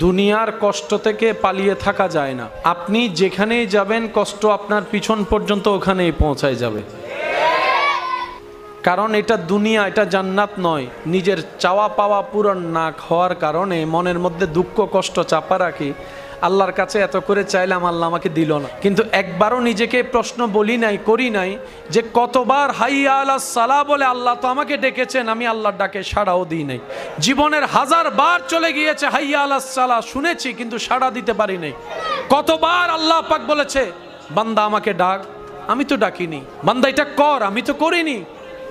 দুনিয়ার কষ্ট থেকে পালিয়ে থাকা যায় না। আপনি যেখানেই যাবেন কষ্ট আপনার পিছন পর্যন্ত ওখানেই পৌঁছায় যাবে। কারণ এটা দুনিয়া, এটা জান্নাত নয়। নিজের চাওয়া পাওয়া পূরণ না হওয়ার কারণে মনের মধ্যে দুঃখ কষ্ট চাপা রাখি, আল্লাহর কাছে এত করে চাইলাম আল্লাহ আমাকে দিল না। কিন্তু একবারও নিজেকে প্রশ্ন বলি নাই, করি নাই যে কতবার হাইয়া আলাস সালাহ বলে আল্লাহ তো আমাকে ডেকেছেন, আমি আল্লাহর ডাকে সাড়াও দিই নাই। জীবনের 1000 বার চলে গিয়েছে হাইয়া আলাস সালাহ শুনেছি, কিন্তু সাড়া দিতে পারি নাই। কতবার আল্লাহ পাক বলেছে বান্দা আমাকে ডাক, আমি তো ডাকিনি। বান্দা এটা কর, আমি তো করিনি।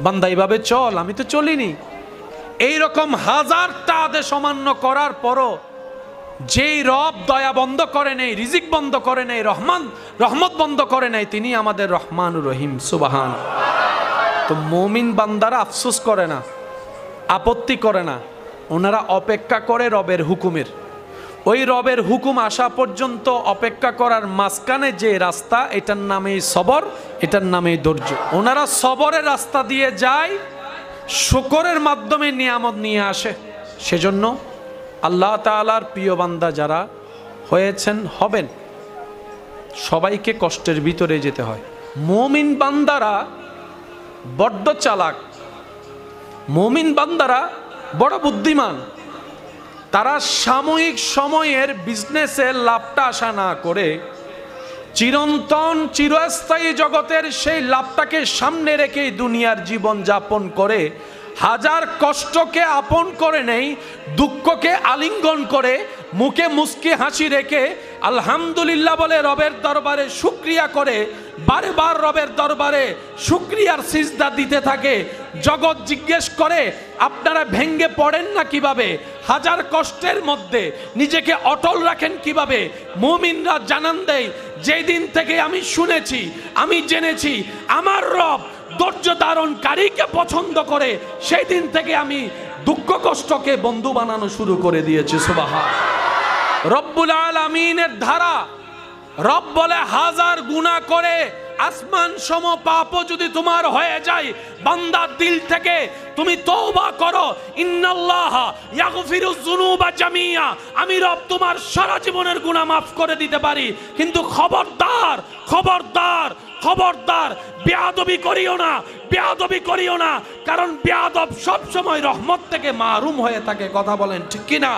বান্দা এইভাবে চল, আমি তো চলিনি। এইরকম 1000টা আদেশ অমান্য করার পরও যেই রব দয়া বন্ধ করে নেই, রিজিক বন্ধ করে নেই, রহমত বন্ধ করে নেই, তিনি আমাদের রহমানুর রহিম। সুবহান। তো মুমিন বান্দারা আফসোস করে না, আপত্তি করে না, ওনারা অপেক্ষা করে রবের হুকুমের। ওই রবের হুকুম আসা পর্যন্ত অপেক্ষা করার মাঝখানে যে রাস্তা, এটার নামেই সবর, এটার নামেই ধৈর্য। ওনারা সবরের রাস্তা দিয়ে যায়, শুকরের মাধ্যমে নিয়ামত নিয়ে আসে। সেজন্য আল্লাহ তাআলার প্রিয় বান্দা যারা হয়েছেন, হবেন, সবাইকে কষ্টের ভিতরে যেতে হয়। মুমিন বান্দারা বড্ড চালাক, মুমিন বান্দারা বড় বুদ্ধিমান। তারা সাময়িক সময়ের বিজনেসে লাভটা আশা না করে চিরন্তন চিরস্থায়ী জগতের সেই লাভটাকে সামনে রেখেই দুনিয়ার জীবন যাপন করে। 1000 কষ্টকে আপন করে নেই, দুঃখকে আলিঙ্গন করে, মুখে মুস্কি হাসি রেখে আলহামদুলিল্লাহ বলে রবের দরবারে শুকরিয়া করে, বারে বার রবের দরবারে শুকরিয়ার সিজদা দিতে থাকে। জগৎ জিজ্ঞেস করে আপনারা ভেঙ্গে পড়েন না কিভাবে, 1000 কষ্টের মধ্যে নিজেকে অটল রাখেন কিভাবে। মুমিনরা জানান দেয়, যেই দিন থেকে আমি শুনেছি, আমি জেনেছি আমার রব ধৈর্য ধারণকারীকে পছন্দ করে, সেই দিন থেকে আমি দুঃখ কষ্টকে বন্ধু বানানো শুরু করে দিয়েছি। সুবহান। রব্বুল আলামিনের ধারা, রব বলে 1000 গুনাহ করে আসমান সম পাপও যদি তোমার হয়ে যায়, বান্দা দিল থেকে তুমি তওবা করো, ইন্নাল্লাহা ইয়াগফিরুয যুনুবা জামিয়া, আমি রব তোমার সারা জীবনের গুনাহ মাফ করে দিতে পারি। কিন্তু খবরদার খবরদার খবরদার, বেয়াদবি করিও না, বেয়াদবি করিও না, কারণ বেয়াদব সব সময় রহমত থেকে মাহরুম হয়ে থাকে। কথা বলেন ঠিক কি না?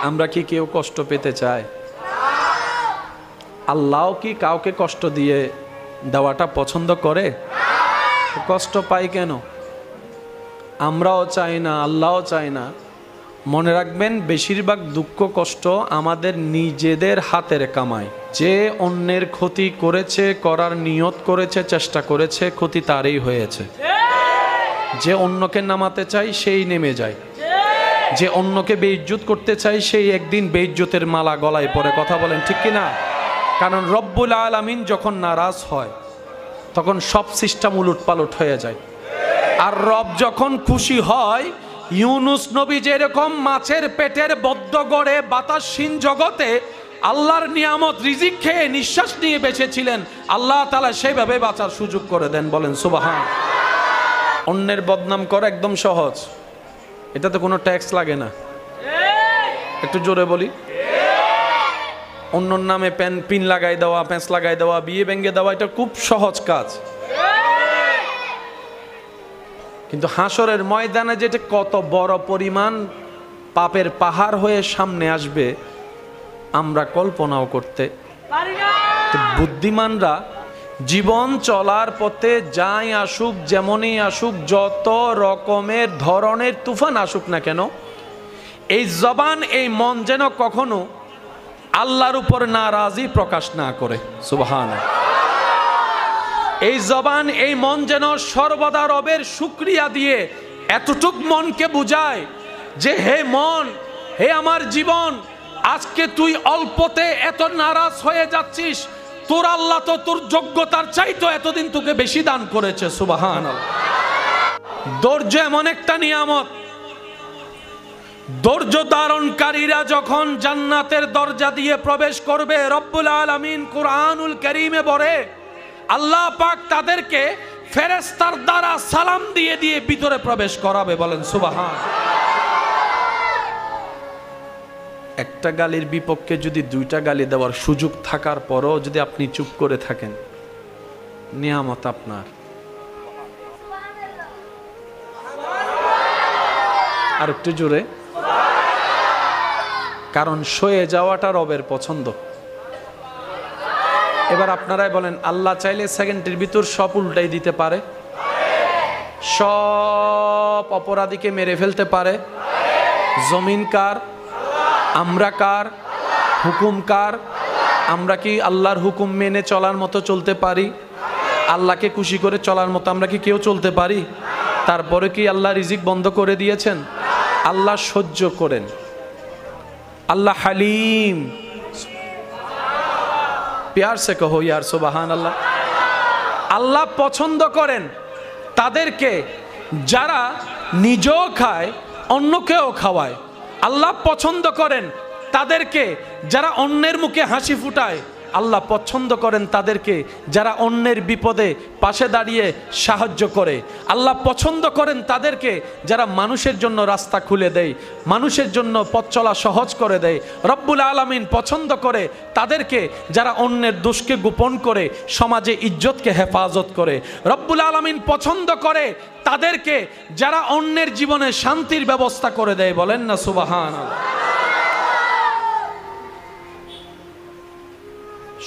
আমরা কি কেউ কষ্ট পেতে চাই? আল্লাহ কি কাউকে কষ্ট দিয়ে দেওয়াটা পছন্দ করে? কষ্ট পাই কেন? আমরাও চাই না, আল্লাহও চাই না। মনে রাখবেন, বেশিরভাগ দুঃখ কষ্ট আমাদের নিজেদের হাতের কামাই। যে অন্যের ক্ষতি করেছে, করার নিয়ত করেছে, চেষ্টা করেছে, ক্ষতি তারই হয়েছে। যে অন্যকে নামাতে চাই সেই নেমে যায়, যে অন্যকে বেইজ্জত করতে চাই সেই একদিন বেইজ্জতের মালা গলায় পড়ে। কথা বলেন ঠিক কি না? কারণ রব্বুল আলামিন যখন নারাজ হয় তখন সব সিস্টেম উলটপালট হয়ে যায়। আর রব যখন খুশি হয়, ইউনুস নবী যেরকম মাছের পেটের বদ্ধ গড়ে বাতাসহীন জগতে আল্লাহর নিয়ামত রিজিক খেয়ে নিঃশ্বাস নিয়ে বেঁচেছিলেন, আল্লাহ তাআলা সেইভাবে বাঁচার সুযোগ করে দেন। বলেন সুবহান। অন্যের বদনাম করা একদম সহজ, এটাতে কোনো ট্যাক্স লাগে না। একটু জোরে বলি। অন্যর নামে পিন লাগাই দেওয়া, প্যাঁচ লাগাই দেওয়া, বিয়ে ভেঙে দেওয়া, এটা খুব সহজ কাজ। কিন্তু হাসরের ময়দানে যেটা কত বড় পরিমাণ পাপের পাহাড় হয়ে সামনে আসবে আমরা কল্পনাও করতে পারি না। বুদ্ধিমানরা জীবন চলার পথে যাই আসুক, যেমনই আসুক, যত রকমের ধরনের তুফান আসুক না কেন, এই জবান, এই মন যেন কখনো আল্লাহর উপর নারাজি প্রকাশ না করে। সুবহানাল্লাহ। এই জবান, এই মন যেন সর্বদা রবের শুকরিয়া দিয়ে এতটুক মনকে বুঝায় যে হে মন, হে আমার জীবন, আজকে তুই অল্পতে এত নারাজ হয়ে যাচ্ছিস, তোর আল্লাহ তো তোর যোগ্যতার চাইতো এতদিন তোকে বেশি দান করেছে। সুবহানাল্লাহ। ধৈর্য এমন একটা নিয়ামত, ধৈর্য ধারণকারীরা যখন জান্নাতের দরজা দিয়ে প্রবেশ করবে, রব্বুল আলামিন কুরআনুল কারীমে বলে আল্লাহ পাক তাদেরকে ফেরেশতার দ্বারা সালাম দিয়ে দিয়ে ভিতরে প্রবেশ করাবে। বলেন সুবহান। একটা গালির বিপক্ষে যদি দুইটা গালি দেওয়ার সুযোগ থাকার পরও যদি আপনি চুপ করে থাকেন, নিয়ামত আপনার। আর একটু জোরে, কারণ সয়ে যাওয়াটা রবের পছন্দ। এবার আপনারাই বলেন, আল্লাহ চাইলে সেকেন্ডের ভিতর সব উল্টাই দিতে পারে, সব অপরাধীকে মেরে ফেলতে পারে। জমিন কার? আমরা কার? হুকুম কার? আমরা কি আল্লাহর হুকুম মেনে চলার মতো চলতে পারি? আল্লাহকে খুশি করে চলার মতো আমরা কি কেউ চলতে পারি? তারপরে কি আল্লাহ রিজিক বন্ধ করে দিয়েছেন? আল্লাহ সহ্য করেন, আল্লাহ হালিম। প্যার সে কহো ইয়ার সুবহান আল্লাহ। আল্লাহ পছন্দ করেন তাদেরকে যারা নিজেও খায় অন্যকেও খাওয়ায়। আল্লাহ পছন্দ করেন তাদেরকে যারা অন্যের মুখে হাসি ফুটায়। আল্লাহ পছন্দ করেন তাদেরকে যারা অন্যের বিপদে পাশে দাঁড়িয়ে সাহায্য করে। আল্লাহ পছন্দ করেন তাদেরকে যারা মানুষের জন্য রাস্তা খুলে দেয়, মানুষের জন্য পথ চলা সহজ করে দেয়। রব্বুল আলামিন পছন্দ করে তাদেরকে যারা অন্যের দোষকে গোপন করে সমাজে ইজ্জতকে হেফাজত করে। রব্বুল আলামিন পছন্দ করে তাদেরকে যারা অন্যের জীবনে শান্তির ব্যবস্থা করে দেয়। বলেন না সুবহানাল্লাহ।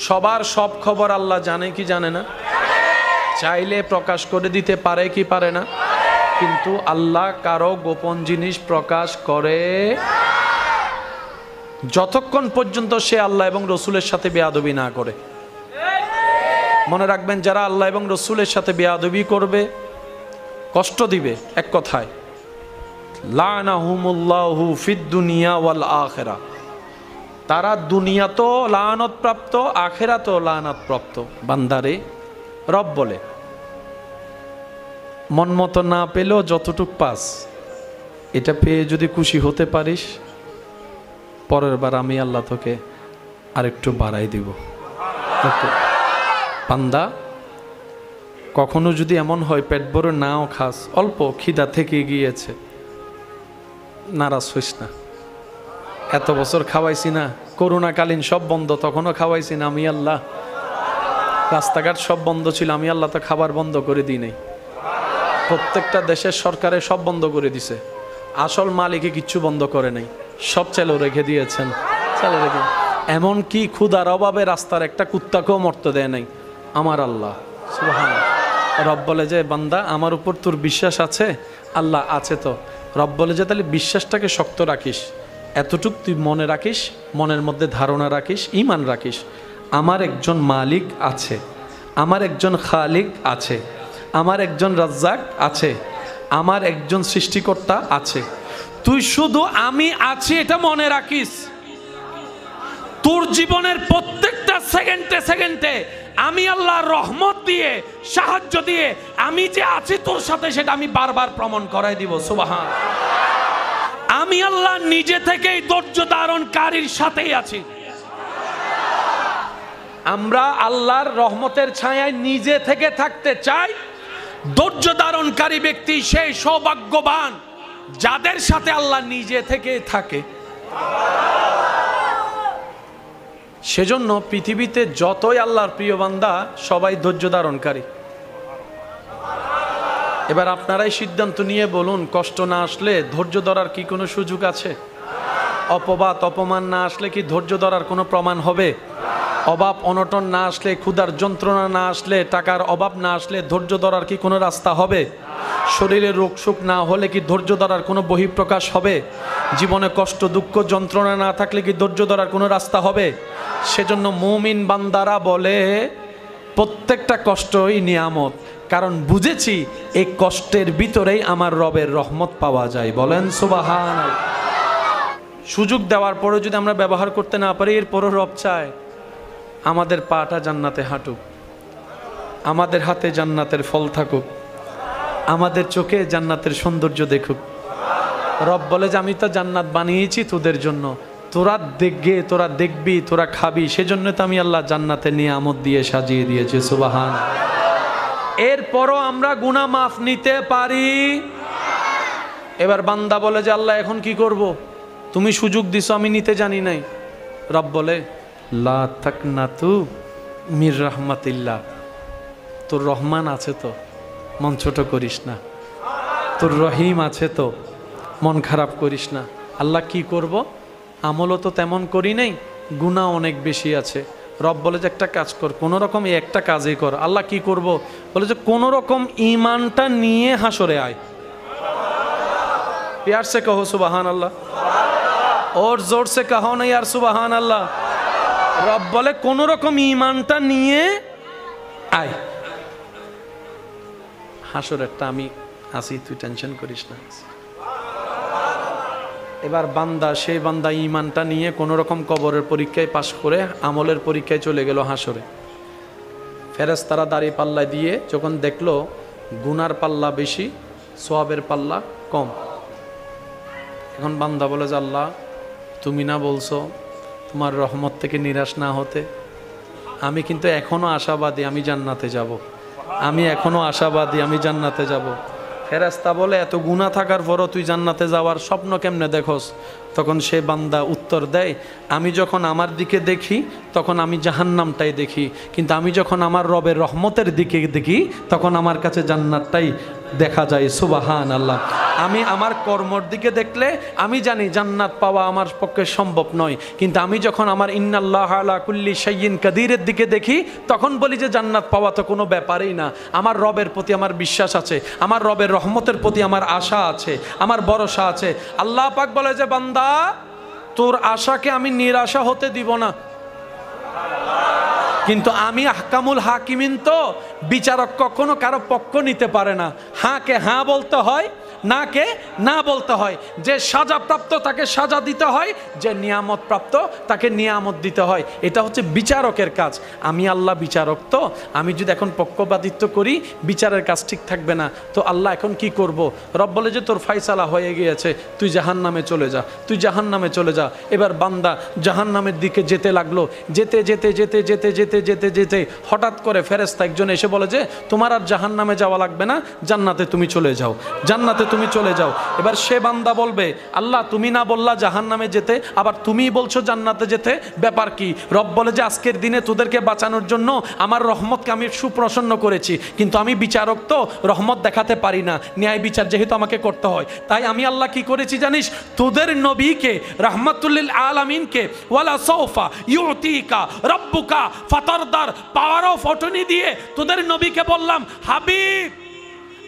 সবার সব খবর আল্লাহ জানে কি জানে না? চাইলে প্রকাশ করে দিতে পারে কি পারে না? কিন্তু আল্লাহ কারো গোপন জিনিস প্রকাশ করে যতক্ষণ পর্যন্ত সে আল্লাহ এবং রসুলের সাথে বেয়াদবি না করে। মনে রাখবেন, যারা আল্লাহ এবং রসুলের সাথে বেয়াদবি করবে, কষ্ট দিবে, এক কথায় লানাহুমুল্লাহু ফিদ দুনিয়া ওয়াল আখিরাহ, তারা দুনিয়া তো লানত প্রাপ্ত, আখেরাত লানত প্রাপ্ত। বান্দারে, রব বলে মন মতো না পেলেও যতটুক পাস, এটা পেয়ে যদি খুশি হতে পারিস, পরের বার আমি আল্লাহ তোকে আরেকটু বাড়াই দিব। বান্দা, কখনো যদি এমন হয় পেট ভরে নাও খাস, অল্প খিদা থেকে গিয়েছে, নারাজ হইস না। এত বছর খাওয়াইছি না, করোনাকালীন সব বন্ধ, তখনও খাওয়াইছি না আমি আল্লাহ। রাস্তাঘাট সব বন্ধ ছিল, আমি আল্লাহ তো খাবার বন্ধ করে দিই নাই। প্রত্যেকটা দেশের সরকারে সব বন্ধ করে দিছে, আসল মালিকে কিচ্ছু বন্ধ করে নাই, সব চালু রেখে দিয়েছেন, চালু রেখে। এমনকি ক্ষুধার অভাবে রাস্তার একটা কুত্তাকেও মরতে দেয় নাই আমার আল্লাহ। সুবহানাল্লাহ। রব বলে যে, বান্দা আমার উপর তোর বিশ্বাস আছে? আল্লাহ আছে তো। রব বলে যে, তাহলে বিশ্বাসটাকে শক্ত রাখিস, এতটুক তুই মনে রাখিস, মনের মধ্যে ধারণা রাখিস, ঈমান রাখিস, আমার একজন মালিক আছে, আমার একজন খালিক আছে, আমার একজন রাজ্জাক আছে, আমার একজন সৃষ্টিকর্তা আছে। তুই শুধু আমি আছি এটা মনে রাখিস। তোর জীবনের প্রত্যেকটা সেকেন্ডে সেকেন্ডে আমি আল্লাহর রহমত দিয়ে, সাহায্য দিয়ে আমি যে আছি তোর সাথে, সেটা আমি বারবার প্রমাণ করাই দিব। সুবহান। আমি আল্লাহ নিজে থেকেই ধৈর্য ধারণকারীর সাথেই আছি। আমরা আল্লাহর রহমতের ছায়ায় নিজে থেকে থাকতে চাই। ধৈর্য ধারণকারী ব্যক্তি সেই সৌভাগ্যবান যাদের সাথে আল্লাহ নিজে থেকে থাকে। সেজন্য পৃথিবীতে যতই আল্লাহর প্রিয় বান্দা, সবাই ধৈর্য ধারণকারী। এবার আপনারাই সিদ্ধান্ত নিয়ে বলুন, কষ্ট না আসলে ধৈর্য ধরার কি কোনো সুযোগ আছে? অপবাদ অপমান না আসলে কি ধৈর্য ধরার কোনো প্রমাণ হবে? অভাব অনটন না আসলে, ক্ষুধার যন্ত্রণা না আসলে, টাকার অভাব না আসলে ধৈর্য ধরার কি কোনো রাস্তা হবে? শরীরে রোগ সুখ না হলে কি ধৈর্য ধরার কোনো বহিঃপ্রকাশ হবে? জীবনে কষ্ট দুঃখ যন্ত্রণা না থাকলে কি ধৈর্য ধরার কোনো রাস্তা হবে? সেজন্য মুমিন বান্দারা বলে প্রত্যেকটা কষ্টই নিয়ামত, কারণ বুঝেছি এই কষ্টের ভিতরেই আমার রবের রহমত পাওয়া যায়। বলেন সুবহানাল্লাহ। সুযোগ দেওয়ার পরেও যদি আমরা ব্যবহার করতে না পারি, এরপরও রব চায় আমাদের পাটা জান্নাতে হাঁটুক, আমাদের হাতে জান্নাতের ফল থাকুক, আমাদের চোখে জান্নাতের সৌন্দর্য দেখুক। রব বলে যে, আমি তো জান্নাত বানিয়েছি তোদের জন্য, তোরা দেখবি, তোরা খাবি, সেজন্য তো আমি আল্লাহ জান্নাতের নিয়ামত দিয়ে সাজিয়ে দিয়েছি। সুবহান। এরপরও আমরা গুনাহ মাফ নিতে পারি। এবার বান্দা বলে যে, আল্লাহ এখন কি করব? তুমি সুযোগ দিছো, আমি নিতে জানি নাই। রব বলে লা তাকনাতু মির রাহমাতিল্লাহ, তোর রহমান আছে তো, মন ছোট করিস না। তোর রহিম আছে তো, মন খারাপ করিস না। আল্লাহ কি করব, আমলও তো তেমন করি নাই, গুনাহ অনেক বেশি আছে। রব বলে যে একটা কাজ কর, কোনো রকম এই একটা কাজই কর। আল্লাহ কি করব, বলে যে কোনো রকম ঈমানটা নিয়ে হাসরে আয়। प्यार से कहो सुबहान अल्लाह, और जोर से कहो ना यार सुबहान अल्लाह। रब बोले कोनो रकम ईमानटा निये आय, হাসরেরটা আমি আসি, তুই টেনশন করিস না। এবার বান্দা, সেই বান্দা ঈমানটা নিয়ে কোনো রকম কবরের পরীক্ষায় পাশ করে আমলের পরীক্ষায় চলে গেল হাসরে। ফেরেশতারা দাড়ি পাল্লায় দিয়ে যখন দেখলো গুনার পাল্লা বেশি, সওয়াবের পাল্লা কম, এখন বান্দা বলে যে আল্লাহ তুমি না বলছো তোমার রহমত থেকে নিরাশ না হতে, আমি কিন্তু এখনো আশাবাদী আমি জান্নাতে যাব, আমি এখনো আশাবাদী আমি জান্নাতে যাব। ফেরেশতা বলে এত গুনাহ থাকার পরও তুই জান্নাতে যাওয়ার স্বপ্ন কেমনে দেখোস? তখন সে বান্দা উত্তর দেয়, আমি যখন আমার দিকে দেখি তখন আমি জাহান্নামটাই দেখি, কিন্তু আমি যখন আমার রবের রহমতের দিকে দেখি তখন আমার কাছে জান্নাতটাই দেখা যায়। সুবহান আল্লাহ। আমি আমার কর্মর দিকে দেখলে আমি জানি জান্নাত পাওয়া আমার পক্ষে সম্ভব নয়, কিন্তু আমি যখন আমার ইন্নাল্লাহ আলা কুল্লি শাইইন কাদিরের দিকে দেখি তখন বলি যে জান্নাত পাওয়া তো কোনো ব্যাপারই না। আমার রবের প্রতি আমার বিশ্বাস আছে, আমার রবের রহমতের প্রতি আমার আশা আছে, আমার ভরসা আছে। আল্লাহ পাক বলে যে বান্দা তোর আশাকে আমি নিরাশা হতে দিব না, কিন্তু আমি আহকামুল হাকিমিন, তো বিচারক কখনো কারো পক্ষ নিতে পারে না। হ্যাঁ কে হ্যাঁ বলতে হয়, না কে না বলতে হয়। যে সাজা প্রাপ্ত তাকে সাজা দিতে হয়, যে নিয়ামত প্রাপ্ত তাকে নিয়ামত দিতে হয়। এটা হচ্ছে বিচারকের কাজ। আমি আল্লাহ বিচারক, তো আমি যদি এখন পক্ষপাতিত্ব করি বিচারের কাজ ঠিক থাকবে না। তো আল্লাহ এখন কি করব? রব বলে যে তোর ফায়সালা হয়ে গিয়েছে, তুই জাহান্নামে চলে যা, তুই জাহান্নামে চলে যা। এবার বান্দা জাহান্নামের দিকে যেতে লাগলো, যেতে যেতে যেতে যেতে যেতে যেতে যেতে হঠাৎ করে ফেরেশতা একজন এসে বলে যে তোমার আর জাহান্নামে যাওয়া লাগবে না, জান্নাতে তুমি চলে যাও, জান্নাতে তুমি চলে যাও। এবার সে বান্দা বলবে আল্লাহ তুমি না বললা জাহান্নামে যেতে, আবার তুমিই বলছো জান্নাতে যেতে, ব্যাপার কি? রব বলে যে আজকের দিনে তোদেরকে বাঁচানোর জন্য আমার রহমতকে আমি সুপ্রসন্ন করেছি, কিন্তু আমি বিচারক, তো রহমত দেখাতে পারি না, ন্যায় বিচার যেহেতু আমাকে করতে হয়। তাই আমি আল্লাহ কি করেছি জানিস? তোদের নবীকে রাহমাতুল্লিল আলামিনকে ওয়ালা সাউফা ইউতিকা রাব্বুকা ফাতারদার পাওয়ার অফ অটর্নি দিয়ে তোদের নবীকে বললাম, হাবিব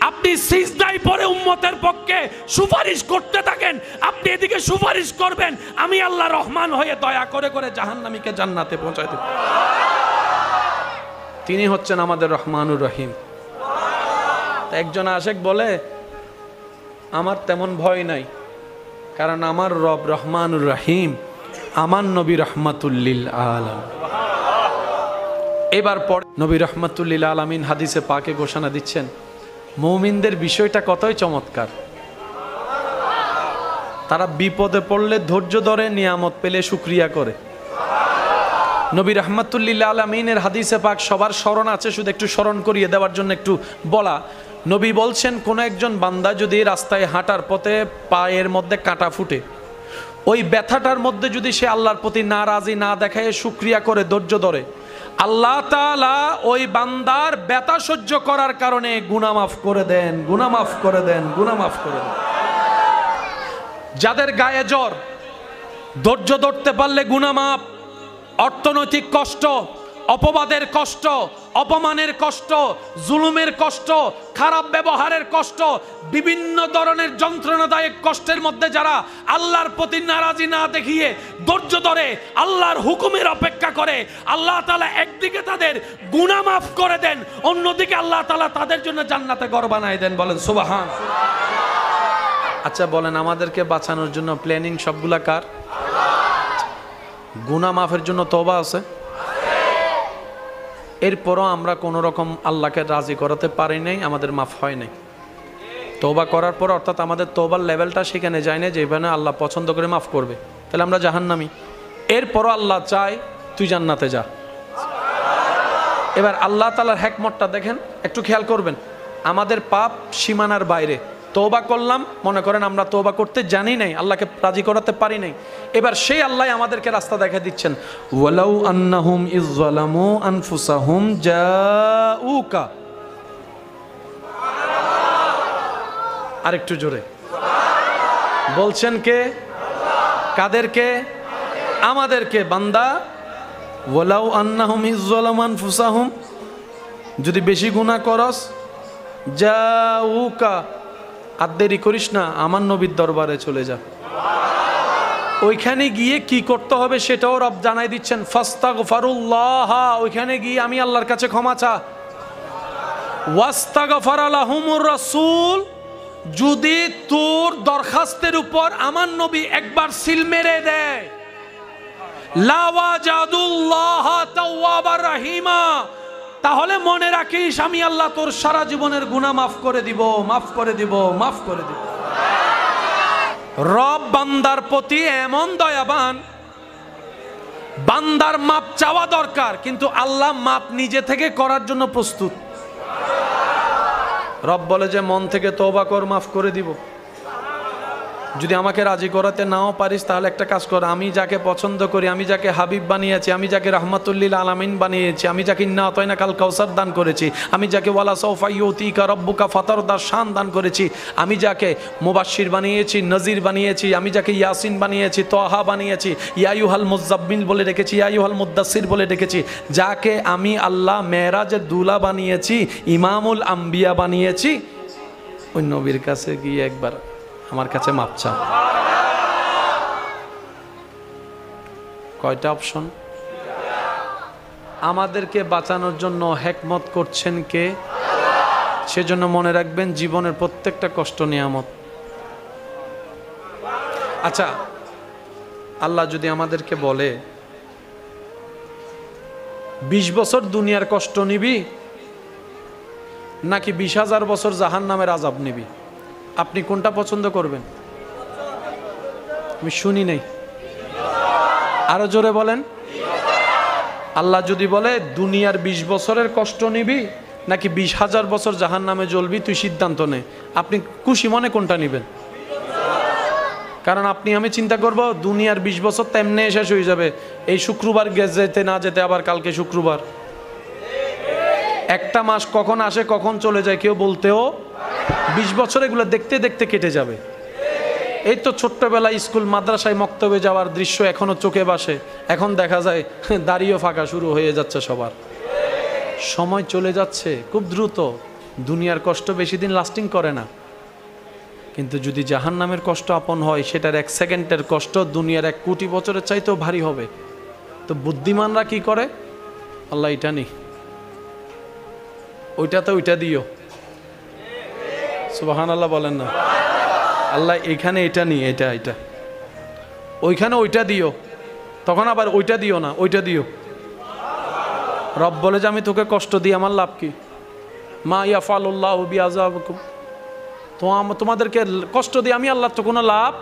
আপনি সিজদায় পড়ে উম্মতের পক্ষে সুপারিশ করতে থাকেন, আপনি এদিকে সুপারিশ করবেন, আমি আল্লাহ রহমান হয়ে দয়া করে করে জাহান্নামীকে জান্নাতে পৌঁছায় দেব। তিনি হচ্ছেন আমাদের রহমানুর রহিম। একজন আশেক বলে আমার তেমন ভয় নাই, কারণ আমার রব রহমানুর রহিম, আমার নবী রহমাতুল্লিল আলামিন। এবার পর নবী রহমাতুল্লিল আলামিন হাদিসে পাকে ঘোষণা দিচ্ছেন মুমিনদের বিষয়টা কতই চমৎকার। তারা বিপদে পড়লে ধৈর্য ধরে, নিয়ামত পেলে শুকরিয়া করে। নবী রাহমাতুল্লিল আলামিনের হাদিসে পাক সবার স্মরণ আছে, শুধু একটু স্মরণ করিয়ে দেওয়ার জন্য একটু বলা। নবী বলছেন কোনো একজন বান্দা যদি রাস্তায় হাঁটার পথে পায়ের মধ্যে কাঁটা ফুটে, ওই ব্যথাটার মধ্যে যদি সে আল্লাহর প্রতি নারাজি না দেখায় শুকরিয়া করে, ধৈর্য ধরে, আল্লাহ তাআলা ওই বান্দার ব্যথা সহ্য করার কারণে গুনাহ মাফ করে দেন, গুনাহ মাফ করে দেন, গুনাহ মাফ করে দেন। যাদের গায়ে জ্বর, ধৈর্য ধরতে পারলে গুনাহ মাফ। অর্থনৈতিক কষ্ট, অপবাদের কষ্ট, অপমানের কষ্ট, জুলুমের কষ্ট, খারাপ ব্যবহারের কষ্ট, বিভিন্ন ধরনের যন্ত্রণাদায়ক কষ্টের মধ্যে যারা আল্লাহর প্রতি নারাজি না দেখিয়ে ধৈর্য ধরে আল্লাহর হুকুমের অপেক্ষা করে, আল্লাহ তাআলা একদিকে তাদের গুনাহ মাফ করে দেন, অন্যদিকে আল্লাহ তাআলা তাদের জন্য জান্নাতে ঘর বানায় দেন। বলেন সুবহান। আচ্ছা বলেন, আমাদেরকে বাঁচানোর জন্য প্ল্যানিং সবগুলা কার? গুনাহ মাফের জন্য তওবা আছে, এরপরও আমরা কোনো রকম আল্লাহকে রাজি করাতে পারি নাই, আমাদের মাফ হয় নাই। তওবা করার পর অর্থাৎ আমাদের তওবার লেভেলটা সেখানে যায় না যেখানে আল্লাহ পছন্দ করে মাফ করবে, তাহলে আমরা জাহান্নামী। এরপরও আল্লাহ চায় তুই জান্নাতে যা। এবার আল্লাহ তাআলার হিকমতটা দেখেন, একটু খেয়াল করবেন। আমাদের পাপ সীমানার বাইরে, তওবা করলাম, মনে করেন আমরা তওবা করতে জানি নাই, আল্লাহকে রাজি করাতে পারি নাই, এবার সেই আল্লাহ আমাদেরকে রাস্তা দেখা দিচ্ছেন। ওয়ালাউ আন্নাহুম ইযযালামু আনফুসাহুম জাউকা, আরেকটু জোরে বলছেন কে? কাদেরকে? আমাদেরকে। বান্দা, ওয়ালাউ আন্নাহুম ইযযালামু আনফুসাহুম, যদি বেশি গুনাহ করস, জাউকা, আর দেরি করিস না, আমার নবীর দরবারে চলে যা। ওইখানে গিয়ে কি করতে হবে সেটাও রব জানাই দিচ্ছেন। ফাস্তাগফিরুল্লাহ, ওইখানে গিয়ে আমি আল্লাহর কাছে ক্ষমা চা। ওয়াস্তাগফারা লাহুমুর রাসূল, যদি তোর দরখাস্তের উপর আমার নবী একবার সিল মেরে দেয়, লাওয়াজাদুল্লাহ তাওয়াবার রহিমা, তাহলে মনে রাখিস আমি আল্লাহ তোর সারা জীবনের গুনাহ মাফ করে দিব, মাফ করে দিব, মাফ করে দিব। রব বান্দার প্রতি এমন দয়াবান, বান্দার মাপ চাওয়া দরকার, কিন্তু আল্লাহ মাপ নিজে থেকে করার জন্য প্রস্তুত। রব বলে যে মন থেকে তওবা কর, মাফ করে দিব। যদি আমাকে রাজি করাতে নাও পারিস, তাহলে একটা কাজ কর, আমি যাকে পছন্দ করি, আমি যাকে হাবিব বানিয়েছি, আমি যাকে রাহমাতুল্লিল আলামিন বানিয়েছি, আমি যাকে ইন্না আতাইনা কাল কাউসার দান করেছি, আমি যাকে ওয়ালা সাউফা ইউতিকা রাব্বুকা ফাতারদার শান দান করেছি, আমি যাকে মুবাশশির বানিয়েছি, নজির বানিয়েছি, আমি যাকে ইয়াসিন বানিয়েছি, তাহা বানিয়েছি, ইয়া আইয়ুহাল মুযাম্মিল বলে রেখেছি, ইয়া আইয়ুহাল মুদ্দাসসির বলে রেখেছি, যাকে আমি আল্লাহ মেরাজের দুলা বানিয়েছি, ইমামুল আম্বিয়া বানিয়েছি, ওই নবীর কাছে গিয়ে একবার আমার কাছে মাপ চা। কয়টা অপশন? আমাদেরকে বাঁচানোর জন্য হিকমত করছেন কে? সেজন্য মনে রাখবেন জীবনের প্রত্যেকটা কষ্ট নিয়ামত। আচ্ছা, আল্লাহ যদি আমাদেরকে বলে 20 বছর দুনিয়ার কষ্ট নিবি নাকি 20,000 বছর জাহান্নামের আযাব নিবি, আপনি কোনটা পছন্দ করবেন? আমি শুনি নাই, আরো জোরে বলেন। আল্লাহ যদি বলে দুনিয়ার 20 বছরের কষ্ট নিবি নাকি 20,000 বছর জাহান্নামে জ্বলবি, তুই সিদ্ধান্ত নে, আপনি খুশি মনে কোনটা নিবেন? কারণ আপনি আমি চিন্তা করব দুনিয়ার 20 বছর তো এমনি শেষ হয়ে যাবে, এই শুক্রবার যেতে না যেতে আবার কালকে শুক্রবার, একটা মাস কখন আসে কখন চলে যায় কেউ বলতেও, 20 বছর এগুলো দেখতে দেখতে কেটে যাবে। এই তো ছোট্টবেলায় স্কুল মাদ্রাসায় মক্তবে যাওয়ার দৃশ্য এখনো চোখে ভাসে, এখন দেখা যায় দাড়িও ফাঁকা শুরু হয়ে যাচ্ছে সবার। সময় চলে যাচ্ছে খুব দ্রুত, দুনিয়ার কষ্ট বেশি দিন লাস্টিং করে না, কিন্তু যদি জাহান্নামের কষ্ট আপন হয়, সেটার 1 সেকেন্ডের কষ্ট দুনিয়ার 1 কোটি বছরের চাইতেও ভারী হবে। তো বুদ্ধিমানরা কি করে? আল্লাহ এটা নি, ওইটাতে ওইটা দিও, সুবহানাল্লাহ বলেন না। আল্লাহ এখানে এটা নি, এটা এটা, ওইখানে ওইটা দিও, তখন আবার ওইটা দিও না, ওইটা দিও। রব বলে যে আমি তোকে কষ্ট দিই, আমার লাভ কি? মা ইয়াফালুল্লাহু বিআযাবিকুম, তোমাদেরকে কষ্ট দিই আমি আল্লাহ, তো কোনো লাভ,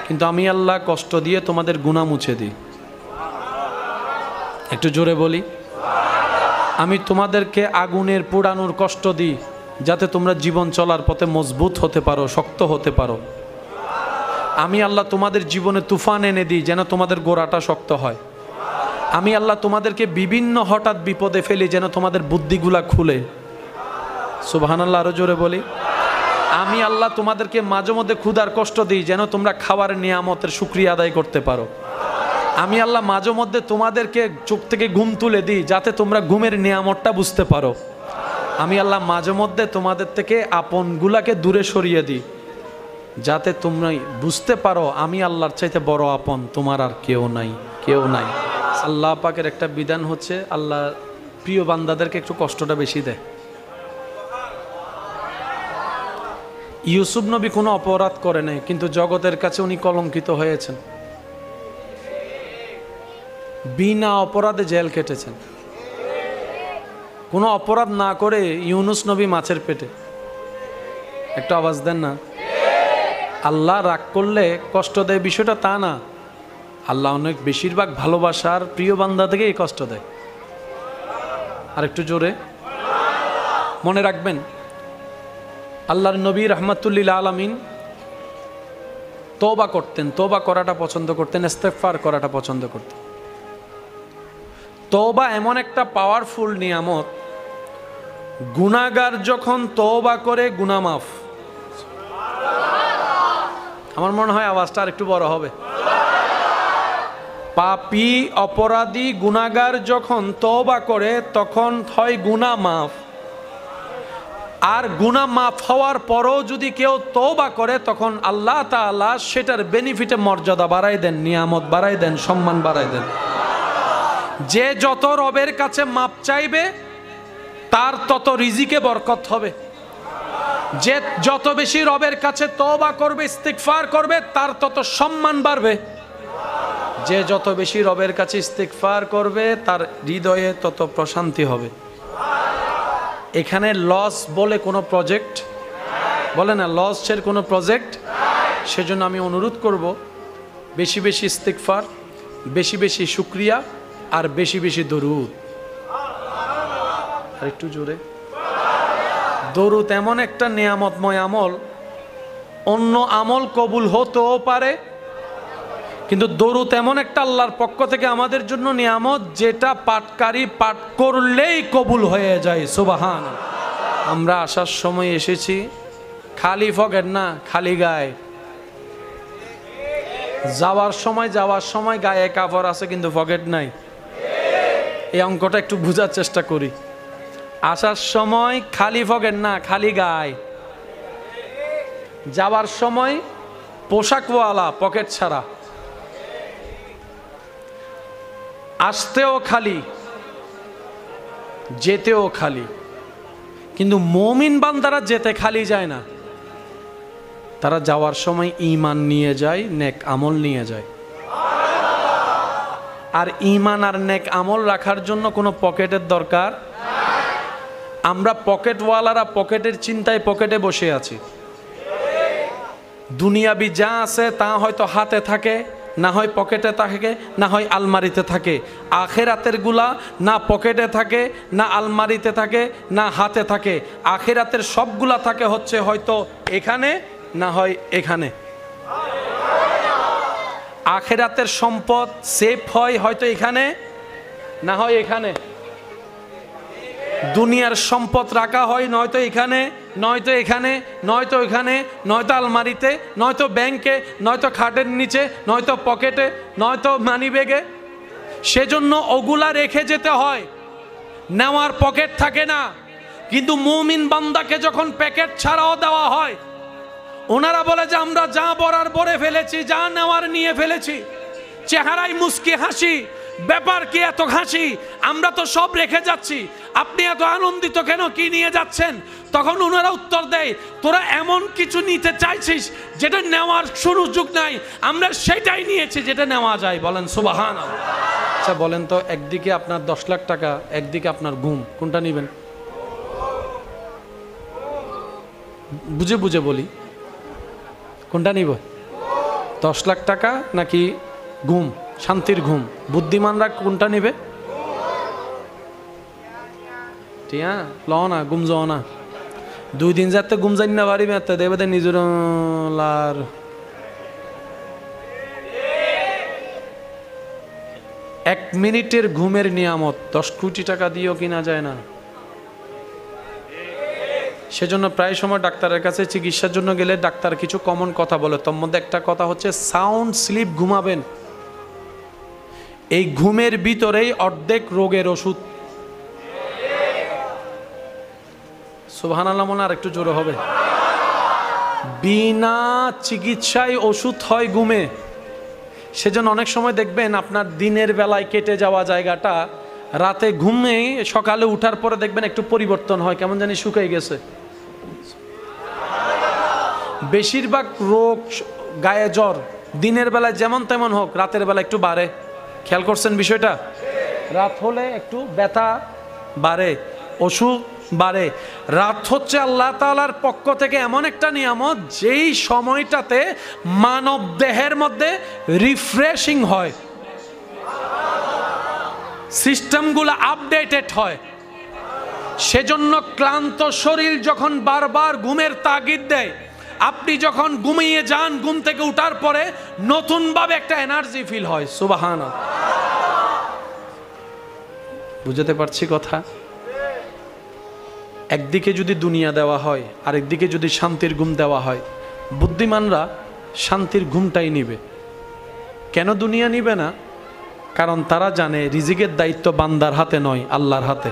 কিন্তু আমি আল্লাহ কষ্ট দিয়ে তোমাদের গুনাহ মুছে দিই। একটু জোরে বলি, আমি তোমাদেরকে আগুনের পোড়ানোর কষ্ট দিই যাতে তোমরা জীবন চলার পথে মজবুত হতে পারো, শক্ত হতে পারো। আমি আল্লাহ তোমাদের জীবনে তুফান এনে দিই যেন তোমাদের গোড়াটা শক্ত হয়। আমি আল্লাহ তোমাদেরকে বিভিন্ন হঠাৎ বিপদে ফেলি যেন তোমাদের বুদ্ধিগুলা খুলে। সুবহানাল্লাহ, আরো জোরে বলি। আমি আল্লাহ তোমাদেরকে মাঝে মধ্যে ক্ষুধার কষ্ট দিই যেন তোমরা খাবার নিয়ামতের শুকরিয়া আদায় করতে পারো। আমি আল্লাহ মাঝে মধ্যে তোমাদেরকে চোখ থেকে ঘুম তুলে দিই যাতে তোমরা ঘুমের নিয়ামতটা বুঝতে পারো। আমি আল্লাহ মাঝে মধ্যে তোমাদের থেকে আপনগুলাকে দূরে সরিয়ে দিই যাতে তোমরা বুঝতে পারো আমি আল্লাহর চাইতে বড় আপন তোমার আর কেউ নাই, কেউ নাই। আল্লাহ পাকের একটা বিধান হচ্ছে আল্লাহ প্রিয় বান্দাদেরকে একটু কষ্টটা বেশি দেয়। ইউসুফ নবী কোনো অপরাধ করে নাই, কিন্তু জগতের কাছে উনি কলঙ্কিত হয়েছেন। বিনা অপরাধে জেল কেটেছেন। কোনো অপরাধ না করে ইউনুস নবী মাছের পেটে। একটা আওয়াজ দেন না। আল্লাহ রাগ করলে কষ্ট দেয় বিষয়টা তা না, আল্লাহ অনেক বেশিরভাগ ভালোবাসার প্রিয় বান্দা থেকে এই কষ্ট দেয়। আর একটু জোরে মনে রাখবেন, আল্লাহর নবী রাহমাতুল্লিল আলামিন তওবা করতেন, তওবা করাটা পছন্দ করতেন, ইস্তেগফার করাটা পছন্দ করতেন। তওবা এমন একটা পাওয়ারফুল নিয়ামত, গুনাহগার যখন তওবা করে গুনাহ মাফ। আমার মনে হয় আওয়াজটা আর একটু বড় হবে। পাপী অপরাধী গুনাহগার যখন তওবা করে তখন হয় গুনাহ মাফ। আর গুনাহ মাফ হওয়ার পরও যদি কেউ তওবা করে তখন আল্লাহ তাআলা সেটার বেনিফিটে মর্যাদা বাড়াই দেন, নিয়ামত বাড়াই দেন, সম্মান বাড়াই দেন। যে যত রবের কাছে মাপ চাইবে তার তত রিজিকে বরকত হবে। যে যত বেশি রবের কাছে তওবা করবে, ইস্তিগফার করবে, তার তত সম্মান বাড়বে। যে যত বেশি রবের কাছে ইস্তিগফার করবে তার হৃদয়ে তত প্রশান্তি হবে। এখানে লস বলে কোনো প্রজেক্ট বলে না, লসের কোনো প্রজেক্ট। সেজন্য আমি অনুরোধ করব, বেশি বেশি ইস্তিগফার, বেশি বেশি শুকরিয়া, আর বেশি বেশি দরুদ। আর একটু জোরে। দরুদ এমন একটা নিয়ামতময় আমল, অন্য আমল কবুল হতেও পারে, কিন্তু দরুদ এমন একটা আল্লাহর পক্ষ থেকে আমাদের জন্য নিয়ামত, যেটা পাঠকারী পাঠ করলেই কবুল হয়ে যায়। সুবহান। আমরা আসার সময় এসেছি খালি পকেট না, খালি গায়ে। যাওয়ার সময় গায়ে কাপড় আছে কিন্তু পকেট নাই। এই অঙ্কটা একটু বোঝার চেষ্টা করি। আসার সময় খালি পকেট না, খালি গায়ে। যাওয়ার সময় পোশাকওয়ালা, পকেট ছাড়া। আসতেও খালি, যেতেও খালি। কিন্তু মুমিন বান্দারা যেতে খালি যায় না, তারা যাওয়ার সময় ঈমান নিয়ে যায়, নেক আমল নিয়ে যায়। আর ঈমান আর নেক আমল রাখার জন্য কোনো পকেটের দরকার। আমরা পকেটওয়ালারা পকেটের চিন্তায় পকেটে বসে আছি। দুনিয়াবি যা আছে তা হয়তো হাতে থাকে, না হয় পকেটে থাকে, না হয় আলমারিতে থাকে। আখেরাতের গুলা না পকেটে থাকে, না আলমারিতে থাকে, না হাতে থাকে। আখেরাতের সবগুলা থাকে হচ্ছে হয়তো এখানে, না হয় এখানে। আখেরাতের সম্পদ সেফ হয় হয়তো এখানে, না হয় এখানে। দুনিয়ার সম্পদ রাখা হয় নয়তো এখানে, নয়তো এখানে, নয়তো এখানে, নয়তো আলমারিতে, নয়তো ব্যাংকে, নয়তো খাটের নিচে, নয়তো পকেটে, নয়তো মানি ব্যাগে। সেজন্য ওগুলা রেখে যেতে হয়, নেওয়ার পকেট থাকে না। কিন্তু মুমিন বান্দাকে যখন প্যাকেট ছাড়াও দেওয়া হয়, ওনারা বলে যে আমরা যা বরার বরে ফেলেছি, যা নেওয়ার নিয়ে ফেলেছি। চেহারায় মুস্কি হাসি, ব্যাপার কি এত হাসি, আমরা তো সব রেখে যাচ্ছি, আপনি এত আনন্দিত কেন, কি নিয়ে যাচ্ছেন? তখন ওনারা উত্তর দেয়, তোরা এমন কিছু নিতে চাইছিস যেটা নেওয়ার সুযোগ নাই, আমরা সেটাই নিয়েছি যেটা নেওয়া যায়। বলেন সুবহানাল্লাহ। আচ্ছা বলেন তো, একদিকে আপনার 10 লাখ টাকা, একদিকে আপনার ঘুম, কোনটা নেবেন? বুঝে বুঝে বলি, কোনটা নিব? 10 লাখ টাকা নাকি ঘুম, শান্তির ঘুম? বুদ্ধিমানরা কোনটা নিবে? টিয়া লও না, ঘুম যাও না। 2 দিন যাতে ঘুম যাই না পারিবে, দেবে নিজের লার। এক মিনিটের ঘুমের নিয়ামত 10 কোটি টাকা দিয়েও কিনা যায় না। সেজন্য প্রায় সময় ডাক্তারের কাছে চিকিৎসার জন্য গেলে ডাক্তার কিছু কমন কথা বলে, তার মধ্যে একটা কথা হচ্ছে সাউন্ড স্লিপ ঘুমাবেন। এই ঘুমের ভিতরেই অর্ধেক রোগের ওষুধ। সুবহানাল্লাহ। মনে আর একটু জোরে হবে। বিনা চিকিৎসায় ওষুধ হয় ঘুমে। সেজন্য অনেক সময় দেখবেন আপনার দিনের বেলায় কেটে যাওয়া জায়গাটা রাতে ঘুমে সকালে উঠার পরে দেখবেন একটু পরিবর্তন হয়, কেমন জানি শুকিয়ে গেছে। বেশিরভাগ রোগ, গায়ে জ্বর দিনের বেলায় যেমন তেমন হোক, রাতের বেলা একটু বাড়ে। খেয়াল করছেন বিষয়টা? রাত হলে একটু ব্যথা বাড়ে, অসুখ বাড়ে। রাত হচ্ছে আল্লাহ তাআলার পক্ষ থেকে এমন একটা নিয়ামত, যেই সময়টাতে মানব দেহের মধ্যে রিফ্রেশিং হয়, সিস্টেমগুলো আপডেটেড হয়। সেজন্য ক্লান্ত শরীর যখন বারবার ঘুমের তাগিদ দেয়, আপনি যখন ঘুমিয়ে যান, ঘুম থেকে উঠার পরে নতুন ভাবে একটা এনার্জি ফিল হয়। সুবহানাল্লাহ। বুঝতে পারছি কথা? একদিকে যদি দুনিয়া দেওয়া হয়, আরেকদিকে যদি শান্তির ঘুম দেওয়া হয়, বুদ্ধিমানরা শান্তির ঘুমটাই নিবে। কেন দুনিয়া নিবে না? কারণ তারা জানে রিজিকের দায়িত্ব বান্দার হাতে নয়, আল্লাহর হাতে।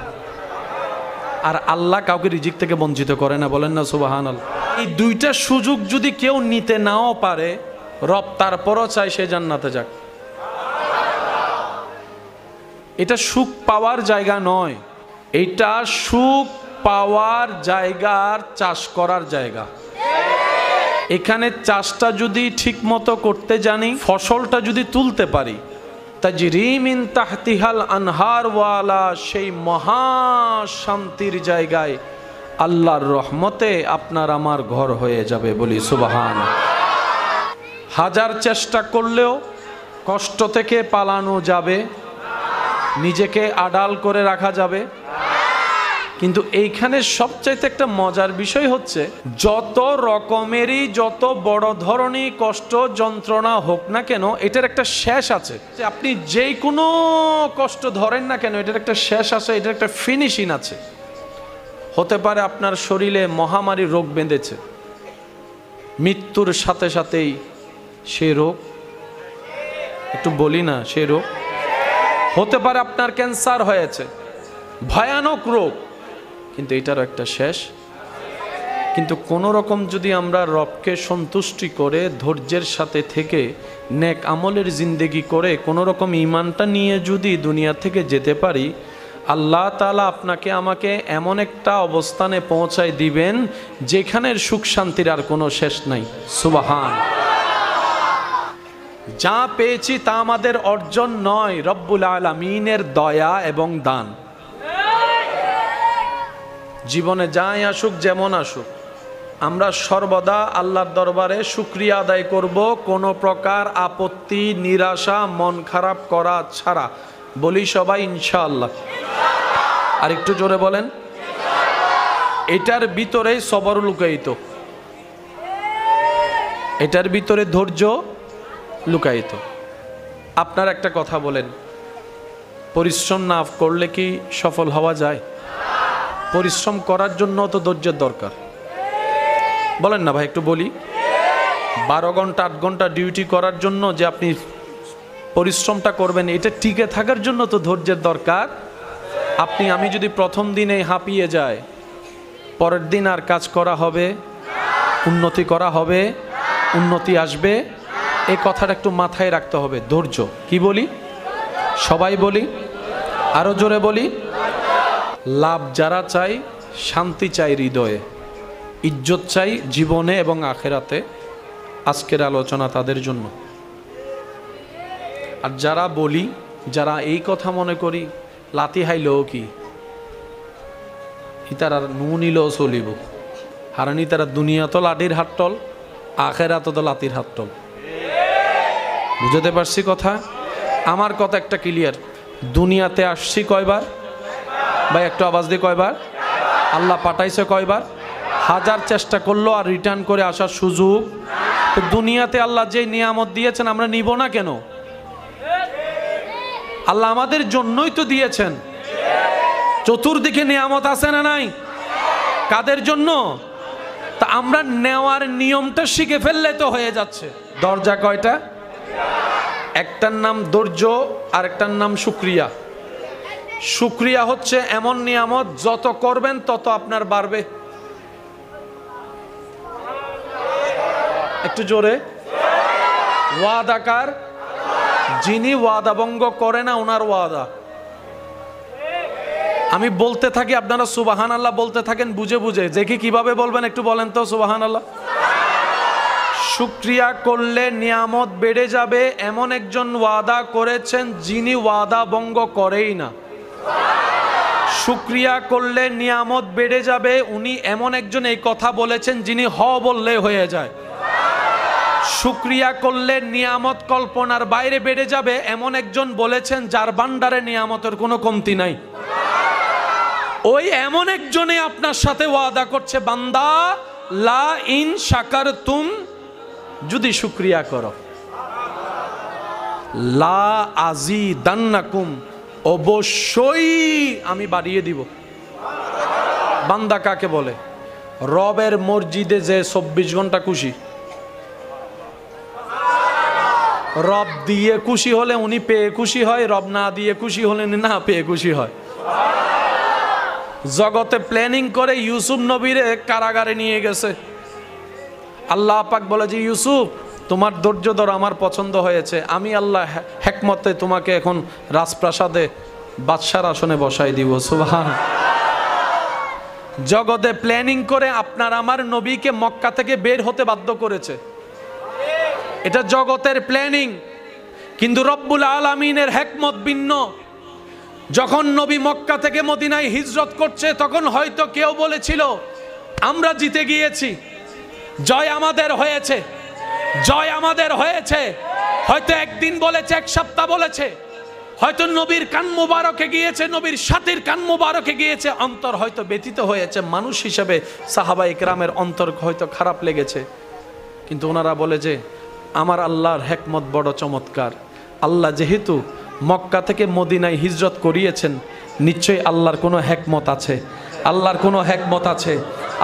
আর আল্লাহ কাউকে রিজিক থেকে বঞ্চিত করে না, বলেন না সুবহানাল্লাহ। এই দুইটা সুযোগ যদি কেউ নিতে নাও পারে, রব তারপরও চাই সে জান্নাতে যাক। এটা সুখ পাওয়ার জায়গা নয়, এটা সুখ পাওয়ার জায়গার চাষ করার জায়গা। এখানে চাষটা যদি ঠিক মতো করতে জানি, ফসলটা যদি তুলতে পারি, তাজরি মিন তাহতিহাল আনহার ওয়ালা সেই মহা শান্তির জায়গায় আল্লাহর রহমতে আপনার আমার ঘর হয়ে যাবে, বলি সুবহান। হাজার চেষ্টা করলেও কষ্ট থেকে পালানো যাবে, নিজেকে আড়াল করে রাখা যাবে। কিন্তু এইখানে সবচাইতে একটা মজার বিষয় হচ্ছে, যত রকমেরই যত বড় ধরনের কষ্ট যন্ত্রণা হোক না কেন, এটার একটা শেষ আছে। আপনি যেই কোনো কষ্ট ধরেন না কেন, এটার একটা শেষ আছে, এটার একটা ফিনিশিং আছে। হতে পারে আপনার শরীরে মহামারী রোগ বেঁধেছে, মৃত্যুর সাথে সাথেই সে রোগ, একটু বলি না, সে রোগ। হতে পারে আপনার ক্যান্সার হয়েছে, ভয়ানক রোগ, কিন্তু এটারও একটা শেষ। কিন্তু কোনো রকম যদি আমরা রবকে সন্তুষ্টি করে ধৈর্যের সাথে থেকে নেক আমলের জিন্দেগি করে কোনো রকম ঈমানটা নিয়ে যদি দুনিয়া থেকে যেতে পারি, আল্লাহ তাআলা আপনাকে আমাকে এমন একটা অবস্থানে পৌঁছায় দিবেন যেখানের সুখ শান্তির আর কোনো শেষ নাই। সুবহান। যা পেয়েছি তা আমাদের অর্জন নয়, রব্বুল আলামিনের দয়া এবং দান। জীবনে যাই আসুক, যেমন আসুক, আমরা সর্বদা আল্লাহর দরবারে শুকরিয়া আদায় করব, কোনো প্রকার আপত্তি, নিরাশা, মন খারাপ করা ছাড়া। বলি সবাই ইনশাআল্লাহ। আর একটু জোরে বলেন। এটার ভিতরেই সবর লুকায়িত, এটার ভিতরে ধৈর্য লুকায়িত। আপনার একটা কথা বলেন, পরিশ্রম না করলে কি সফল হওয়া যায়? পরিশ্রম করার জন্য তো ধৈর্যের দরকার, বলেন না ভাই? একটু বলি। 12 ঘন্টা 8 ঘন্টা ডিউটি করার জন্য যে আপনি পরিশ্রমটা করবেন, এটা টিকে থাকার জন্য তো ধৈর্যের দরকার। আমি যদি প্রথম দিনে হাঁপিয়ে যায়, পরের দিন আর কাজ করা হবে, উন্নতি করা হবে, উন্নতি আসবে, এই কথাটা একটু মাথায় রাখতে হবে। ধৈর্য। কি বলি? সবাই বলি, আরো জোরে বলি। লাভ যারা চাই, শান্তি চাই হৃদয়ে, ইজ্জত চাই জীবনে এবং আখেরাতে, আজকের আলোচনা তাদের জন্য। আর যারা বলি, যারা এই কথা মনে করি লাতি হাইলেও কি ইতারা নু নিলেও চলিব, হারানি তারা দুনিয়া তো লাঠির হাতটল, আখেরাত তো লাতির হাতটল। বুঝতে পারছি কথা? আমার কথা একটা ক্লিয়ার। দুনিয়াতে আসছি কয়বার ভাই? একটু আওয়াজ দিয়ে কয়বার? আল্লাহ পাঠাইছে কয়বার? হাজার চেষ্টা করলো আর রিটার্ন করে আসার সুযোগ। তো দুনিয়াতে আল্লাহ যে নিয়ামত দিয়েছেন আমরা নিব না কেন? আল্লাহ আমাদের জন্যই তো দিয়েছেন। চতুর্দিকে নিয়ামত আছে না নাই? কাদের জন্য? তা আমরা নেওয়ার নিয়মটা শিখে ফেললে তো হয়ে যাচ্ছে। দরজা কয়টা? একটার নাম ধৈর্য, আর একটার নাম শুকরিয়া। শুকরিয়া হচ্ছে এমন নিয়ামত যত করবেন তত আপনার বাড়বে। একটু জোরে। ওয়াদাকার যিনি ওয়াদা ভঙ্গ করে না, ওনার ওয়াদা। আমি বলতে থাকি, আপনারা সুবহানাল্লাহ বলতে থাকেন বুঝে বুঝে। দেখি কিভাবে বলবেন, একটু বলেন তো সুবহানাল্লাহ। শুকরিয়া করলে নিয়ামত বেড়ে যাবে, এমন একজন ওয়াদা করেছেন যিনি ওয়াদা ভঙ্গ করেই না। শুকরিয়া করলে নিয়ামত বেড়ে যাবে, উনি এমন একজন এই কথা বলেছেন যিনি হ বললে হয়ে যায়। শুকরিয়া করলে নিয়ামত কল্পনার বাইরে বেড়ে যাবে, এমন একজন বলেছেন যার ভান্ডারে নিয়ামতের কোনো কমতি নাই। ওই এমন একজনে আপনার সাথে ওয়াদা করছে, বান্দা লা ইন শাকারতুম, যদি শুকরিয়া করো, লা আজিদান্নাকুম, অবশ্যই আমি বাড়িয়ে দিব। বান্দা কাকে বলে? রবের মসজিদে যে 24 ঘন্টা খুশি। রব দিয়ে খুশি হলে উনি পেয়ে খুশি হয়, রব না দিয়ে খুশি হলে না পেয়ে খুশি হয়। জগতে প্ল্যানিং করে ইউসুফ নবীরে কারাগারে নিয়ে গেছে। আল্লাহ পাক বলে যে ইউসুফ তোমার ধৈর্য ধরো, আমার পছন্দ হয়েছে, আমি আল্লাহ হিকমতে তোমাকে এখন রাজপ্রাসাদে বাদশার আসনে বসাই দিব। সুবহান। জগতে প্ল্যানিং করে আপনার আমার নবীকে মক্কা থেকে বের হতে বাধ্য করেছে, এটা জগতের প্ল্যানিং। কিন্তু রব্বুল আলামিনের হিকমত ভিন্ন। যখন নবী মক্কা থেকে মদিনায় হিজরত করছে, তখন হয়তো কেউ বলেছিল আমরা জিতে গিয়েছি, জয় আমাদের হয়েছে, জয় আমাদের হয়েছে। হয়তো একদিন বলেছে, এক সপ্তাহ বলেছে, হয়তো নবীর কান মুবারকে গিয়েছে, নবীর সাথীর কান মুবারকে গিয়েছে, অন্তর হয়তো ব্যথিত হয়েছে। মানুষ হিসেবে সাহাবা ইকরামের অন্তর হয়তো খারাপ লেগেছে। কিন্তু ওনারা বলে যে আমার আল্লাহর হিকমত বড় চমৎকার। আল্লাহ যেহেতু মক্কা থেকে মদিনায় হিজরত করিয়েছেন, নিশ্চয়ই আল্লাহর কোনো হিকমত আছে, আল্লাহর কোনো হিকমত আছে,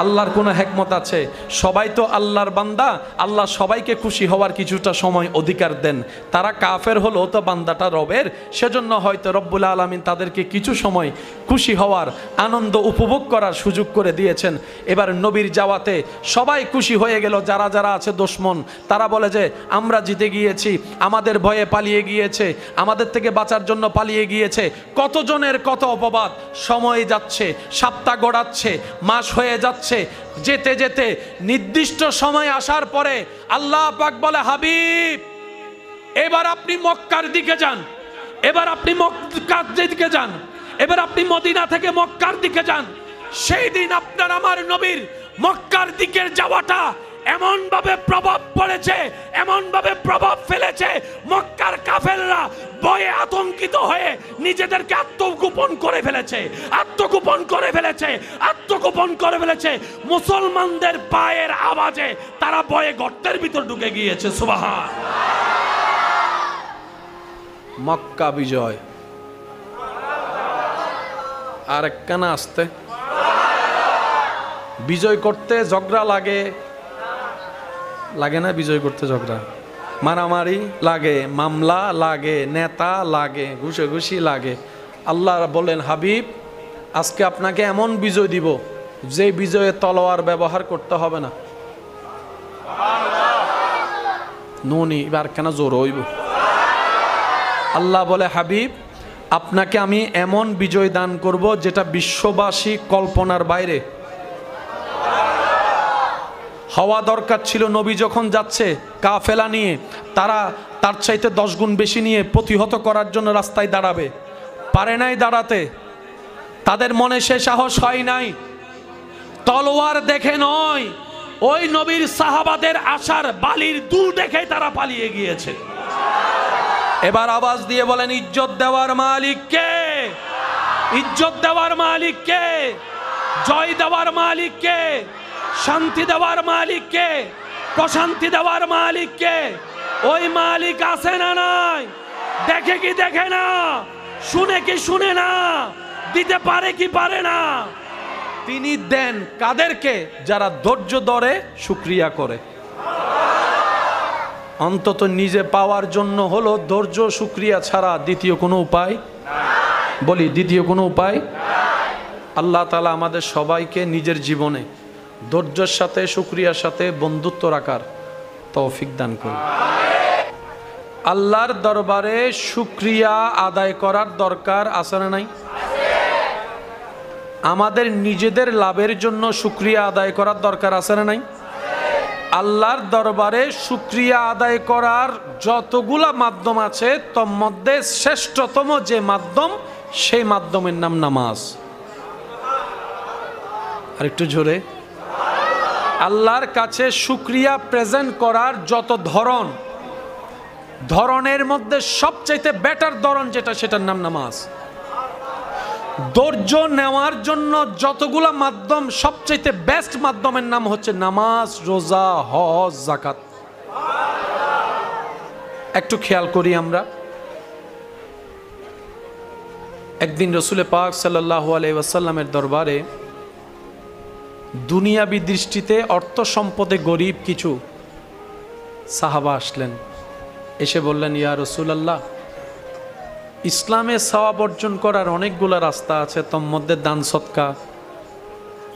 আল্লাহর কোনো হিকমত আছে। সবাই তো আল্লাহর বান্দা, আল্লাহ সবাইকে খুশি হওয়ার কিছুটা সময় অধিকার দেন। তারা কাফের হলো তো বান্দাটা রবের, সেজন্য হয়তো রব্বুল আলামিন তাদেরকে কিছু সময় খুশি হওয়ার, আনন্দ উপভোগ করার সুযোগ করে দিয়েছেন। এবার নবীর যাওয়াতে সবাই খুশি হয়ে গেল। যারা যারা আছে দুশমন, তারা বলে যে আমরা জিতে গিয়েছি, আমাদের ভয়ে পালিয়ে গিয়েছে, আমাদের থেকে বাঁচার জন্য পালিয়ে গিয়েছে। কতজনের কত অপবাদ। সময় যাচ্ছে, সপ্তাহ গড়াচ্ছে, মাস হয়ে যাচ্ছে। যেতে যেতে নির্দিষ্ট সময় আসার পরে আল্লাহ পাক বলে, হাবিব এবার আপনি মক্কার দিকে যান, এবার আপনি মক্কার দিকে যান, এবার আপনি মদিনা থেকে মক্কার দিকে যান। সেই দিন আপনার আমার নবীর মক্কার দিকের যাওয়াটা এমন ভাবে প্রভাব পড়েছে, এমন ভাবে প্রভাব ফেলেছে, মক্কার কাফেররা ভয়ে আতঙ্কিত হয়ে নিজেদেরকে আত্মগোপন করে ফেলেছে, আত্মগোপন করে ফেলেছে, আত্মগোপন করে ফেলেছে। মুসলমানদের পায়ের আওয়াজে তারা ভয়ে গর্তের ভিতর ঢুকে গিয়েছে। সুবহান। মক্কা বিজয়। আর একখানা আসতে বিজয় করতে ঝগড়া লাগে, লাগে না? বিজয় করতে ঝগড়া, মারামারি লাগে, মামলা লাগে, নেতা লাগে, ঘুষাঘুষি লাগে। আল্লাহ বলেন, হাবিব আজকে আপনাকে এমন বিজয় দিব যে বিজয়ে তলোয়ার ব্যবহার করতে হবে না। নুনি এবার কেন জোর হইব? আল্লাহ বলে, হাবিব আপনাকে আমি এমন বিজয় দান করব যেটা বিশ্ববাসী কল্পনার বাইরে। হওয়া দরকার ছিল, নবী যখন যাচ্ছে কাফেলা নিয়ে, তারা তার চাইতে 10 গুণ বেশি নিয়ে প্রতিহত করার জন্য রাস্তায় দাঁড়াবে, পারে নাই দাঁড়াতে। তাদের মনে সে সাহস হয় নাই। তলোয়ার দেখে নয়, ওই নবীর সাহাবাদের আশার বালির দুল দেখে তারা পালিয়ে গিয়েছে। এবার আওয়াজ দিয়ে বলেন, ইজ্জত দেওয়ার মালিক কে? ইজ্জত দেওয়ার মালিক কে? জয় দেওয়ার মালিক কে? শান্তি দেওয়ার মালিক কে? প্রশান্তি দেওয়ার মালিক কে? ওই মালিক আছে না নাই? দেখে কি দেখে না? শুনে কি শুনে না? দিতে পারে কি পারে না? তিনি দেন কাদেরকে? যারা ধৈর্য ধরে, শুকরিয়া করে। অন্তত নিজে পাওয়ার জন্য হলো ধৈর্য, শুকরিয়া ছাড়া দ্বিতীয় কোনো উপায় বলি, দ্বিতীয় কোনো উপায়। আল্লাহ তাআলা আমাদের সবাইকে নিজের জীবনে ধৈর্যের সাথে, শুকরিয়ার সাথে বন্ধুত্ব রাখার তৌফিক দান করুন। আল্লাহর দরবারে শুকরিয়া আদায় করার দরকার আছে না নাই? আমাদের নিজেদের লাভের জন্য শুকরিয়া আদায় করার দরকার আছে না নাই? আল্লাহর দরবারে শুকরিয়া আদায় করার যতগুলা মাধ্যম আছে, তোর মধ্যে শ্রেষ্ঠতম যে মাধ্যম, সেই মাধ্যমের নাম নামাজ। আর একটু জোরে। আল্লাহর কাছে শুকরিয়া প্রেজেন্ট করার যত ধরনের মধ্যে সবচাইতে বেটার ধরন যেটা, সেটার নাম নামাজ। ধৈর্য নেওয়ার জন্য যতগুলা মাধ্যম, সবচেয়ে বেস্ট মাধ্যমের নাম হচ্ছে নামাজ, রোজা, হজ, যাকাত। একটু খেয়াল করি আমরা। একদিন রসুল পাক সাল্লাল্লাহু আলাইহি ওয়াসাল্লামের দরবারে দুনিয়াবি দৃষ্টিতে অর্থ সম্পদে গরিব কিছু সাহাবা আসলেন। এসে বললেন, ইয়া রাসূলুল্লাহ, ইসলামে সওয়াব অর্জন করার অনেকগুলো রাস্তা আছে, তোর মধ্যে দান সদকা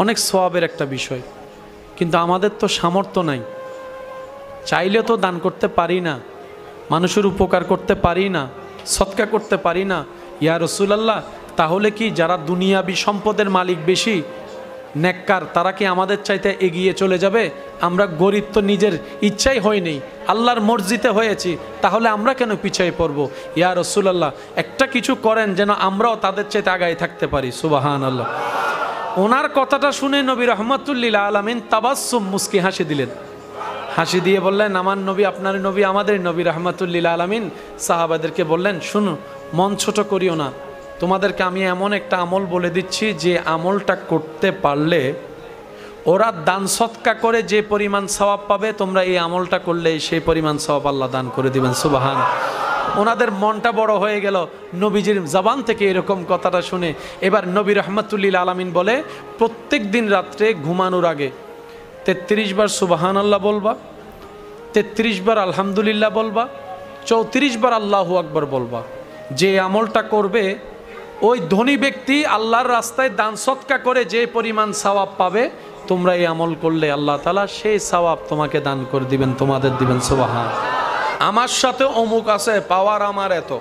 অনেক সওয়াবের একটা বিষয়, কিন্তু আমাদের তো সামর্থ্য নাই, চাইলে তো দান করতে পারি না, মানুষের উপকার করতে পারি না, সদকা করতে পারি না। ইয়া রাসূলুল্লাহ, তাহলে কি যারা দুনিয়াবি সম্পদের মালিক বেশি নেককার, তারা কি আমাদের চাইতে এগিয়ে চলে যাবে? আমরা গরিব তো নিজের ইচ্ছাই হয়নি, আল্লাহর মর্জিতে হয়েছি, তাহলে আমরা কেন পিছিয়ে পড়ব? ইয়া রাসূলুল্লাহ, একটা কিছু করেন যেন আমরাও তাদের চাইতে আগায় থাকতে পারি। সুবহানাল্লাহ। ওনার কথাটা শুনে নবী রাহমাতুল লিল আলামিন তাবাসসুম, মুস্কি হাসি দিলেন। হাসি দিয়ে বললেন, আমার নবী আপনার নবী, আমাদের নবী রাহমাতুল লিল আলামিন সাহাবাদেরকে বললেন, শুনো, মন ছোট করিও না, তোমাদেরকে আমি এমন একটা আমল বলে দিচ্ছি যে আমলটা করতে পারলে ওরা দান সৎকা করে যে পরিমাণ সওয়াব পাবে, তোমরা এই আমলটা করলে সেই পরিমাণ সওয়াব আল্লাহ দান করে দিবেন। সুবহান। ওনাদের মনটা বড় হয়ে গেল নবীজির জবান থেকে এরকম কথাটা শুনে। এবার নবী রাহমাতুল লিল আলামিন বলে, প্রত্যেক দিন রাত্রে ঘুমানোর আগে 33 বার সুবহান আল্লাহ বলবা, 33 বার আলহামদুলিল্লাহ বলবা, 34 বার আল্লাহু আকবার বলবা। যে আমলটা করবে ওই ধনী ব্যক্তি আল্লাহর রাস্তায় দান সৎকা করে যে পরিমাণ সওয়াব পাবে, তোমরা এই আমল করলে আল্লাহ তাআলা সেই সওয়াব তোমাকে দান করে দিবেন, তোমাদের দিবেন। সুবহান। আমার সাথে অমুক আছে, পাওয়ার আমার এত।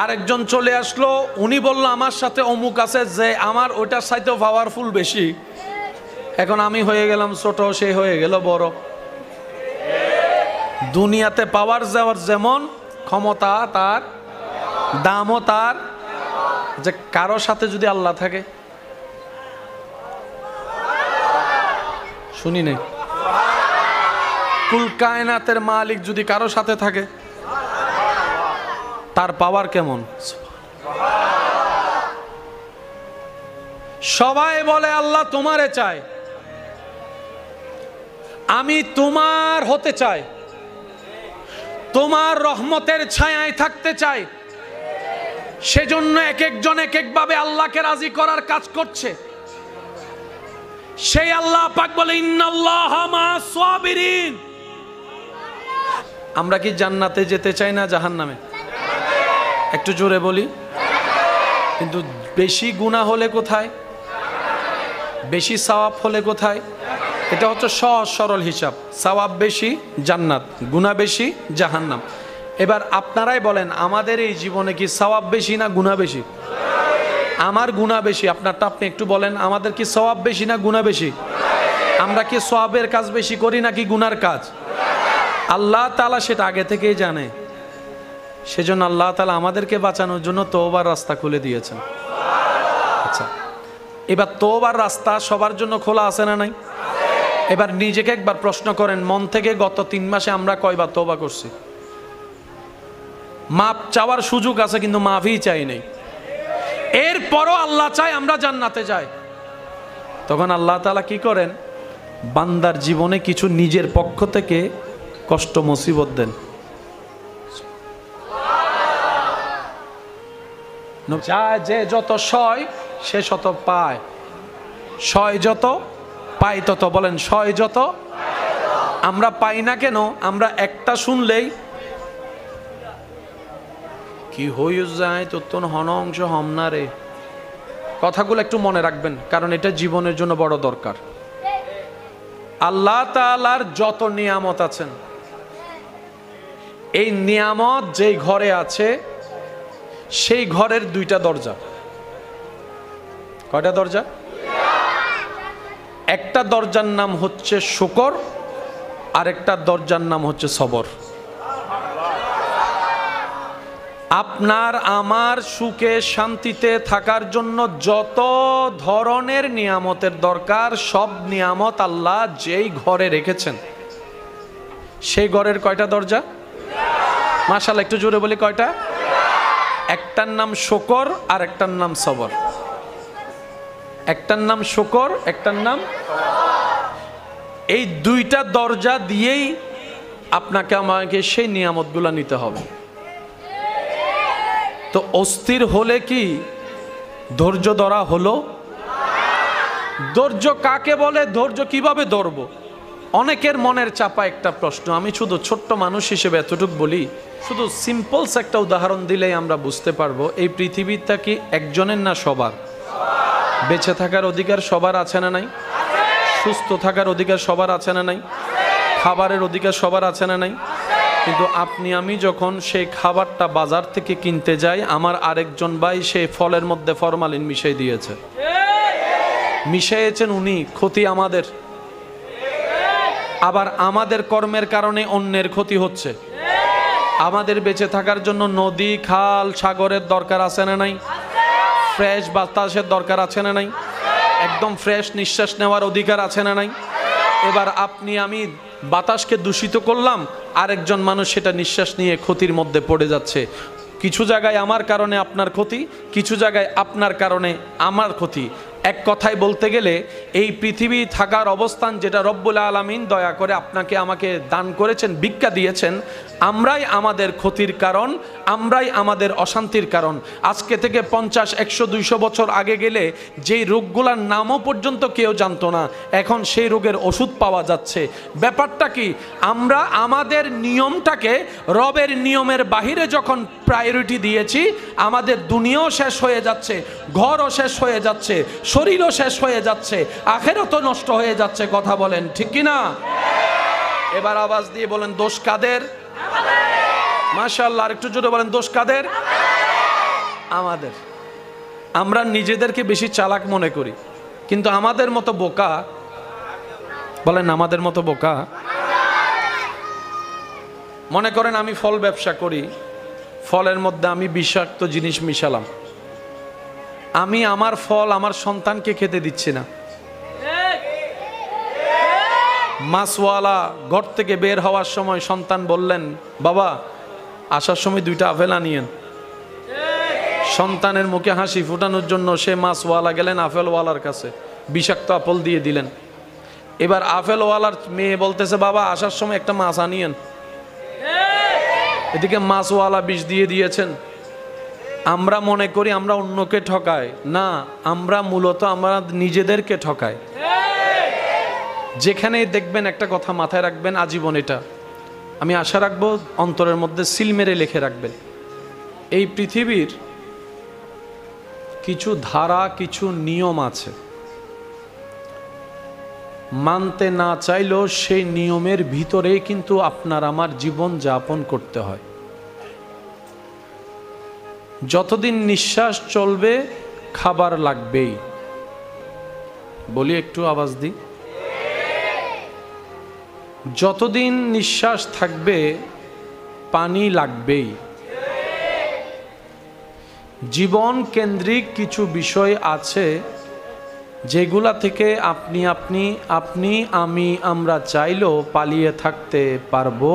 আরেকজন চলে আসলো, উনি বলল আমার সাথে অমুক আছে যে আমার ওইটার সাথে পাওয়ারফুল বেশি। এখন আমি হয়ে গেলাম ছোট, সে হয়ে গেল বড়। দুনিয়াতে পাওয়ার যাওয়ার যেমন ক্ষমতা তার, দামও তার। যে কারো সাথে যদি আল্লাহ থাকে, শুনি নাই, কুল কায়নাতের মালিক যদি কারো সাথে থাকে, তার পাওয়ার কেমন? সবাই বলে আল্লাহ তোমারে চাই, আমি তোমার হতে চাই, তোমার রহমতের ছায়ায় থাকতে চাই। সেজন্য এক একজন এক একভাবে আল্লাহকে রাজি করার কাজ করছে। সেই আল্লাহ পাক বলে, ইন্নাল্লাহা মা'আস সাবিরিন। আমরা কি জান্নাতে যেতে চাই না জাহান্নামে? একটু জোরে বলি। কিন্তু বেশি গুনাহ হলে কোথায়, বেশি সওয়াব হলে কোথায়? এটা হচ্ছে সহজ সরল হিসাব। সওয়াব বেশি জান্নাত, গুনাহ বেশি জাহান্নাম। এবার আপনারাই বলেন, আমাদের এই জীবনে কি সওয়াব বেশি না গুনাহ বেশি? আমার গুনাহ বেশি। আপনারটা আপনি একটু বলেন, আমাদের কি সওয়াব বেশি না গুনাহ বেশি? আমরা কি সওয়াবের কাজ বেশি করি নাকি গুনার কাজ? আল্লাহ তাআলা সেটা আগে থেকেই জানে। সেজন্য আল্লাহ তাআলা আমাদেরকে বাঁচানোর জন্য তওবার রাস্তা খুলে দিয়েছেন। আচ্ছা, এবার তওবার রাস্তা সবার জন্য খোলা আছে না নাই? এবার নিজেকে একবার প্রশ্ন করেন, মন থেকে গত 3 মাসে আমরা কয়বার তওবা করছি? মাপ চাওয়ার সুযোগ আছে কিন্তু মাফই চাই নাই। এরপরও আল্লাহ চায় আমরা জান্নাতে যাই। তখন আল্লাহ তাআলা কি করেন? বান্দার জীবনে কিছু নিজের পক্ষ থেকে কষ্ট মুসিবত দেন। যায় যে যত সয় সে শত পায়, সয় যত পাই তত। বলেন, সয় যত। আমরা পাই না কেন? আমরা একটা শুনলেই কি হয়ে যায়, তোর হন অংশ হম না রে। কথাগুলো একটু মনে রাখবেন, কারণ এটা জীবনের জন্য বড় দরকার। আল্লাহ তাআলার যত নিয়ামত আছেন, এই নিয়ামত যেই ঘরে আছে সেই ঘরের 2টা দরজা। কয়টা দরজা? একটা দরজার নাম হচ্ছে শুকর, আর একটা দরজার নাম হচ্ছে সবর। আপনার আমার সুখে শান্তিতে থাকার জন্য যত ধরনের নিয়ামতের দরকার, সব নিয়ামত আল্লাহ যেই ঘরে রেখেছেন সেই ঘরের কয়টা দরজা? মাশাআল্লাহ, একটু জোরে বলি, কয়টা? একটার নাম শুকর আর একটার নাম সবর। একটার নাম শুকর, একটার নাম, এই দুইটা দরজা দিয়েই আপনাকে আমাকে সেই নিয়ামতগুলো নিতে হবে। তো অস্থির হলে কি ধৈর্য ধরা হলো? ধৈর্য কাকে বলে? ধৈর্য কিভাবে ধরবো? অনেকের মনের চাপা একটা প্রশ্ন। আমি শুধু ছোট্ট মানুষ হিসেবে এতটুকু বলি, শুধু সিম্পলস একটা উদাহরণ দিলেই আমরা বুঝতে পারবো এই পৃথিবীটা কি একজনের না সবার? বেঁচে থাকার অধিকার সবার আছে না নাই? সুস্থ থাকার অধিকার সবার আছে না নাই? খাবারের অধিকার সবার আছে না নাই? কিন্তু আপনি আমি যখন সেই খাবারটা বাজার থেকে কিনতে যাই, আমার আরেকজন ভাই সেই ফলের মধ্যে ফরমালিন মিশিয়ে দিয়েছে। মিশিয়েছেন উনি, ক্ষতি আমাদের। আবার আমাদের কর্মের কারণে অন্যের ক্ষতি হচ্ছে। আমাদের বেঁচে থাকার জন্য নদী, খাল, সাগরের দরকার আছে না নাই? ফ্রেশ বাতাসের দরকার আছে না নাই? একদম ফ্রেশ নিঃশ্বাস নেওয়ার অধিকার আছে না নাই? এবার আপনি আমি বাতাসকে দূষিত করলাম, আরেকজন মানুষ সেটা নিঃশ্বাস নিয়ে ক্ষতির মধ্যে পড়ে যাচ্ছে। কিছু জায়গায় আমার কারণে আপনার ক্ষতি, কিছু জায়গায় আপনার কারণে আমার ক্ষতি। এক কথায় বলতে গেলে এই পৃথিবী থাকার অবস্থান যেটা রব্বুল আলামিন দয়া করে আপনাকে আমাকে দান করেছেন, ভিক্ষা দিয়েছেন, আমরাই আমাদের ক্ষতির কারণ, আমরাই আমাদের অশান্তির কারণ। আজকে থেকে 50, 100, 200 বছর আগে গেলে যেই রোগগুলোর নামও পর্যন্ত কেউ জানতো না, এখন সেই রোগের ওষুধ পাওয়া যাচ্ছে। ব্যাপারটা কি? আমরা আমাদের নিয়মটাকে রবের নিয়মের বাহিরে যখন প্রায়োরিটি দিয়েছি, আমাদের দুনিয়াও শেষ হয়ে যাচ্ছে, ঘরও শেষ হয়ে যাচ্ছে, শরীরও শেষ হয়ে যাচ্ছে, আখিরাতও নষ্ট হয়ে যাচ্ছে। কথা বলেন ঠিক কি না? এবার আওয়াজ দিয়ে বলেন, দোষ কাদের? মাশাআল্লাহ, আর একটু জোরে বলেন, দোষ কাদের? আমাদের। আমরা নিজেদেরকে বেশি চালাক মনে করি, কিন্তু আমাদের মতো বোকা, বলেন আমাদের মতো বোকা। মনে করেন আমি ফল ব্যবসা করি, ফলের মধ্যে আমি বিষাক্ত জিনিস মিশালাম, আমি আমার ফল আমার সন্তানকে খেতে দিচ্ছি না। মাছওয়ালা ঘর থেকে বের হওয়ার সময় সন্তান বললেন, বাবা আসার সময় 2টা আপেল আনিয়েন। সন্তানের মুখে হাসি ফোটানোর জন্য সে মাছওয়ালা গেলেন আপেলওয়ালার কাছে, বিষাক্ত আপেল দিয়ে দিলেন। এবার আপেলওয়ালার মেয়ে বলতেছে, বাবা আসার সময় একটা মাছ আনিয়েন। এদিকে মাছওয়ালা বিষ দিয়ে দিয়েছেন। আমরা মনে করি আমরা অন্যকে ঠকাই, না, আমরা মূলত আমরা নিজেদেরকে ঠকাই। যেখানেই দেখবেন একটা কথা মাথায় রাখবেন আজীবন, এটা আমি আশা রাখবো অন্তরের মধ্যে সিল মেরে লিখে রাখবেন। এই পৃথিবীর কিছু ধারা, কিছু নিয়ম আছে, মানতে না চাইলেও সেই নিয়মের ভিতরেই কিন্তু আপনার আমার জীবন যাপন করতে হয়। যতদিন নিঃশ্বাস চলবে খাবার লাগবেই। বলি একটু আওয়াজ দিই, যতদিন নিঃশ্বাস থাকবে পানি লাগবেই। জীবন কেন্দ্রিক কিছু বিষয় আছে যেগুলা থেকে আপনি আমি আমরা চাইলেও পালিয়ে থাকতে পারবো।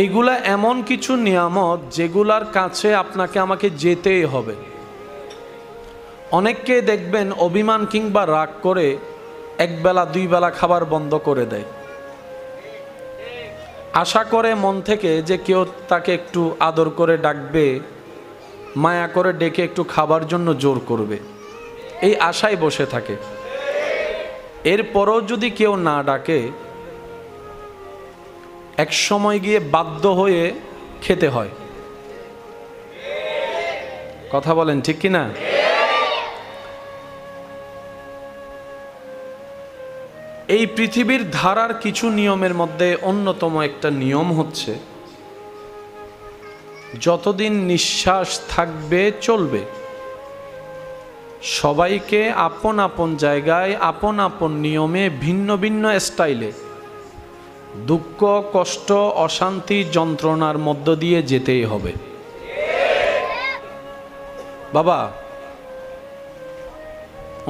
এইগুলা এমন কিছু নিয়ামত যেগুলার কাছে আপনাকে আমাকে যেতেই হবে। অনেককে দেখবেন অভিমান কিংবা রাগ করে একবেলা 2 বেলা খাবার বন্ধ করে দেয়, আশা করে মন থেকে যে কেউ তাকে একটু আদর করে ডাকবে, মায়া করে ডেকে একটু খাবার জন্য জোর করবে, এই আশায় বসে থাকে। এরপরও যদি কেউ না ডাকে, এক সময় গিয়ে বাধ্য হয়ে খেতে হয়। কথা বলেন ঠিক কি না? এই পৃথিবীর ধারার কিছু নিয়মের মধ্যে অন্যতম একটা নিয়ম হচ্ছে, যতদিন নিঃশ্বাস থাকবে চলবে। সবাইকে আপন আপন জায়গায়, আপন আপন নিয়মে, ভিন্ন ভিন্ন স্টাইলে দুঃখ, কষ্ট, অশান্তি, যন্ত্রণার মধ্য দিয়ে যেতেই হবে। বাবা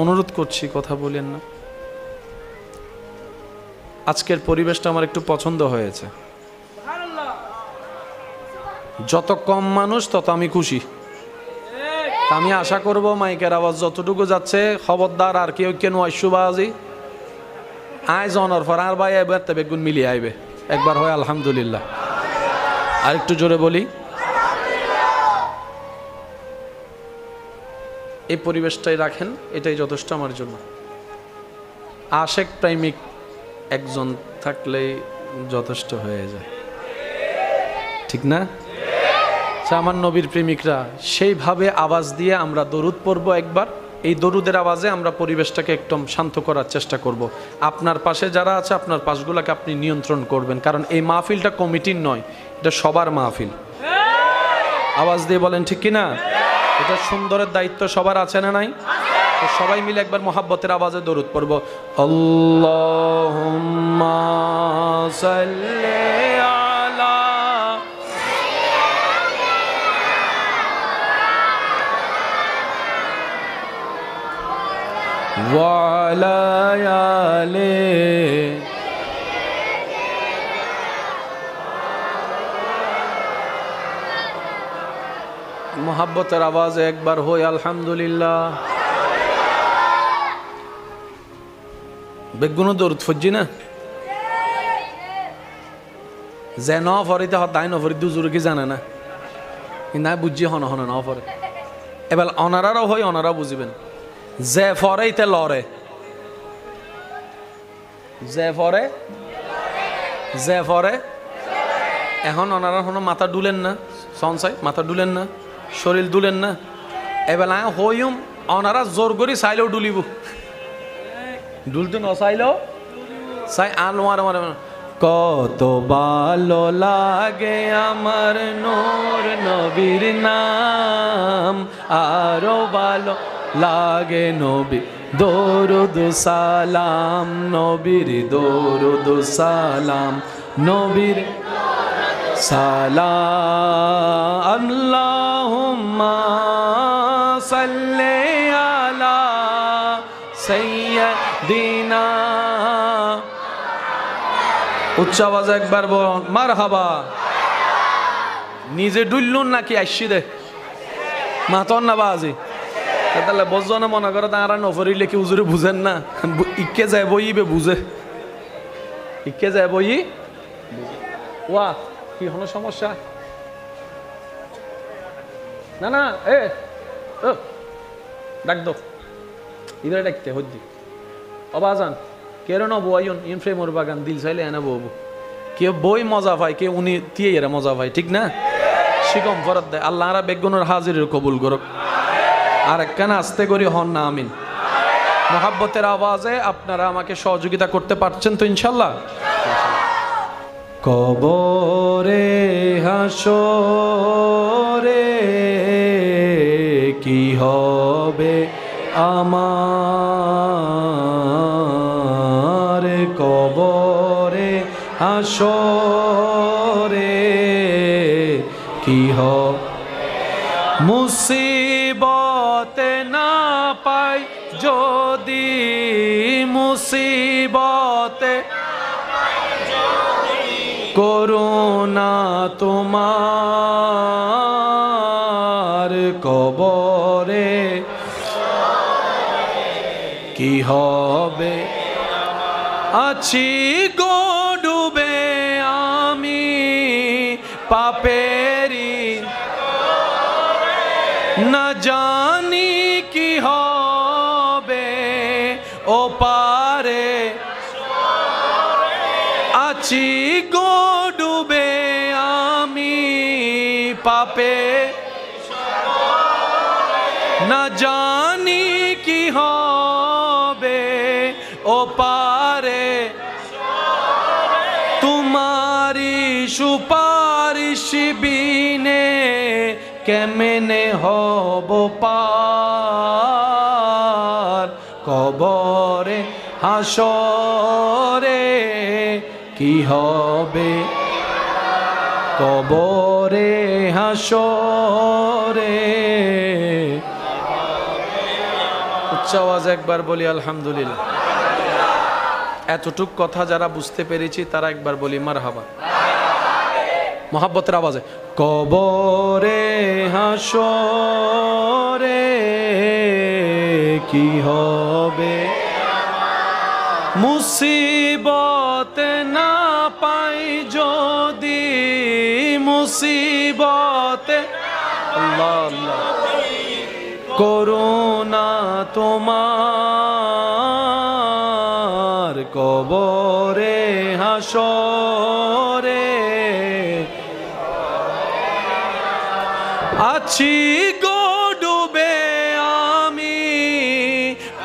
অনুরোধ করছি, কথা বলেন না। আজকের পরিবেশটা আমার একটু পছন্দ হয়েছে। যত কম মানুষ তত আমি খুশি। আমি আশা করব মাইকের আওয়াজ যতটুকু যাচ্ছে, খবরদার আর কেউ কেন আইসুবাজি আয় জনর পর আর ভাই এবার তে বেগুন মিলিয়ে আইবে একবার হয় আলহামদুলিল্লাহ। আর একটু জোরে বলি, এই পরিবেশটাই রাখেন, এটাই যথেষ্ট আমার জন্য। আশেক প্রেমিক একজন থাকলেই যথেষ্ট হয়ে যায়, ঠিক না? আমার নবীর প্রেমিকরা সেইভাবে আওয়াজ দিয়ে আমরা দরুদ পড়ব একবার। এই দরুদের আওয়াজে আমরা পরিবেশটাকে একদম শান্ত করার চেষ্টা করব। আপনার পাশে যারা আছে আপনার পাশগুলোকে আপনি নিয়ন্ত্রণ করবেন, কারণ এই মাহফিলটা কমিটির নয়, এটা সবার মাহফিল। আওয়াজ দিয়ে বলেন ঠিক কিনা? এটা সুন্দরের দায়িত্ব সবার আছে না নাই? তো সবাই মিলে একবার মোহাব্বতের আওয়াজে দরুদ পড়ব। আল্লাহুম্মা সাল্লি আলা ওয়া আলা আলি মোহাব্বতের আওয়াজে একবার হই আলহামদুলিল্লাহ। বেগুনো দরুদ ফজি না যে ন ফরিতে হদাই নফরি দুজুর কি জানে না, না বুঝি হন হন ন ফরে। এবার অনারারও হই, অনারা বুঝিবেন। যে ফরেইতে লড়ে, যে ফরে, যে ফরে। এখন অনারা হন মাথা ডুলেন না, সনসাই মাথা ডুলেন না, শরীর দুলেন না। এবার হইম অনারা জোর করি চাইলেও ডুলিব, ডুলতে নচাইলেও চাই আলোয়ার মারে। কত ভালো লাগে আমার নূর নবীর নাম, আরো ভালো লাগে নবী দরুদ সালাম, নবীর দরুদ সালাম, নবীর সালাম। আল্লাহুম্মা সাল্লি আলা সাইয়্যিদিনা। উচ্চ আওয়াজ একবার বল মারহাবা। নিজে ডুললুন নাকি আইসি দে মাতন না বাজি তাহলে বসছো না, মনে করো তারা নফরিলে কি উজুরে বুঝেন না? ইকে যায় বইবে বুঝে, ইকে যায় বই। ওয়া কি হলো সমস্যা? না না এ ডাক দো, ইধারে ডাকতে হদ্দি অবাজান কেন ন বইন ইনফ্রে মোর বাগান দিল চাইলে এনে বউ। কেউ বই মজা পায়, কেউ উনি দিয়ে এরা মজা পায়, ঠিক না? শিকম ফরত দেয়। আল্লাহরা বেগুনের হাজিরের কবুল করুক। আর একখানা আস্তে করি হন না আমিন। মোহাব্বতের আওয়াজে আপনারা আমাকে সহযোগিতা করতে পারছেন তো ইনশাল্লাহ? কবরে হাসরে কি হবে আমার, কবরে হাসরে কি হবে মুসিবতে না পাই যদি, মুসিবতে করুণা তোমার, কবরে কি হবে আছি গো ডুবে আমি পাপেরি, না জানি কি হবে ও পারে, আছি গো ডুবে আমি পাপে, না জানি কি হবে ও পারে, তোমারি সুপারিশ বিনে কেমনে হব পার, কবরে হাসরে কি হবে, কবরে হাসরে। উচ্চ আওয়াজ একবার বলি আলহামদুলিল্লাহ। এতটুক কথা যারা বুঝতে পেরেছি তারা একবার বলি মারহাবা। মহাব্বতের আওয়াজে। কবরে হাসরে কি হবে, মুসিবতে না পাই যদি, মুসিবতে আল্লাহ আল্লাহ করুণা তোমার, কবরে হাসরে আছি গো ডুবে আমি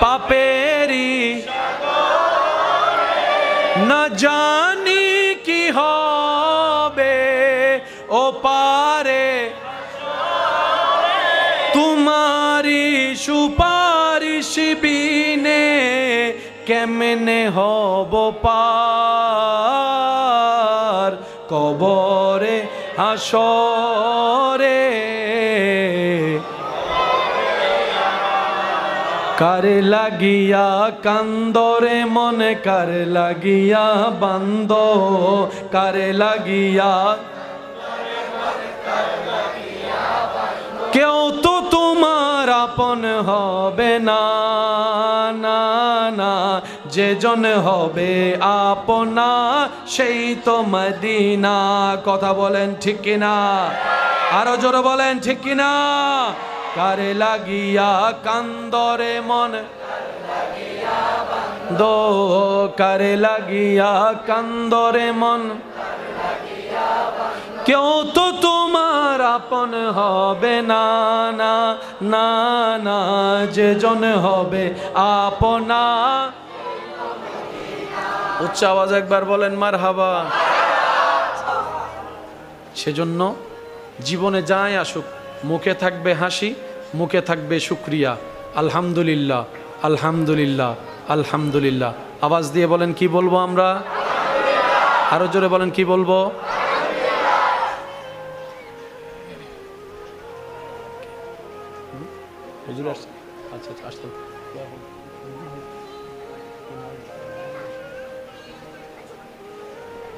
পাপেরি, না জানি কি হবে ও পারে, তোমারি সুপারিশ বিনে কেমনে হব পার, কবরে হাসরে কারে লাগিয়া কান্দরে মনে, কারে লাগিয়া বান্দ, কারে লাগিয়া কেউ তো তোমার আপন হবে না, না না, যে জন হবে আপনা সেই তো মদিনা। কথা বলেন ঠিক কিনা, আরো জোরে বলেন ঠিক কিনা। কারে লাগিয়া কান্দরে মন দো, কারে লাগিয়া কান্দরে মন, কেউ তো তোমার আপন হবে না, না না না, যে জন হবে আপনা। উচ্চ আওয়াজ একবার বলেন মারহাবা। সেজন্য জীবনে যাই আসুক মুখে থাকবে হাসি, মুখে থাকবে শুকরিয়া, আলহামদুলিল্লাহ আলহামদুলিল্লাহ আলহামদুলিল্লাহ। আওয়াজ দিয়ে বলেন কি বলবো আমরা, আরো জোরে বলেন কি বলবো। আচ্ছা আচ্ছা আসতে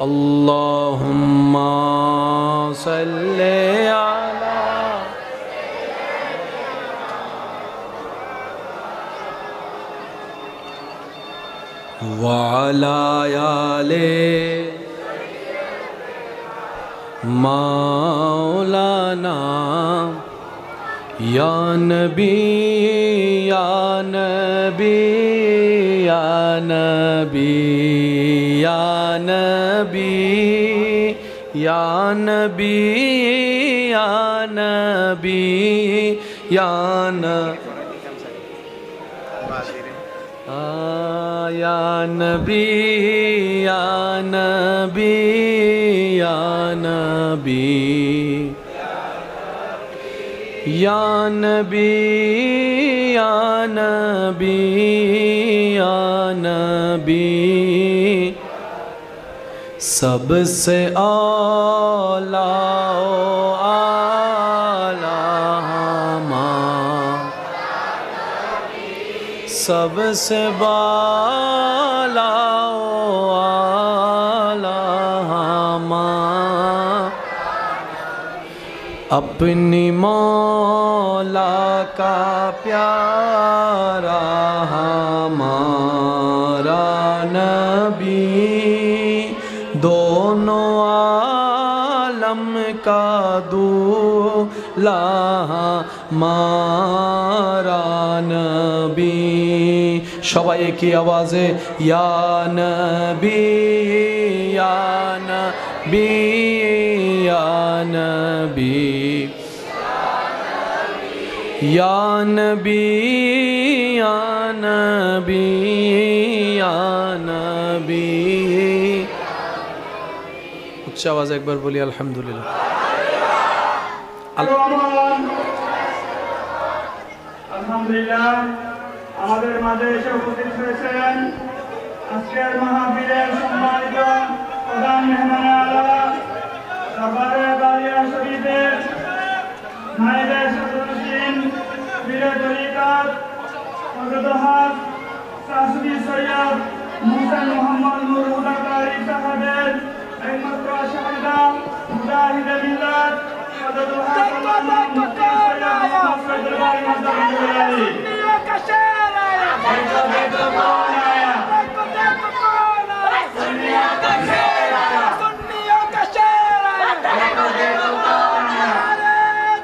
আল্লাহুম্মা সাল্লি আলা ওয়া আলা আলি মাওলানা या नबी या नबी या नबी या नबी या नबी या नबी या नबी या नबी या नबी या नबी या नबी या नबी। सबसे आला आला सबसे बाला आला अपनी मौला का प्यारा हमारा नबी, दोनों आलम का दूल्हा हमारा नबी। সবাই কি আওয়াজে ইয়া নবী ইয়া নবী ইয়া নবী ইয়া নবী ইয়া নবী ইয়া নবী। উচ্চ আওয়াজে একবার বলি আলহামদুলিল্লাহ। আলহামদুলিল্লাহ আমাদের মাঝে এসে উপস্থিত হয়েছেন আজকের মাহফিলের সম্মানিত প্রধান মেহমান আলা দরবারে বালিয়া শরীফের নায়েবে সদরুদ্দিন পীরে তরিকাত হযরত হাজ শাহসুফি সৈয়দ মুহসিন মোহাম্মদ নূর হুদা কারি সাহেবের একমাত্র আশাবাদা মুজাহিদে মিল্লাত মদদুল হক আল্লামা মুফতি সৈয়দ মুহাম্মদ সৈয়দুল আলী মাদানী আলী সুন্নিয়া কাশেরা দেখো দেখো কোন আয়া দেখো দেখো কোন আয়া সুন্নিয়া কাশেরা সুন্নিয়া কাশেরা দেখো দেখো কোন আয়া আরে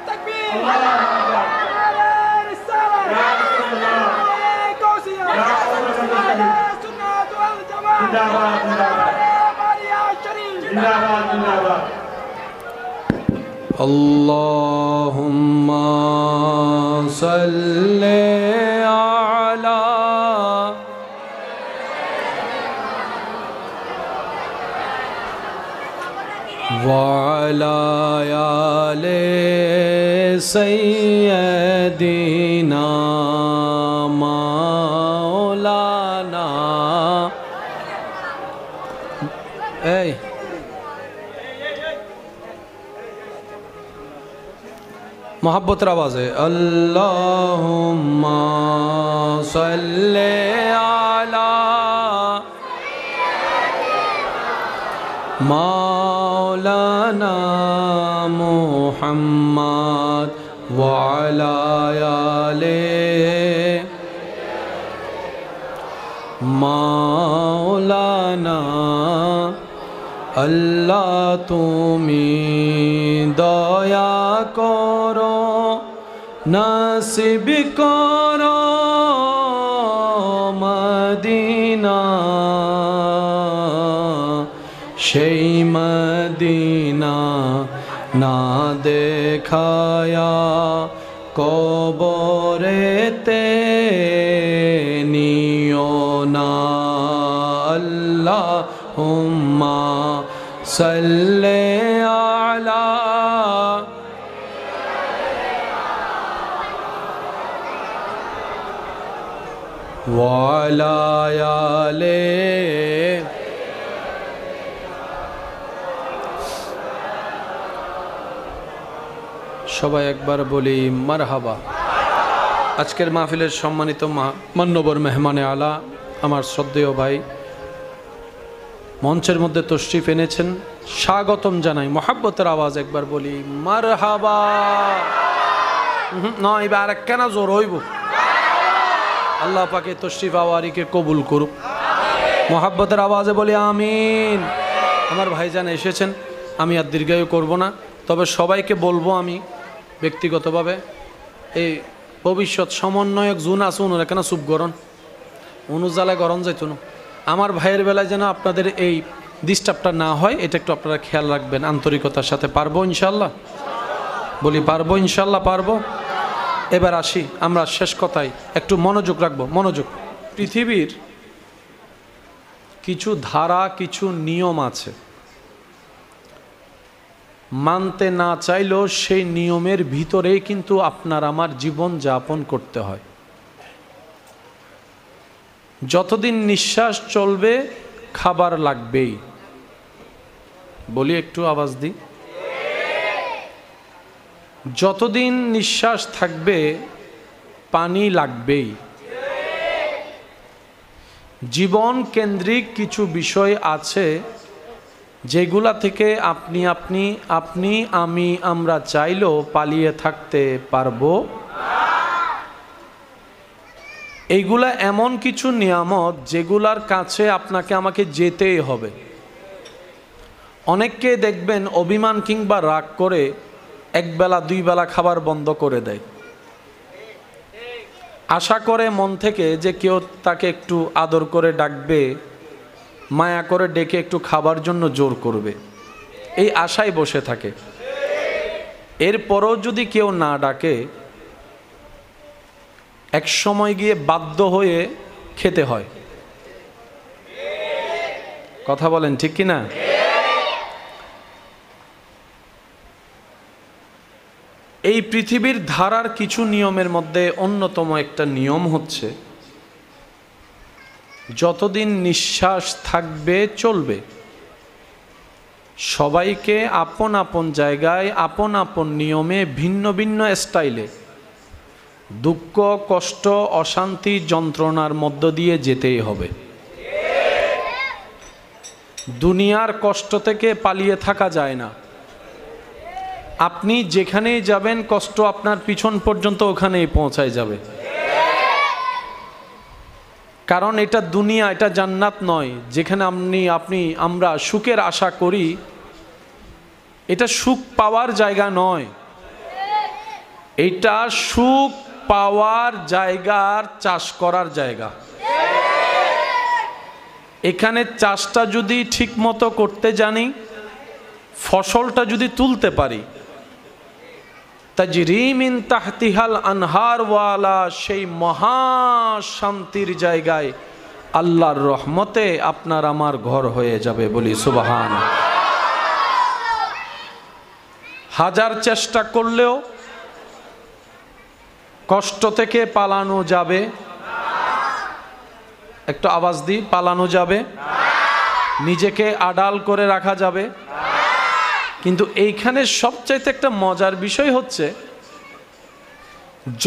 তাকবীর আল্লাহু আকবার আরে রিসালা ইয়া রাসূলুল্লাহ আরে গৌসিয়া ইয়া রাসূলুল্লাহ সুন্নাত ওয়াল জামাত জিন্দাবাদ জিন্দাবাদ মারিয়া শরীফ জিন্দাবাদ জিন্দাবাদ اللهم صل على وعلى آل سيدنا مولانا এই मोहब्बत आवाज़ अल्लाहुम्मा सल्ले अला मौलाना मुहम्मद व अला आले मौलाना अल्लाह तुमी दया करो नसीब करो मदीना সেই মদিনা না দেখায়া কবরেতে নিও না আল্লাহুম্মা সাল্লি আলা ওয়া আলা আলি সবাই একবার বলি মারহাবা। আজকের মাহফিলের সম্মানিত মান্যবর মেহমানে আলা আমার শ্রদ্ধেয় ভাই মঞ্চের মধ্যে তশরিফ এনেছেন, স্বাগতম জানাই। মোহাব্বতের আওয়াজ একবার বলি মারহাবা। না এবার কেন জোর হইব। আল্লাহ পাকে তশরিফ আওয়ারিকে কবুল করুক। মোহাব্বতের আওয়াজে বলি আমিন। আমার ভাইজান এসেছেন, আমি আর দীর্ঘায়ু করব না, তবে সবাইকে বলবো আমি ব্যক্তিগতভাবে এই ভবিষ্যৎ সমন্বয়ক জুন আছে উনুর কেন চুপ গরণ অনুজালায় গরম যাইত না। আমার ভাইয়ের বেলায় যেন আপনাদের এই ডিস্টার্বটা না হয় এটা একটু আপনারা খেয়াল রাখবেন আন্তরিকতার সাথে। পারবো ইনশাল্লাহ? বলি পারবো ইনশাল্লাহ পারবো। এবার আসি আমরা শেষ কথায় একটু মনোযোগ রাখবো। মনোযোগ। পৃথিবীর কিছু ধারা কিছু নিয়ম আছে, মানতে না চাইলেও সেই নিয়মের ভিতরেই কিন্তু আপনার আমার জীবন যাপন করতে হয়। যতদিন নিঃশ্বাস চলবে খাবার লাগবেই। বলি একটু আওয়াজ দিই। যতদিন নিঃশ্বাস থাকবে পানি লাগবেই। জীবন কেন্দ্রিক কিছু বিষয় আছে যেগুলা থেকে আপনি আমি আমরা চাইলেও পালিয়ে থাকতে পারবো। এইগুলা এমন কিছু নিয়ামত যেগুলার কাছে আপনাকে আমাকে যেতেই হবে। অনেককে দেখবেন অভিমান কিংবা রাগ করে একবেলা দুই বেলা খাবার বন্ধ করে দেয়, আশা করে মন থেকে যে কেউ তাকে একটু আদর করে ডাকবে, মায়া করে ডেকে একটু খাবার জন্য জোর করবে, এই আশায় বসে থাকে। এরপরও যদি কেউ না ডাকে এক সময় গিয়ে বাধ্য হয়ে খেতে হয়। কথা বলেন ঠিক কি না? এই পৃথিবীর ধারার কিছু নিয়মের মধ্যে অন্যতম একটা নিয়ম হচ্ছে যতদিন নিঃশ্বাস থাকবে চলবে। সবাইকে আপন আপন জায়গায় আপন আপন নিয়মে ভিন্ন ভিন্ন স্টাইলে দুঃখ কষ্ট অশান্তি যন্ত্রণার মধ্য দিয়ে যেতেই হবে। দুনিয়ার কষ্ট থেকে পালিয়ে থাকা যায় না। আপনি যেখানেই যাবেন কষ্ট আপনার পিছন পর্যন্ত ওখানেই পৌঁছায় যাবে। কারণ এটা দুনিয়া, এটা জান্নাত নয় যেখানে আমরা সুখের আশা করি। এটা সুখ পাওয়ার জায়গা নয়, এটা সুখ পাওয়ার জায়গার চাষ করার জায়গা। এখানে চাষটা যদি ঠিক মতো করতে জানি, ফসলটা যদি তুলতে পারি, তাজরি মিন তাহতিহাল আনহার ওয়ালা সেই মহা শান্তির জায়গায় আল্লাহর রহমতে আপনার আমার ঘর হয়ে যাবে। বলি সুবহান। হাজার চেষ্টা করলেও কষ্ট থেকে পালানো যাবে? একটু আওয়াজ দিই, পালানো যাবে? নিজেকে আড়াল করে রাখা যাবে? কিন্তু এইখানে সবচাইতে একটা মজার বিষয় হচ্ছে,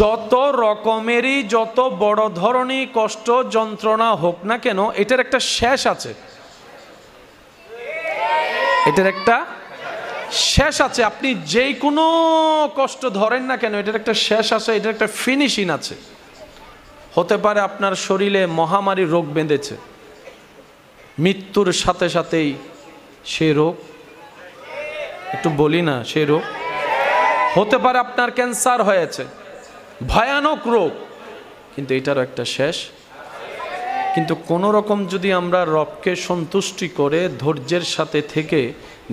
যত রকমেরই যত বড় ধরনের কষ্ট যন্ত্রণা হোক না কেন, এটার একটা শেষ আছে। এটার একটা শেষ আছে। আপনি যেই কোনো কষ্ট ধরেন না কেন, এটার একটা শেষ আছে, এটার একটা ফিনিশিং আছে। হতে পারে আপনার শরীরে মহামারী রোগ বেঁধেছে, মৃত্যুর সাথে সাথেই সে রোগ, একটু বলি না, সে রোগ হতে পারে আপনার ক্যান্সার হয়েছে, ভয়ানক রোগ, কিন্তু এটারও একটা শেষ। কিন্তু কোনো রকম যদি আমরা রবকে সন্তুষ্টি করে ধৈর্যের সাথে থেকে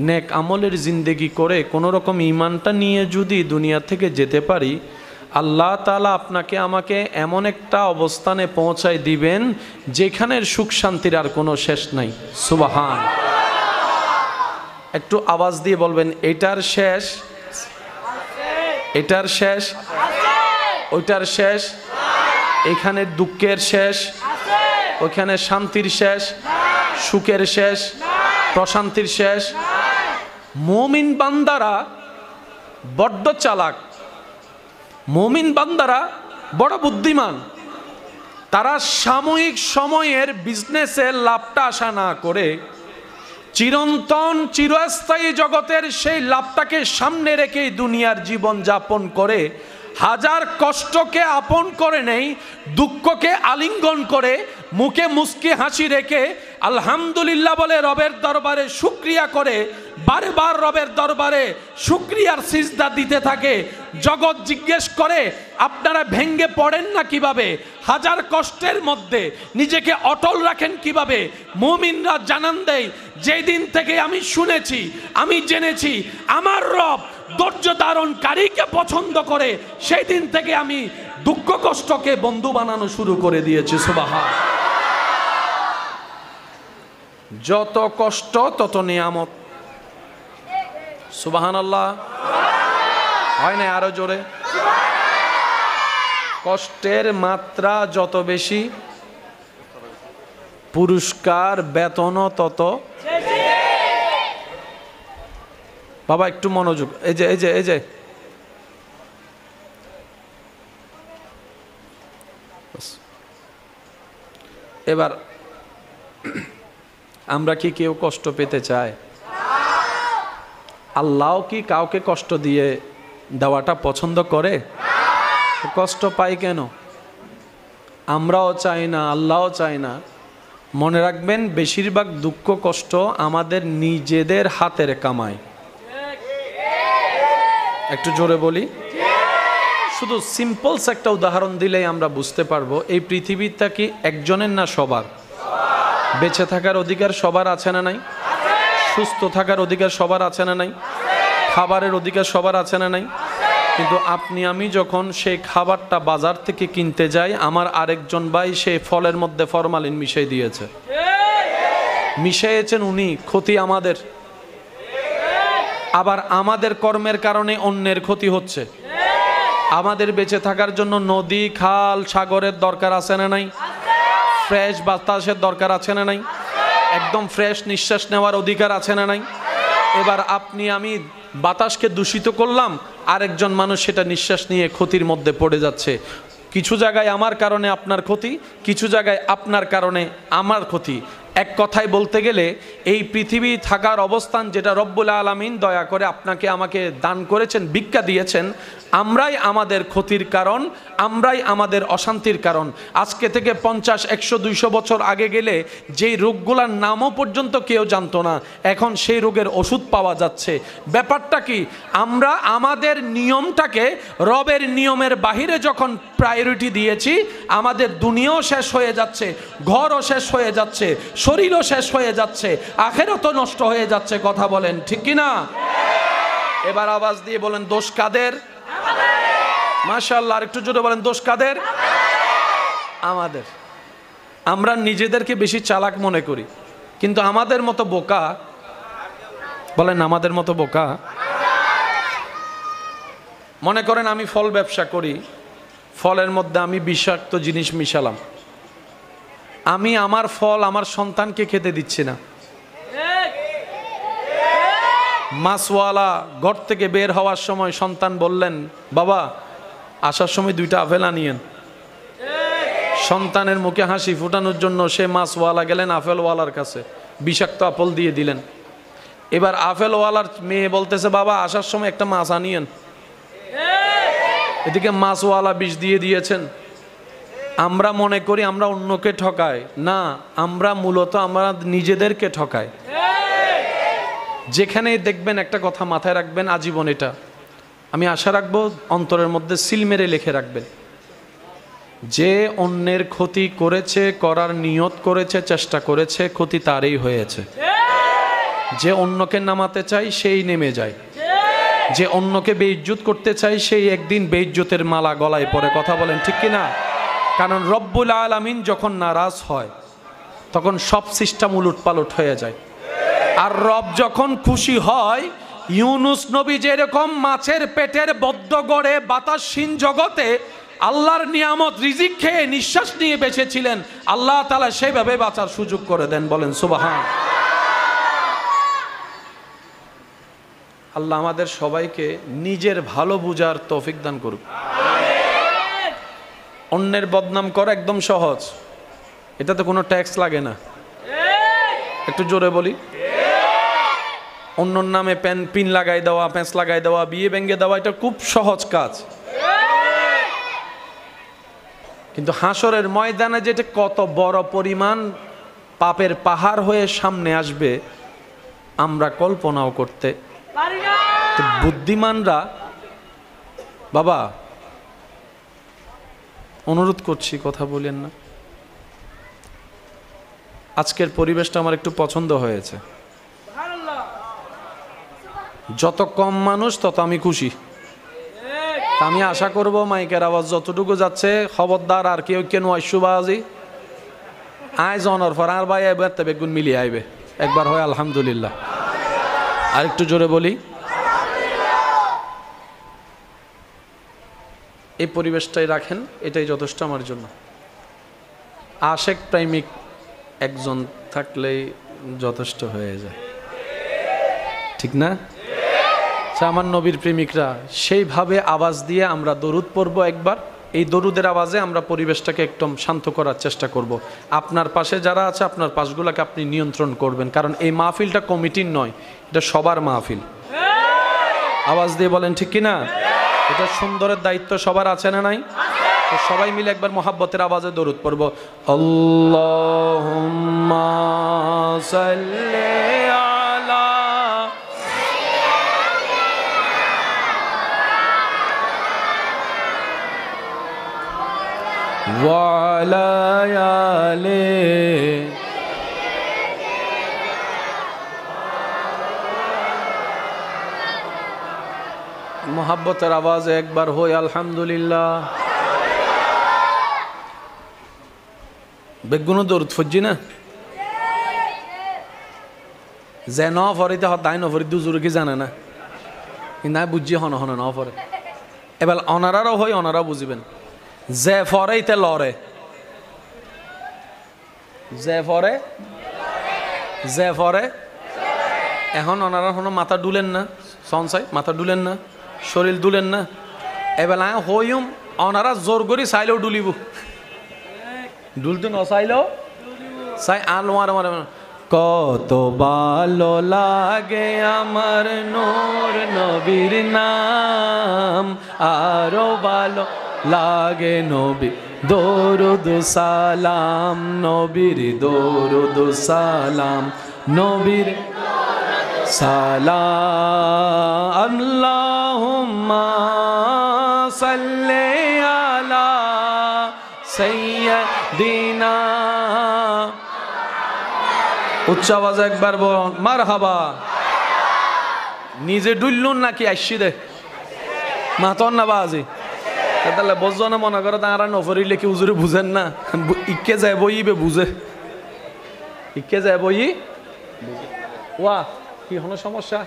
নেক আমলের জিন্দেগি করে কোনো রকম ঈমানটা নিয়ে যদি দুনিয়া থেকে যেতে পারি, আল্লাহ তাআলা আপনাকে আমাকে এমন একটা অবস্থানে পৌঁছায় দিবেন যেখানের সুখ শান্তির আর কোনো শেষ নাই। সুবহান। একটু আওয়াজ দিয়ে বলবেন, এটার শেষ, এটার শেষ, ওইটার শেষ, এখানে দুঃখের শেষ, ওইখানে শান্তির শেষ, সুখের শেষ, প্রশান্তির শেষ। মুমিন বান্দারা বড্ড চালাক, মুমিন বান্দারা বড় বুদ্ধিমান। তারা সাময়িক সময়ের বিজনেসের লাভটা আশা না করে চিরন্তন চিরস্থায়ী জগতের সেই লাভটাকে সামনে রেখেই দুনিয়ার জীবন যাপন করে, হাজার কষ্টকে আপন করে নেই, দুঃখকে আলিঙ্গন করে মুখে মুস্কি হাসি রেখে আলহামদুলিল্লাহ বলে রবের দরবারে শুকরিয়া করে বারবার রবের দরবারে শুকরিয়ার সিজদা দিতে থাকে। জগৎ জিজ্ঞেস করে, আপনারা ভেঙ্গে পড়েন না কিভাবে? হাজার কষ্টের মধ্যে নিজেকে অটল রাখেন কিভাবে? মুমিনরা জানান দেয়, যেই দিন থেকে আমি শুনেছি, আমি জেনেছি আমার রব ধৈর্য ধারণকারীকে পছন্দ করে, সেই দিন থেকে আমি দুঃখ কষ্টকে বন্ধু বানানো শুরু করে দিয়েছি। সুবহান। যত কষ্ট তত নিয়ামত। সুবহানাল্লাহ। হয় না আরো জোরে? কষ্টের মাত্রা যত বেশি, পুরস্কার বেতনও তত। বাবা একটু মনোযোগ, এই যে এই যে এই যে এবার আমরা কি কেউ কষ্ট পেতে চাই? আল্লাহ কি কাউকে কষ্ট দিয়ে দেওয়াটা পছন্দ করে? কষ্ট পাই কেন? আমরাও চাই না, আল্লাহও চাই না। মনে রাখবেন, বেশিরভাগ দুঃখ কষ্ট আমাদের নিজেদের হাতের কামাই। একটু জোরে বলি। শুধু সিম্পলস একটা উদাহরণ দিলেই আমরা বুঝতে পারবো এই পৃথিবীটা কি একজনের না সবার? বেঁচে থাকার অধিকার সবার আছে না নাই? সুস্থ থাকার অধিকার সবার আছে না নাই? খাবারের অধিকার সবার আছে না নাই? কিন্তু আপনি আমি যখন সেই খাবারটা বাজার থেকে কিনতে যাই, আমার আরেকজন ভাই সেই ফলের মধ্যে ফরমালিন মিশিয়ে দিয়েছে। মিশিয়েছেন উনি, ক্ষতি আমাদের। আবার আমাদের কর্মের কারণে অন্যের ক্ষতি হচ্ছে। আমাদের বেঁচে থাকার জন্য নদী, খাল, সাগরের দরকার আছে না নাই? ফ্রেশ বাতাসের দরকার আছে না নাই? একদম ফ্রেশ নিঃশ্বাস নেওয়ার অধিকার আছে না নাই? এবার আপনি আমি বাতাসকে দূষিত করলাম, আরেকজন মানুষ সেটা নিঃশ্বাস নিয়ে ক্ষতির মধ্যে পড়ে যাচ্ছে। কিছু জায়গায় আমার কারণে আপনার ক্ষতি, কিছু জায়গায় আপনার কারণে আমার ক্ষতি। এক কথায় বলতে গেলে এই পৃথিবী থাকার অবস্থান যেটা রব্বুল আলামিন দয়া করে আপনাকে আমাকে দান করেছেন, ভিক্ষা দিয়েছেন, আমরাই আমাদের ক্ষতির কারণ, আমরাই আমাদের অশান্তির কারণ। আজকে থেকে 50, 100, 200 বছর আগে গেলে যেই রোগগুলোর নামও পর্যন্ত কেউ জানতো না, এখন সেই রোগের ওষুধ পাওয়া যাচ্ছে। ব্যাপারটা কি, আমরা আমাদের নিয়মটাকে রবের নিয়মের বাহিরে যখন প্রায়োরিটি দিয়েছি, আমাদের দুনিয়াও শেষ হয়ে যাচ্ছে, ঘরও শেষ হয়ে যাচ্ছে, শরীরও শেষ হয়ে যাচ্ছে, আখিরাতও নষ্ট হয়ে যাচ্ছে। কথা বলেন ঠিক কি না? এবার আওয়াজ দিয়ে বলেন, দোষ কাদের? মাশাআল্লাহ, আর একটু জোরে বলেন, দোষ কাদের? আমাদের। আমরা নিজেদেরকে বেশি চালাক মনে করি, কিন্তু আমাদের মতো বোকা, বলেন আমাদের মতো বোকা। মনে করেন আমি ফল ব্যবসা করি, ফলের মধ্যে আমি বিষাক্ত জিনিস মিশালাম, আমি আমার ফল আমার সন্তানকে খেতে দিচ্ছি না। মাছওয়ালা ঘর থেকে বের হওয়ার সময় সন্তান বললেন, বাবা আসার সময় 2টা আপেল আনিয়েন। সন্তানের মুখে হাসি ফুটানোর জন্য সে মাছওয়ালা গেলেন আপেলওয়ালার কাছে, বিষাক্ত আপেল দিয়ে দিলেন। এবার আপেলওয়ালার মেয়ে বলতেছে, বাবা আসার সময় একটা মাছ আনিয়েন। এদিকে মাছওয়ালা বিষ দিয়ে দিয়েছেন। আমরা মনে করি আমরা অন্যকে ঠকাই, না, আমরা মূলত আমরা নিজেদেরকে ঠকাই। যেখানেই দেখবেন একটা কথা মাথায় রাখবেন আজীবন, এটা আমি আশা রাখবো অন্তরের মধ্যে সিল মেরে লিখে রাখবেন, যে অন্যের ক্ষতি করেছে, করার নিয়ত করেছে, চেষ্টা করেছে, ক্ষতি তারই হয়েছে। যে অন্যকে নামাতে চাই সেই নেমে যায়, যে অন্যকে বেইজ্জত করতে চাই সেই একদিন বেইজ্জতের মালা গলায় পড়ে। কথা বলেন ঠিক কিনা? কারণ রব্বুল আলামিন যখন নারাজ হয় তখন সব সিস্টেম উলটপালট হয়ে যায়। আর রব যখন খুশি হয়, ইউনুস নবী যেরকম মাছের পেটের বদ্ধ গড়ে বাতাসহীন জগতে আল্লাহর নিয়ামত রিজিক খেয়ে নিঃশ্বাস নিয়ে বেঁচেছিলেন, আল্লাহ তাআলা সেভাবে বাঁচার সুযোগ করে দেন। বলেন সুবহান। আল্লাহ আমাদের সবাইকে নিজের ভালো বুঝার তৌফিক দান করুক। অন্যের বদনাম করা একদম সহজ, এটাতে কোনো ট্যাক্স লাগে না। একটু জোরে বলি, অন্যর নামে পিন লাগাই দেওয়া, প্যাঁচ লাগাই দেওয়া, বিয়ে ভেঙে দেওয়া, এটা খুব সহজ কাজ। কিন্তু হাসরের ময়দানে যেটা কত বড় পরিমাণ পাপের পাহাড় হয়ে সামনে আসবে আমরা কল্পনাও করতে পারি না। বুদ্ধিমানরা, বাবা অনুরোধ করছি কথা বলেন না, আজকের পরিবেশটা আমার একটু পছন্দ হয়েছে। যত কম মানুষ তত আমি খুশি। আমি আশা করব মাইকের আওয়াজ যতটুকু যাচ্ছে, খবরদার আর কেউ কেন আইসুবাজি আয় জনর পর আর ভাই এবার তবে বেগুন মিলিয়ে আইবে একবার হয় আলহামদুলিল্লাহ। আর একটু জোরে বলি, এই পরিবেশটাই রাখেন, এটাই যথেষ্ট আমার জন্য। আশেক প্রেমিক একজন থাকলেই যথেষ্ট হয়ে যায়, ঠিক না? আমার নবীর প্রেমিকরা সেইভাবে আওয়াজ দিয়ে আমরা দরুদ পড়বো একবার। এই দরুদের আওয়াজে আমরা পরিবেশটাকে একদম শান্ত করার চেষ্টা করব। আপনার পাশে যারা আছে আপনার পাশগুলোকে আপনি নিয়ন্ত্রণ করবেন, কারণ এই মাহফিলটা কমিটির নয়, এটা সবার মাহফিল। আওয়াজ দিয়ে বলেন ঠিক কিনা? এটা সুন্দরের দায়িত্ব সবার আছে না নাই? তো সবাই মিলে একবার মোহাব্বতের আওয়াজে দরুদ পড়ব। আল্লাহুম্মা সাল্লি আলা ওয়া আলা আলি মোহাব্বতের আওয়াজে একবার হই আলহামদুলিল্লাহ। বেগুনো দরুদ ফজি না যে ন ফরিতে হতাই নফরি দুজুর কি জানে না, কিন্তু আমি বুঝছি হন হন ন ফরে। এবার অনারারও হই, অনারাও বুঝিবেন। যে ফরে ইতে লড়ে, যে ফরে যে ফরে। এখন ওনারা কোনো মাথা ডুলেন না, সনসাই মাথা ডুলেন না, শরীর দুলেন না। এবার হইম ওনারা জোর করি চাইলেও ডুলিব, ডুলতে নচাইলেও সাই আলমার আমার কত ভালো লাগে আমার নূর নবীর নাম, আরো ভালো লাগে নবী দরুদ সালাম, নবীর দরুদ সালাম, নবীর সালাম। আল্লাহুম্মা সাল্লি আলা সাইয়্যিদিনা, উচ্চ আওয়াজে একবার বলুন মারহাবা। নিজে ডুললুন নাকি আইসি দে মাতন না বাজি তাহলে বুঝছো না, মনে করো তারা নফরিলে কি উজুরে বুঝেন না, ইকে যায় বইবে বুঝে, ইকে যায় বই ওয়া কি হলো সমস্যা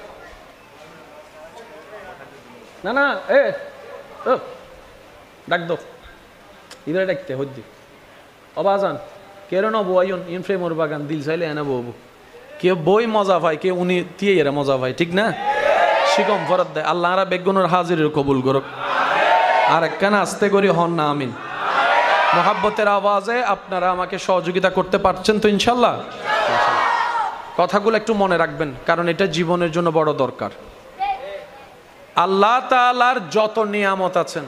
না না এ ডাক দো ইধরে ডাকতে হদ্দি অবাজান কেন নবো আইন ইনফ্রেমর বাগান দিল চাইলে এনে বউ কেউ বই মজা পায়, কেউ উনি দিয়ে এরা মজা পায়, ঠিক না? শিকম ফরত দেয় আল্লাহ আরা বেগুনের হাজিরের কবুল করুক। আর একখানা আস্তে করি হন না আমিন। মোহাব্বতের আওয়াজে আপনারা আমাকে সহযোগিতা করতে পারছেন তো ইনশাল্লাহ? কথাগুলো একটু মনে রাখবেন, কারণ এটা জীবনের জন্য বড় দরকার। আল্লাহ তাআলার যত নিয়ামত আছেন,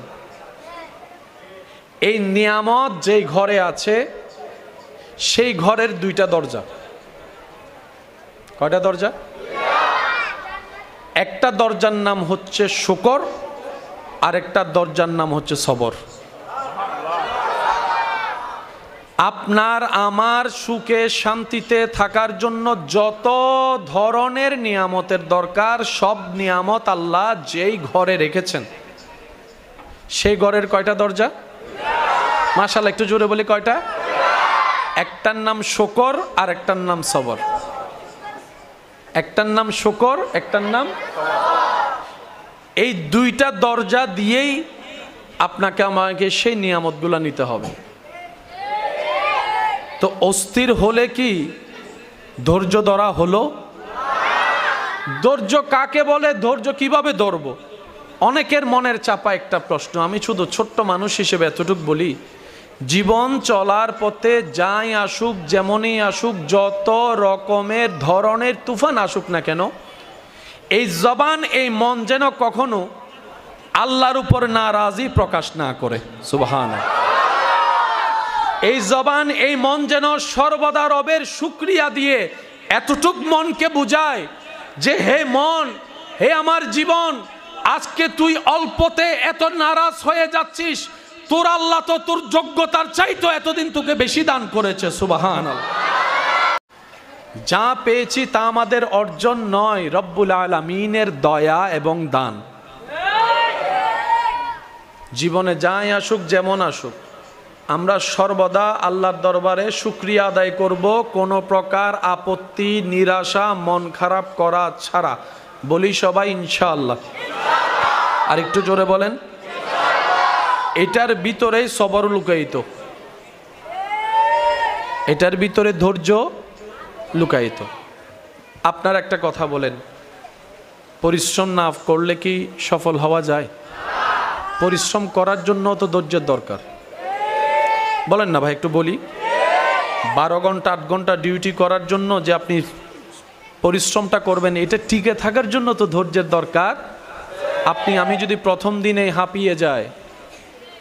এই নিয়ামত যেই ঘরে আছে সেই ঘরের দুইটা দরজা। কয়টা দরজা? একটা দরজার নাম হচ্ছে শুকর, আর একটা দরজার নাম হচ্ছে সবর। আপনার আমার সুখে শান্তিতে থাকার জন্য যত ধরনের নিয়ামতের দরকার, সব নিয়ামত আল্লাহ যেই ঘরে রেখেছেন সেই ঘরের কয়টা দরজা? মাশাআল্লাহ, একটু জোরে বলি কয়টা? একটার নাম শুকর আর একটার নাম সবর। একটার নাম শুকর, একটার নাম, এই দুইটা দরজা দিয়েই আপনাকে আমাকে সেই নিয়ামতগুলো নিতে হবে। তো অস্থির হলে কি ধৈর্য ধরা হলো? ধৈর্য কাকে বলে? ধৈর্য কিভাবে ধরবো? অনেকের মনের চাপা একটা প্রশ্ন। আমি শুধু ছোট্ট মানুষ হিসেবে এতটুকু বলি, জীবন চলার পথে যাই আসুক, যেমনই আসুক, যত রকমের ধরনের তুফান আসুক না কেন, এই জবান, এই মন যেন কখনো আল্লাহর উপর নারাজি প্রকাশ না করে। সুবহানাল্লাহ। এই জবান, এই মন যেন সর্বদা রবের শুকরিয়া দিয়ে এতটুক মনকে বুঝায় যে হে মন, হে আমার জীবন, আজকে তুই অল্পতে এত নারাজ হয়ে যাচ্ছিস, তোর আল্লাহ তো তোর যোগ্যতার চাইতো এতদিন তোকে বেশি দান করেছে। সুবহানাল্লাহ। যা পেয়েছি তা আমাদের অর্জন নয়, রব্বুল আলামিনের দয়া এবং দান। জীবনে যাই আসুক, যেমন আসুক, আমরা সর্বদা আল্লাহর দরবারে শুকরিয়া আদায় করব, কোনো প্রকার আপত্তি, নিরাশা, মন খারাপ করা ছাড়া। বলি সবাই ইনশাআল্লাহ। আর একটু জোরে বলেন। এটার ভিতরেই সবর লুকায়িত, এটার ভিতরে ধৈর্য লুকায়িত। আপনার একটা কথা বলেন, পরিশ্রম না করলে কি সফল হওয়া যায়? পরিশ্রম করার জন্য তো ধৈর্যের দরকার। বলেন না ভাই, একটু বলি। 12 ঘন্টা 8 ঘন্টা ডিউটি করার জন্য যে আপনি পরিশ্রমটা করবেন, এটা টিকে থাকার জন্য তো ধৈর্যের দরকার। আমি যদি প্রথম দিনে হাঁপিয়ে যায়,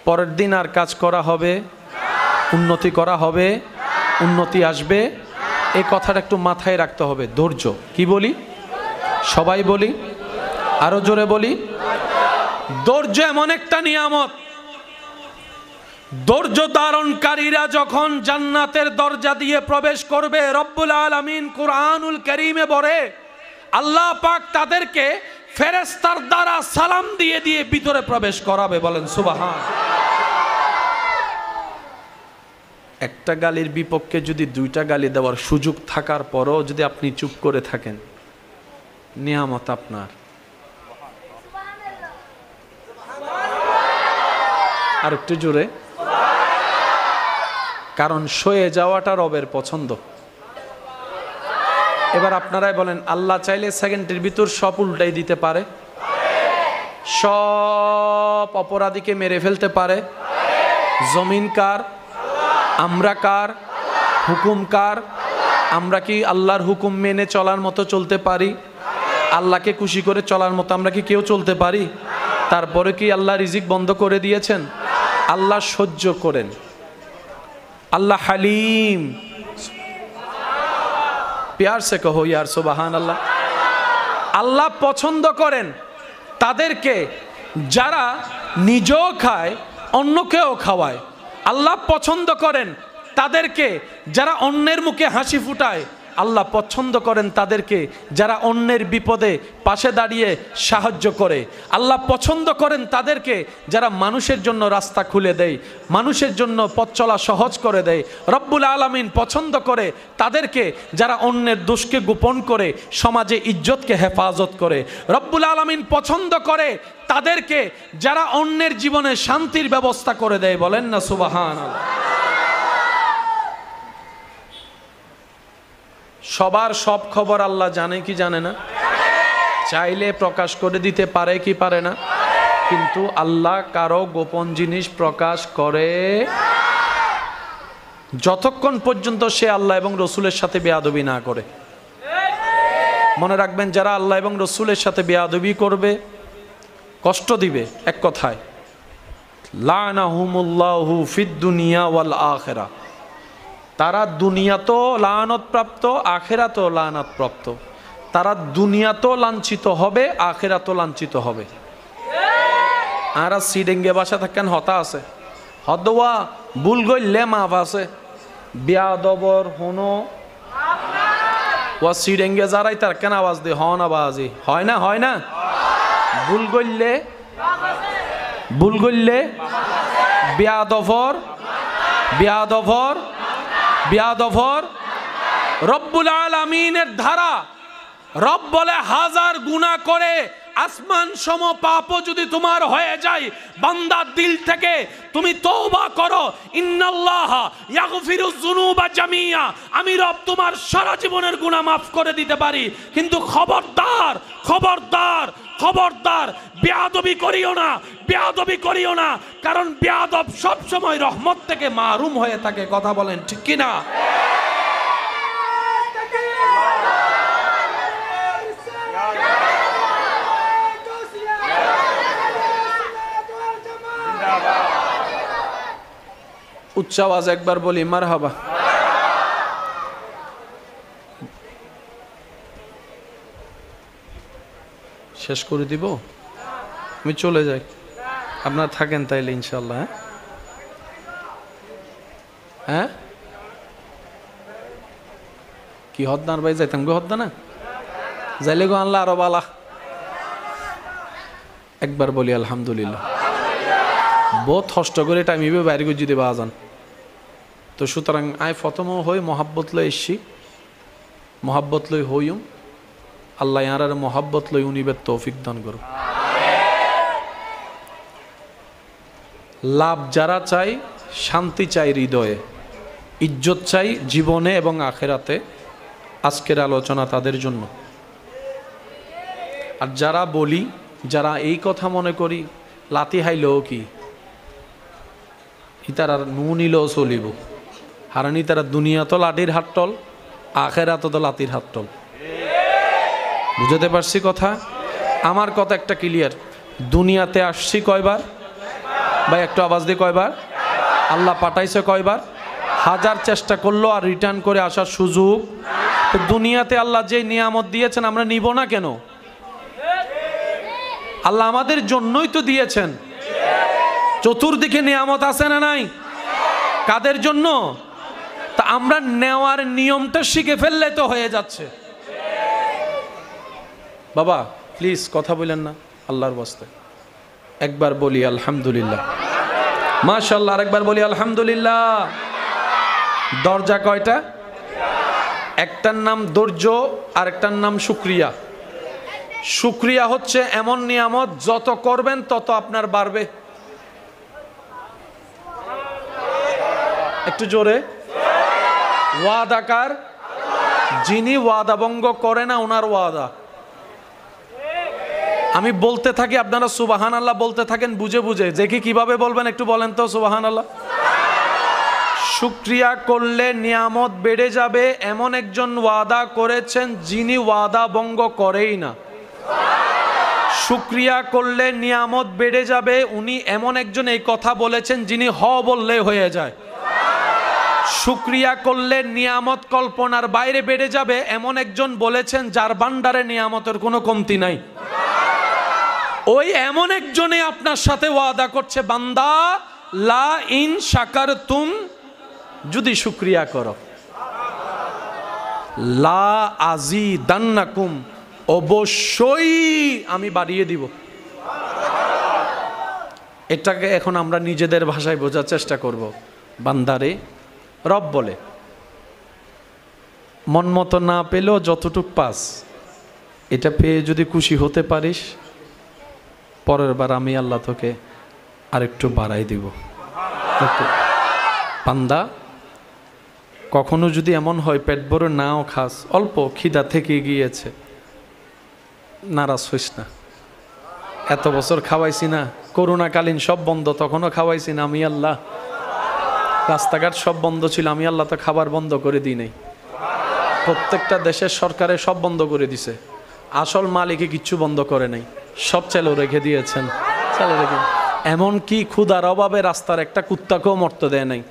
পরের দিন আর কাজ করা হবে? উন্নতি করা হবে? উন্নতি আসবে? এই কথাটা একটু মাথায় রাখতে হবে। ধৈর্য কি বলি? সবাই বলি, আরো জোরে বলি। ধৈর্য এমন একটা নিয়ামত, ধৈর্য ধারণকারীরা যখন জান্নাতের দরজা দিয়ে প্রবেশ করবে, রব্বুল আলামিন কুরআনুল কারীমে বলে আল্লাহ পাক তাদেরকে ফেরেশতার দ্বারা সালাম দিয়ে দিয়ে ভিতরে প্রবেশ করাবে। বলেন সুবহান। একটা গালির বিপক্ষে যদি 2টা গালি দেওয়ার সুযোগ থাকার পরও যদি আপনি চুপ করে থাকেন, নিয়ামত আপনার। আর একটু জোরে, কারণ সয়ে যাওয়াটা রবের পছন্দ। এবার আপনারাই বলেন, আল্লাহ চাইলে সেকেন্ডের ভিতর সব উল্টাই দিতে পারে, সব অপরাধীকে মেরে ফেলতে পারে। জমিন কার? আমরা কার? হুকুম কার? আমরা কি আল্লাহর হুকুম মেনে চলার মতো চলতে পারি? আল্লাহকে খুশি করে চলার মতো আমরা কি কেউ চলতে পারি? তারপরে কি আল্লাহ রিজিক বন্ধ করে দিয়েছেন? আল্লাহ সহ্য করেন, আল্লাহ হালিম। প্যার সে কহো ইয়ার সুবহান আল্লাহ। আল্লাহ পছন্দ করেন তাদেরকে যারা নিজেও খায় অন্যকেও খাওয়ায়। আল্লাহ পছন্দ করেন তাদেরকে যারা অন্যের মুখে হাসি ফুটায়। আল্লাহ পছন্দ করেন তাদেরকে যারা অন্যের বিপদে পাশে দাঁড়িয়ে সাহায্য করে। আল্লাহ পছন্দ করেন তাদেরকে যারা মানুষের জন্য রাস্তা খুলে দেয়, মানুষের জন্য পথ চলা সহজ করে দেয়। রব্বুল আলামিন পছন্দ করে তাদেরকে যারা অন্যের দোষকে গোপন করে সমাজে ইজ্জতকে হেফাজত করে। রব্বুল আলামিন পছন্দ করে তাদেরকে যারা অন্যের জীবনে শান্তির ব্যবস্থা করে দেয়। বলেন না সুবহানাল্লাহ। সবার সব খবর আল্লাহ জানে কি জানে না? চাইলে প্রকাশ করে দিতে পারে কি পারে না? কিন্তু আল্লাহ কারো গোপন জিনিস প্রকাশ করে যতক্ষণ পর্যন্ত সে আল্লাহ এবং রসুলের সাথে বেয়াদবি না করে। মনে রাখবেন, যারা আল্লাহ এবং রসুলের সাথে বেয়াদবি করবে, কষ্ট দিবে, এক কথায় লানাহুমুল্লাহু ফিদ দুনিয়া ওয়াল আখিরা, তারা দুনিয়াতেও লানত প্রাপ্ত, আখিরাতেও লানত প্রাপ্ত। তারা দুনিয়াতেও লাঞ্ছিত হবে, আখিরাতেও লাঞ্ছিত হবে। আর সিডেঙ্গে বাসা থাকেন হতা আছে, হদওয়া ভুল গইলে মাফ আছে, বিয়াদবর হনো ওয়া সিডেঙ্গে যারাই তার কেন আওয়াজ দিয়ে হন আওয়াজি হয় না, হয় না? ভুল গইলে বিয়াদবর বিয়াদবর বিয়াদবর রব্বুল আলামিনের ধারা। রব বলে, হাজার গুনাহ করে আসমান সম পাপও যদি তোমার হয়ে যায়, বান্দার দিল থেকে তুমি তওবা করো, ইন্নাল্লাহা ইয়াগফিরুয যুনুবা জামিয়া, আমি রব তোমার সারা জীবনের গুনাহ মাফ করে দিতে পারি। কিন্তু খবরদার খবরদার খবরদার, বেয়াদবি করিও না, বেয়াদবি করিও না, কারণ বেয়াদব সব সময় রহমত থেকে মাহরুম হয়ে থাকে। কথা বলেন ঠিক কি না? উচ্চ আওয়াজ একবার বলি মারহাবা। শেষ করে দিব, আমি চলে যাই, আপনারা থাকেন তাইলে ইনশাল্লাহ। হ্যাঁ কি হদ্দার ভাই, যাইতাম গো হদ্দা না যাইলে গো আল্লাহ আরো বালা। একবার বলি আলহামদুলিল্লাহ। বহুত কষ্ট করে টাইম ইবে বাইরে গুজি দেবা আজান। তো সুতরাং আয় প্রথম হই মহাব্বত লই এসছি, মহাব্বত লই হইম। আল্লাহ ইয়ার মহাব্বত লই উনিবের তৌফিক দান করো। লাভ যারা চাই, শান্তি চাই হৃদয়ে, ইজ্জত চাই জীবনে এবং আখেরাতে, আজকের আলোচনা তাদের জন্য। আর যারা বলি, যারা এই কথা মনে করি লাতি হাইলেও কি ইতার নু নিলেও চলিব, হারানি তারা দুনিয়া তো লাঠির হাতটল, আখেরাত তো লাতির হাতটল। বুঝতে পারছি কথা? আমার কথা একটা ক্লিয়ার, দুনিয়াতে আসছি কয়বার ভাই? একটু আওয়াজ দিয়ে কয়বার? আল্লাহ পাঠাইছে কয়বার? হাজার চেষ্টা করলো আর রিটার্ন করে আসার সুযোগ। তো দুনিয়াতে আল্লাহ যে নিয়ামত দিয়েছেন আমরা নিব না কেন? আল্লাহ আমাদের জন্যই তো দিয়েছেন। চতুর্দিকে নিয়ামত আছে না নাই? কাদের জন্য? তা আমরা নেওয়ার নিয়মটা শিখে ফেললে তো হয়ে যাচ্ছে। বাবা প্লিজ কথা বলেন না আল্লাহর ওয়াস্তে। একবার বলি আলহামদুলিল্লাহ, মাশাআল্লাহ। আরেকবার বলি আলহামদুলিল্লাহ। দরজা কয়টা? একটার নাম ধৈর্য, আরেকটার নাম শুকরিয়া। শুকরিয়া হচ্ছে এমন নিয়ামত যত করবেন তত আপনার বাড়বে। একটু জোরে। ওয়াদাকার যিনি ওয়াদা ভঙ্গ করে না, ওনার ওয়াদা। আমি বলতে থাকি, আপনারা সুবহানাল্লাহ বলতে থাকেন বুঝে বুঝে। যে কি কিভাবে বলবেন একটু বলেন তো সুবহানাল্লাহ। শুকরিয়া করলে নিয়ামত বেড়ে যাবে এমন একজন ওয়াদা করেছেন যিনি ওয়াদা ভঙ্গ করেই না। শুকরিয়া করলে নিয়ামত বেড়ে যাবে উনি এমন একজন এই কথা বলেছেন যিনি হ বললে হয়ে যায়। শুকরিয়া করলে নিয়ামত কল্পনার বাইরে বেড়ে যাবে এমন একজন বলেছেন যার ভান্ডারে নিয়ামতের কোনো কমতি নাই। ওই এমন একজনে আপনার সাথে ওয়াদা করছে, বান্দা লা ইন শাকারতুম, যদি শুকরিয়া করো, লা আজিদান্নাকুম, অবশ্যই আমি বাড়িয়ে দিব। এটাকে এখন আমরা নিজেদের ভাষায় বোঝার চেষ্টা করব। বান্দারে, রব বলে মন মতো না পেলেও যতটুক পাস, এটা পেয়ে যদি খুশি হতে পারিস, পরের বার আমি আল্লাহ তোকে আরেকটু বাড়াই দিব। বান্দা, কখনো যদি এমন হয় পেট ভরে নাও খাস, অল্প খিদা থেকে গিয়েছে, নারাজ হইস না। এত বছর খাওয়াইছি না, করোনাকালীন সব বন্ধ, তখনও খাওয়াইছি না আমি আল্লাহ। রাস্তাঘাট সব বন্ধ ছিল, আমি আল্লাহ তো খাবার বন্ধ করে দিই নাই। প্রত্যেকটা দেশের সরকারে সব বন্ধ করে দিছে, আসল মালিকে কিচ্ছু বন্ধ করে নাই, সব চালু রেখে দিয়েছেন, চালু রেখে। এমনকি ক্ষুধার অভাবে রাস্তার একটা কুত্তাকেও মরতে দেয় নাই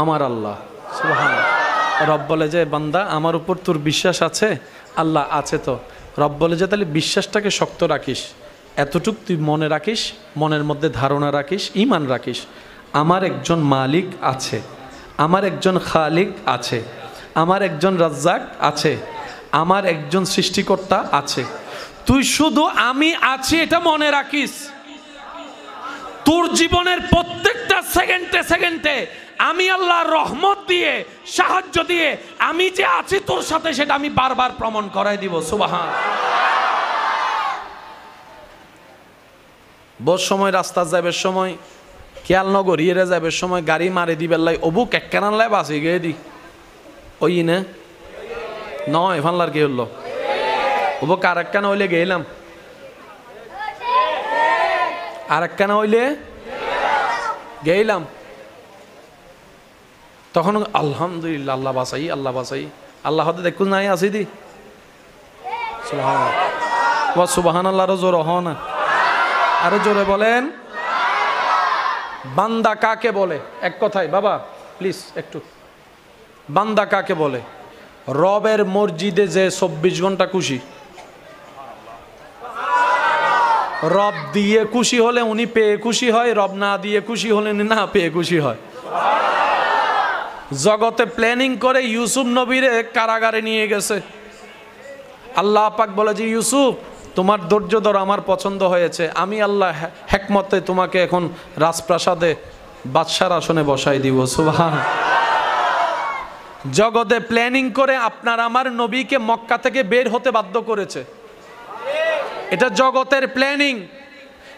আমার আল্লাহ। সুবহানাল্লাহ। রব বলে যে বান্দা আমার উপর তোর বিশ্বাস আছে? আল্লাহ আছে তো। রব বলে যে তাহলে বিশ্বাসটাকে শক্ত রাখিস, এতটুক তুই মনে রাখিস, মনের মধ্যে ধারণা রাখিস, ঈমান রাখিস, আমার একজন মালিক আছে, আমার একজন খালিক আছে, আমার একজন রাজ্জাক আছে, আমার একজন সৃষ্টিকর্তা আছে। তুই শুধু আমি আছি এটা মনে রাখিস। তোর জীবনের প্রত্যেকটা সেকেন্ডে সেকেন্ডে আমি আল্লাহর রহমত দিয়ে, সাহায্য দিয়ে আমি যে আছি তোর সাথে, সেটা আমি বারবার প্রমাণ করাই দিব। সুবহান। বহু সময় রাস্তা যাবের সময় খেয়াল নগর ইয়ে যাবের সময় গাড়ি মারে দিবে লাই, অবুক একখানাল্লাই বাঁচি গিয়ে দি ওই না নয় ফানলার কি হলো, অবুক আর একখানা হইলে গেলাম, আর একখানা হইলে গেলাম, তখন আলহামদুলিল্লাহ আল্লাহ বাসাই, আল্লাহ বাসাই, আল্লাহ হতে দেখু নাই আসি দি। সুবহানাল্লাহ, সুবহানাল্লাহ, আরো জোর হ না, আরো জোরে বলেন। বান্দা কাকে বলে? এক কথায় বাবা প্লিজ একটু, বান্দা কাকে বলে? রবের মসজিদে যে 24 ঘন্টা খুশি, রব দিয়ে খুশি হলে উনি পেয়ে খুশি হয়, রব না দিয়ে খুশি হলে উনি না পেয়ে খুশি হয়। জগতে প্ল্যানিং করে ইউসুফ নবীরে কারাগারে নিয়ে গেছে। আল্লাহ পাক বলে যে ইউসুফ তোমার ধৈর্য ধর, আমার পছন্দ হয়েছে, আমি আল্লাহ হেকমতে তোমাকে এখন রাজপ্রাসাদে বাদশার আসনে বসাই দিব। সুবহান। জগতে প্ল্যানিং করে আপনার আমার নবীকে মক্কা থেকে বের হতে বাধ্য করেছে, এটা জগতের প্ল্যানিং।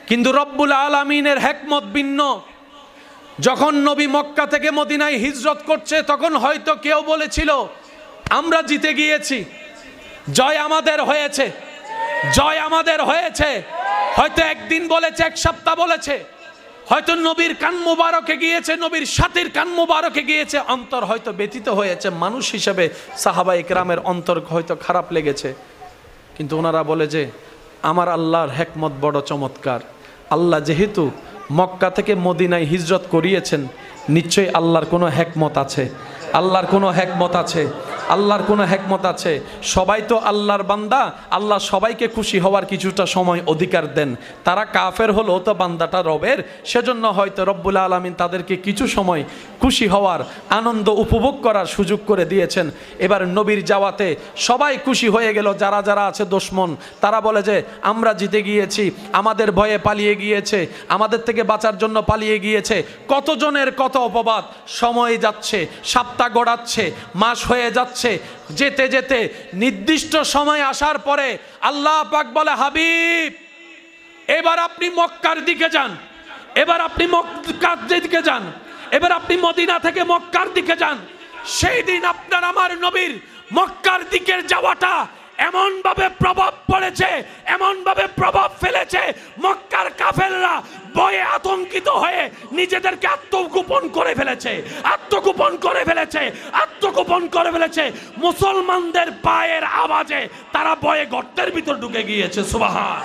কিন্তু রব্বুল আলামিনের হেকমত ভিন্ন। যখন নবী মক্কা থেকে মদিনায় হিজরত করছে, তখন হয়তো কেউ বলেছিল আমরা জিতে গিয়েছি, জয় আমাদের হয়েছে, জয় আমাদের হয়েছে। হয়তো একদিন বলেছে, এক সপ্তাহ বলেছে, হয়তো নবীর কান মুবারকে গিয়েছে, নবীর সাথীর কান মুবারকে গিয়েছে, অন্তর হয়তো ব্যথিত হয়েছে, মানুষ হিসেবে সাহাবা ইকরামের অন্তর হয়তো খারাপ লেগেছে। কিন্তু ওনারা বলে যে আমার আল্লাহর হেকমত বড় চমৎকার। আল্লাহ যেহেতু মক্কা থেকে মদিনায় হিজরত করিয়েছেন, নিশ্চয়ই আল্লাহর কোনো হেকমত আছে, আল্লাহর কোনো হেকমত আছে, আল্লাহর কোনো হেকমত আছে। সবাই তো আল্লাহর বান্দা, আল্লাহ সবাইকে খুশি হওয়ার কিছুটা সময় অধিকার দেন। তারা কাফের হলেও তো বান্দাটা রবের, সেজন্য হয়তো রব্বুল আলামিন তাদেরকে কিছু সময় খুশি হওয়ার, আনন্দ উপভোগ করার সুযোগ করে দিয়েছেন। এবার নবীর যাওয়াতে সবাই খুশি হয়ে গেল। যারা যারা আছে দুশমন, তারা বলে যে আমরা জিতে গিয়েছি, আমাদের ভয়ে পালিয়ে গিয়েছে, আমাদের থেকে বাঁচার জন্য পালিয়ে গিয়েছে। কতজনের কত অপবাদ। সময় যাচ্ছে, সপ্তাহ গড়াচ্ছে, মাস হয়ে যাচ্ছে, যেতে যেতে নির্দিষ্ট সময় আসার পরে আল্লাহ পাক বলে হাবিব এবার আপনি মক্কার দিকে যান, এবার আপনি মক্কার দিকে যান, এবার আপনি মদিনা থেকে মক্কার দিকে যান। সেই দিন আপনার আমার নবীর মক্কার দিকে যাওয়াটা এমন ভাবে প্রভাব পড়েছে, এমন ভাবে প্রভাব ফেলেছে, মক্কার কাফেররা ভয়ে আতঙ্কিত হয়ে নিজেদেরকে আত্মগোপন করে ফেলেছে, আত্মগোপন করে ফেলেছে, আত্মগোপন করে ফেলেছে। মুসলমানদের পায়ের আওয়াজে তারা ভয়ে গর্তের ভিতর ঢুকে গিয়েছে। সুবহান।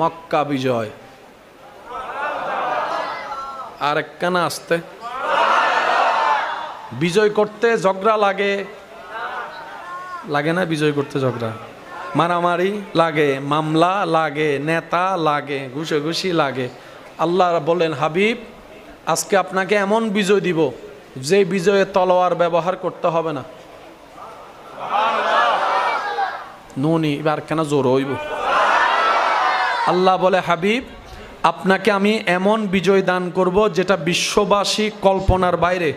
মক্কা বিজয়। আর একখানা আসতে বিজয় করতে ঝগড়া লাগে, লাগে না? বিজয় করতে ঝগড়া, মারামারি লাগে, মামলা লাগে, নেতা লাগে, ঘুষাঘুষি লাগে। আল্লাহ বলেন, হাবিব আজকে আপনাকে এমন বিজয় দিব যে বিজয়ে তলোয়ার ব্যবহার করতে হবে না। নুনি এবার কেন জোর হইব? আল্লাহ বলে, হাবিব আপনাকে আমি এমন বিজয় দান করব যেটা বিশ্ববাসী কল্পনার বাইরে।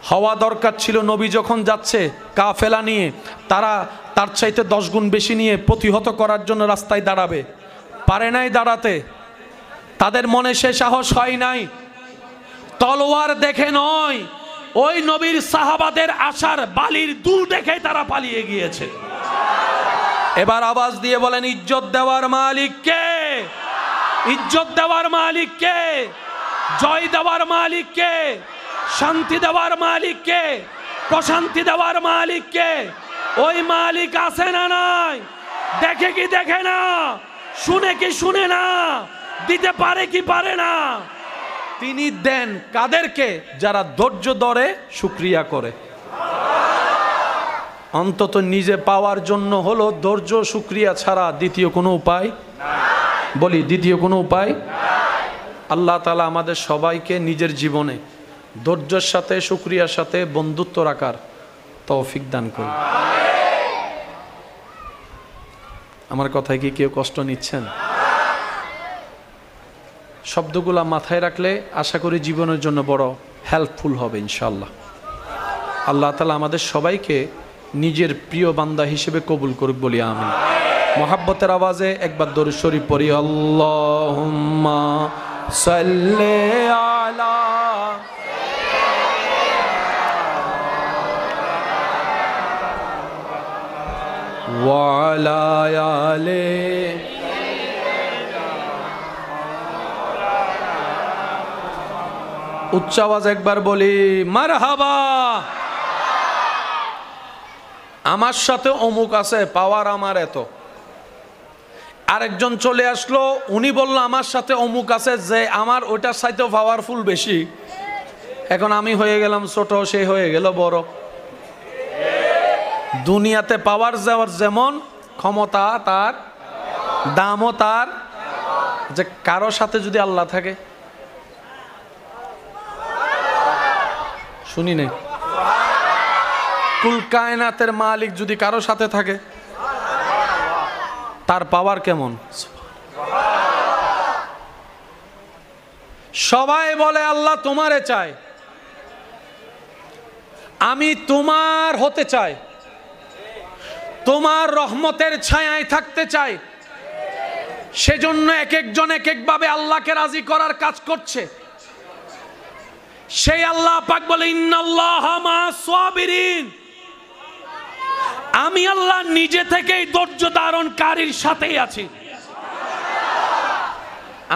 হওয়া দরকার ছিল, নবী যখন যাচ্ছে কাফেলা নিয়ে, তারা তার চাইতে 10 গুণ বেশি নিয়ে প্রতিহত করার জন্য রাস্তায় দাঁড়াবে, পারে নাই দাঁড়াতে। তাদের মনে সে সাহস হয় নাই। তলোয়ার দেখে নয়, ওই নবীর সাহাবাদের আশার বালির দুল দেখে তারা পালিয়ে গিয়েছে। এবার আওয়াজ দিয়ে বলেন, ইজ্জত দেওয়ার মালিক কে? ইজ্জত দেওয়ার মালিক কে? জয় দেওয়ার মালিক কে? শান্তি দেওয়ার মালিক কে? প্রশান্তি দেওয়ার মালিক কে? ওই মালিক আছে না নাই? দেখে কি দেখে না? শুনে কি শুনে না? দিতে পারে কি পারে না? তিনি দেন কাদেরকে? যারা ধৈর্য ধরে শুকরিয়া করে। অন্তত নিজে পাওয়ার জন্য হলো ধৈর্য শুকরিয়া ছাড়া দ্বিতীয় কোনো উপায় বলি, দ্বিতীয় কোনো উপায়। আল্লাহ তাআলা আমাদের সবাইকে নিজের জীবনে ধৈর্যের সাথে শুকরিয়ার সাথে বন্ধুত্ব রাখার তৌফিক দান করুন। আমার কথায় কি কেউ কষ্ট নিচ্ছেন? শব্দগুলা মাথায় রাখলে আশা করি জীবনের জন্য বড় হেল্পফুল হবে ইনশাআল্লাহ। আল্লাহ তাআলা আমাদের সবাইকে নিজের প্রিয় বান্দা হিসেবে কবুল করুক বলি আমিন। মোহাব্বতের আওয়াজে একবার দরুদ শরীফ পড়ি। আল্লাহুম্মা সাল্লি আলা ওয়া আলা আলি উচ্চ আওয়াজ একবার বলি মারহাবা। আমার সাথে অমুক আছে, পাওয়ার আমার এত। আরেকজন চলে আসলো, উনি বলল আমার সাথে অমুক আছে যে আমার ওইটার সাথে পাওয়ারফুল বেশি। এখন আমি হয়ে গেলাম ছোট, সে হয়ে গেল বড়। দুনিয়াতে পাওয়ার যাওয়ার যেমন ক্ষমতা তার, দামও তার। যে কারো সাথে যদি আল্লাহ থাকে, শুনি নাই, কুল কায়নাতের মালিক যদি কারো সাথে থাকে, তার পাওয়ার কেমন? সবাই বলে আল্লাহ তোমারে চাই, আমি তোমার হতে চাই, তোমার রহমতের ছায়ায় থাকতে চাই। সেজন্য এক একজন এক একভাবে আল্লাহকে রাজি করার কাজ করছে। সেই আল্লাহ পাক বলে ইন্নাল্লাহা মা'আস সাবিরিন, আমি আল্লাহ নিজে থেকেই ধৈর্য ধারণকারীর সাথেই আছি।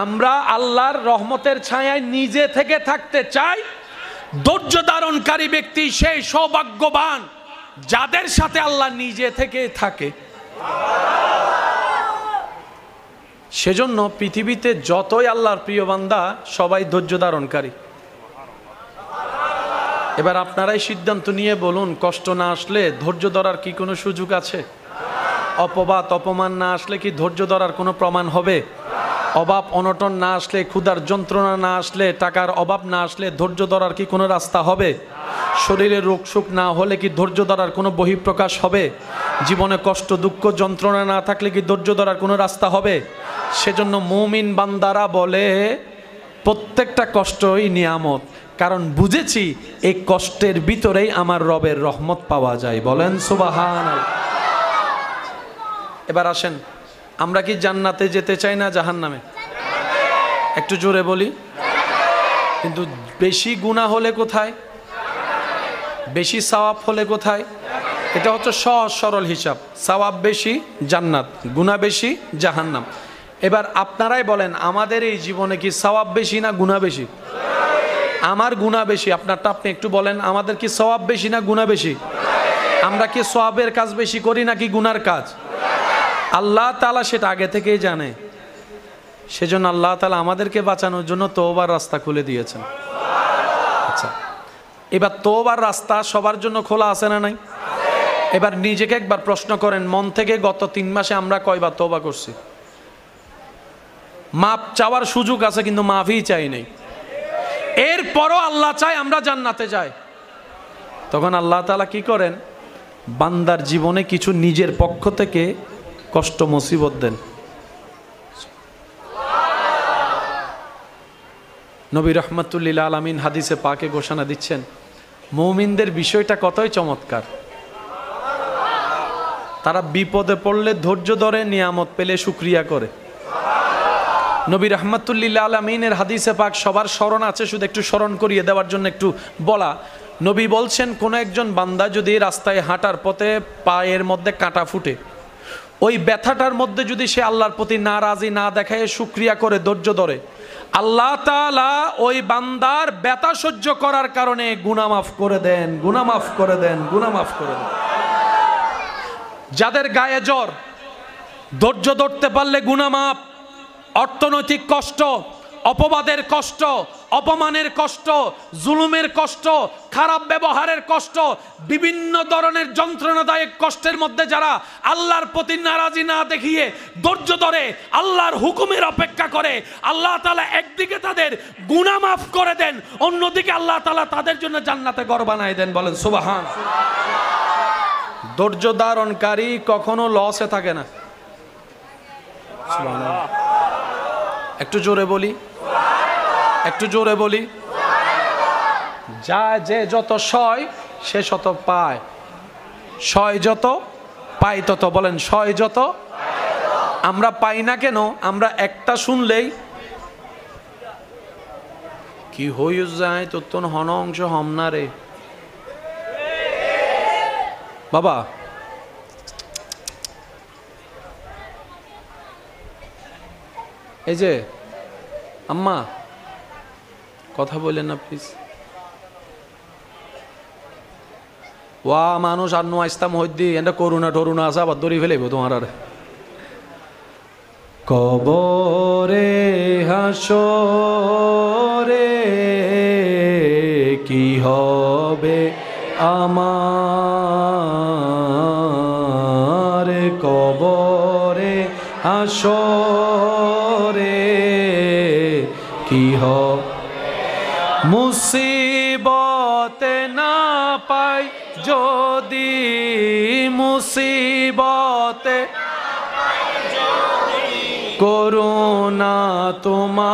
আমরা আল্লাহর রহমতের ছায়ায় নিজে থেকে থাকতে চাই। ধৈর্য ধারণকারী ব্যক্তি সেই সৌভাগ্যবান যাদের সাথে আল্লাহ নিজে থেকে থাকে। সেজন্য পৃথিবীতে যতই আল্লাহর প্রিয় বান্দা সবাই ধৈর্য ধারণকারী। এবার আপনারাই সিদ্ধান্ত নিয়ে বলুন, কষ্ট না আসলে ধৈর্য ধরার কি কোনো সুযোগ আছে? অপবাদ অপমান না আসলে কি ধৈর্য ধরার কোনো প্রমাণ হবে? অভাব অনটন না আসলে, ক্ষুধার যন্ত্রণা না আসলে, টাকার অভাব না আসলে ধৈর্য ধরার কি কোনো রাস্তা হবে? শরীরে রোগ সুখ না হলে কি ধৈর্য ধরার কোনো বহিঃপ্রকাশ হবে? জীবনে কষ্ট দুঃখ যন্ত্রণা না থাকলে কি ধৈর্য ধরার কোনো রাস্তা হবে? সেজন্য মুমিন বান্দারা বলে প্রত্যেকটা কষ্টই নিয়ামত, কারণ বুঝেছি এই কষ্টের ভিতরেই আমার রবের রহমত পাওয়া যায়। বলেন সুবহানাল্লাহ। এবার আসেন, আমরা কি জান্নাতে যেতে চাই না জাহান্নামে? একটু জোরে বলি। কিন্তু বেশি গুনাহ হলে কোথায়? বেশি সওয়াব হলে কোথায়? এটা হচ্ছে সহজ সরল হিসাব। সওয়াব বেশি জান্নাত, গুনাহ বেশি জাহান্নাম। এবার আপনারাই বলেন আমাদের এই জীবনে কি সওয়াব বেশি না গুনাহ বেশি? আমার গুনাহ বেশি। আপনারটা আপনি একটু বলেন, আমাদের কি সওয়াব বেশি না গুনাহ বেশি? আমরা কি সওয়াবের কাজ বেশি করি নাকি গুনার কাজ? আল্লাহ তাআলা সেটা আগে থেকেই জানে। সেজন্য আল্লাহ তাআলা আমাদেরকে বাঁচানোর জন্য তওবার রাস্তা খুলে দিয়েছেন। আচ্ছা, এবার তওবার রাস্তা সবার জন্য খোলা আছে না নাই? এবার নিজেকে একবার প্রশ্ন করেন, মন থেকে গত 3 মাসে আমরা কয়বার তওবা করছি? মাপ চাওয়ার সুযোগ আছে কিন্তু মাফই চাই নাই। এরপরও আল্লাহ চায় আমরা জান্নাতে যাই। তখন আল্লাহ তাআলা কি করেন? বান্দার জীবনে কিছু নিজের পক্ষ থেকে কষ্ট মুসিবত দেন। নবী রাহমাতুল লিল আলামিন হাদিসে পাকে ঘোষণা দিচ্ছেন, মুমিনদের বিষয়টা কতই চমৎকার। তারা বিপদে পড়লে ধৈর্য ধরে, নিয়ামত পেলে শুকরিয়া করে। নবী রাহমাতুল লিল আলামিনের হাদিসে পাক সবার স্মরণ আছে, শুধু একটু স্মরণ করিয়ে দেওয়ার জন্য একটু বলা। নবী বলছেন, কোনো একজন বান্দা যদি রাস্তায় হাঁটার পথে পায়ের মধ্যে কাঁটা ফুটে, ওই ব্যথাটার মধ্যে যদি সে আল্লাহর প্রতি নারাজি না দেখায় শুকরিয়া করে, ধৈর্য ধরে, আল্লাহ তাআলা ওই বান্দার ব্যথা সহ্য করার কারণে গুনাহ মাফ করে দেন, গুনাহ মাফ করে দেন, গুনাহ মাফ করে দেন। যাদের গায়ে জ্বর, ধৈর্য ধরতে পারলে গুনাহ মাফ। অর্থনৈতিক কষ্ট, অপবাদের কষ্ট, অপমানের কষ্ট, জুলুমের কষ্ট, খারাপ ব্যবহারের কষ্ট, বিভিন্ন ধরনের যন্ত্রণাদায়ক কষ্টের মধ্যে যারা আল্লাহর প্রতি নারাজি না দেখিয়ে ধৈর্য ধরে, আল্লাহর হুকুমের অপেক্ষা করে, আল্লাহ তাআলা একদিকে তাদের গুনাহ মাফ করে দেন, অন্যদিকে আল্লাহ তাআলা তাদের জন্য জান্নাতে ঘর বানায় দেন। বলেন সুবহান। ধৈর্য ধারণকারী কখনো লসে থাকে না। সুবহানাল্লাহ। একটু জোরে বলি, একটু জোরে বলি। যা যে যত সয় সে শত পায়, সয় যত পাই তত। বলেন সয় যত। আমরা পাই না কেন? আমরা একটা শুনলেই কি হই যায় তোর তো হন অংশ হম না রে বাবা। এই যে আম্মা কথা বললেন না প্লিজ। ওয়া মানুষ আর নো আসতাম হইদি এটা করুণা টরুণা আছে, আবার দড়ি ফেলেব তোমার। আর কবরে হাসরে কি হবে আমার, কবরে হাসরে কি হবে, মুসিবতে না পাই যদি, মুসিবতে করুণা তোমার,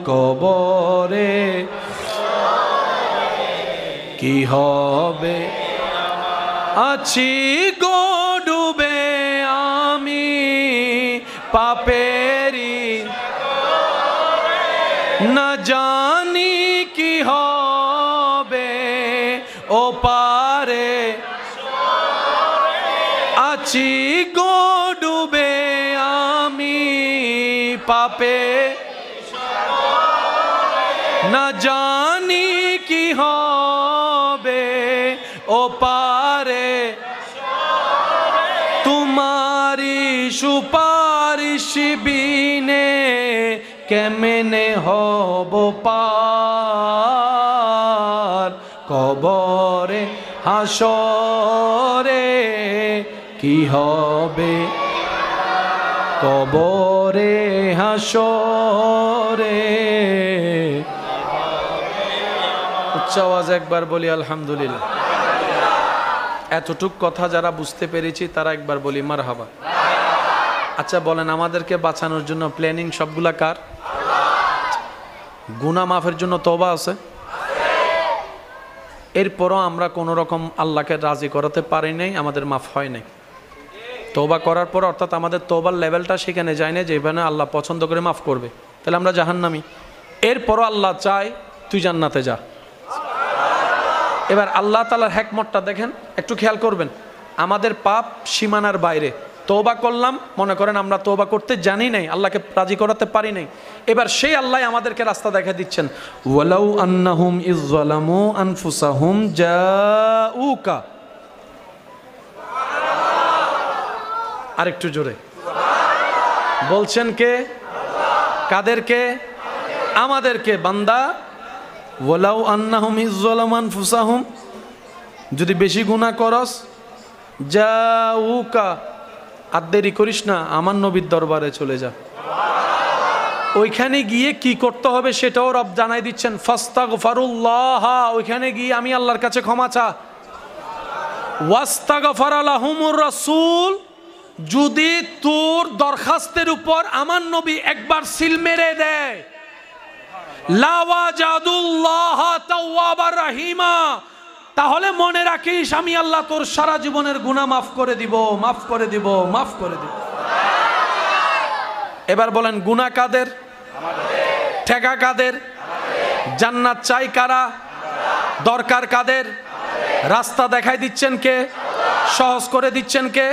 কবরে কি হবে, আছি গো ডুবে আমি পাপেরি, না জানি কি হবে ও পারে, আছি গো ডুবে আমি পাপে, না জানি কি হবে ও পারে, তোমারি সুপারিশ বিনে কেমনে হব পার, কবরে হাসরে কি হবে, কবরে হাসরে। উচ্চ আওয়াজে একবার বলি আলহামদুলিল্লাহ। এতটুক কথা যারা বুঝতে পেরেছি তারা একবার বলি মারহাবা। আচ্ছা বলেন, আমাদেরকে বাঁচানোর জন্য প্ল্যানিং সবগুলা কার? গুনাহ মাফের জন্য তওবা আছে, এরপরও আমরা কোনো রকম আল্লাহকে রাজি করাতে পারি নাই, আমাদের মাফ হয় নাই। তওবা করার পর অর্থাৎ আমাদের তওবার লেভেলটা সেখানে যায় না যেখানে আল্লাহ পছন্দ করে মাফ করবে, তাহলে আমরা জাহান্নামী। এরপরও আল্লাহ চায় তুই জান্নাতে যা, এবার আল্লাহ তাআলার হিকমতটা দেখেন, একটু খেয়াল করবেন। আমাদের পাপ সীমানার বাইরে, তওবা করলাম, মনে করেন আমরা তওবা করতে জানি নাই, আল্লাহকে রাজি করাতে পারি নাই, এবার সেই আল্লাহ আমাদেরকে রাস্তা দেখা দিচ্ছেন। ওয়ালাউ আন্নাহুম ইযযালামু আনফুসাহুম জাউকা, আরেকটু জোরে বলছেন কে? কাদেরকে? আমাদেরকে। বান্দা, ওয়ালাউ আন্নাহুম ইযযালামু আনফুসাহুম, যদি বেশি গুনাহ করস, জাউকা, আর দেরি করিস না, আমার নবীর দরবারে চলে যা। ওইখানে গিয়ে কি করতে হবে সেটাও রব জানাই দিচ্ছেন। ফাস্তাগফিরুল্লাহ, ওইখানে গিয়ে আমি আল্লাহর কাছে ক্ষমা চা। ওয়াস্তাগফারা লাহুমুর রাসূল, যদি তোর দরখাস্তের উপর আমার নবী একবার সিল মেরে দেয়, লাওয়াজাদুল্লাহ তাওয়াবার রহিমা, তাহলে মনে রাখিস আমি আল্লাহ তোর সারা জীবনের গুনাহ মাফ করে দিব, মাফ করে দিব, মাফ করে দিব। এবার বলেন, গুনাহ কাদের? ঠেকা কাদের? জান্নাত চাই কারা? দরকার কাদের? রাস্তা দেখাই দিচ্ছেন কে? সহজ করে দিচ্ছেন কে?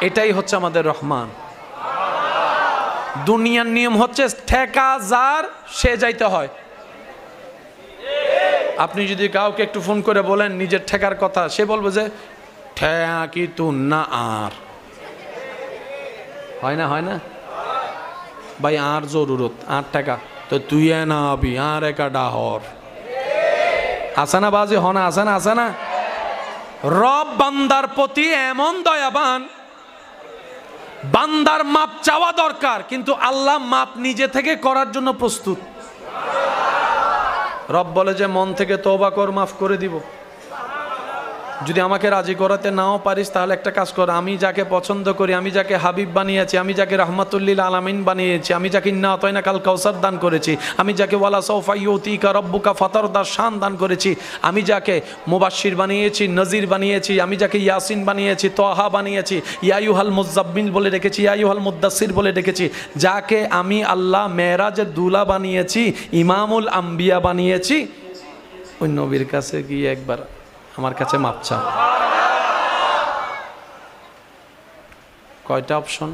এটাই হচ্ছে আমাদের রহমান। দুনিয়ার নিয়ম হচ্ছে ঠেকা যার সে যাইতে হয়। আপনি যদি কাউকে একটু ফোন করে বলেন নিজের ঠেকার কথা, সে বলবে যে ঠেয়া কি তু না, আর হয় না, হয় না ভাই, আর জরুরত, আর টাকা তো তুই না আবি, আর একা ডাহর আছে না বাজি, হনা আছে না, আছে না? রব বান্দার প্রতি এমন দয়াবান, বান্দার মাপ চাওয়া দরকার, কিন্তু আল্লাহ মাপ নিজে থেকে করার জন্য প্রস্তুত। রব বলে যে মন থেকে তওবা কর, মাফ করে দিব। যদি আমাকে রাজি করাতে নাও পারিস, তাহলে একটা কাজ কর, আমি যাকে পছন্দ করি, আমি যাকে হাবিব বানিয়েছি, আমি যাকে রাহমাতুল্লিল আলামিন বানিয়েছি, আমি যাকে ইন্না আতাইনা কাল কাউসার দান করেছি, আমি যাকে ওয়ালা সাউফা ইউতিকা রব্বুকা ফাতারদার শান দান করেছি, আমি যাকে মুবাশশির বানিয়েছি, নজির বানিয়েছি, আমি যাকে ইয়াসিন বানিয়েছি, তাহা বানিয়েছি, ইয়া আইয়ুহাল মুযাম্মিল বলে রেখেছি, ইয়া আইয়ুহাল মুদ্দাসসির বলে রেখেছি, যাকে আমি আল্লাহ মেরাজের দুলা বানিয়েছি, ইমামুল আম্বিয়া বানিয়েছি, ওই নবীর কাছে গিয়ে একবার আমার কাছে মাপ চা। কয়টা অপশন?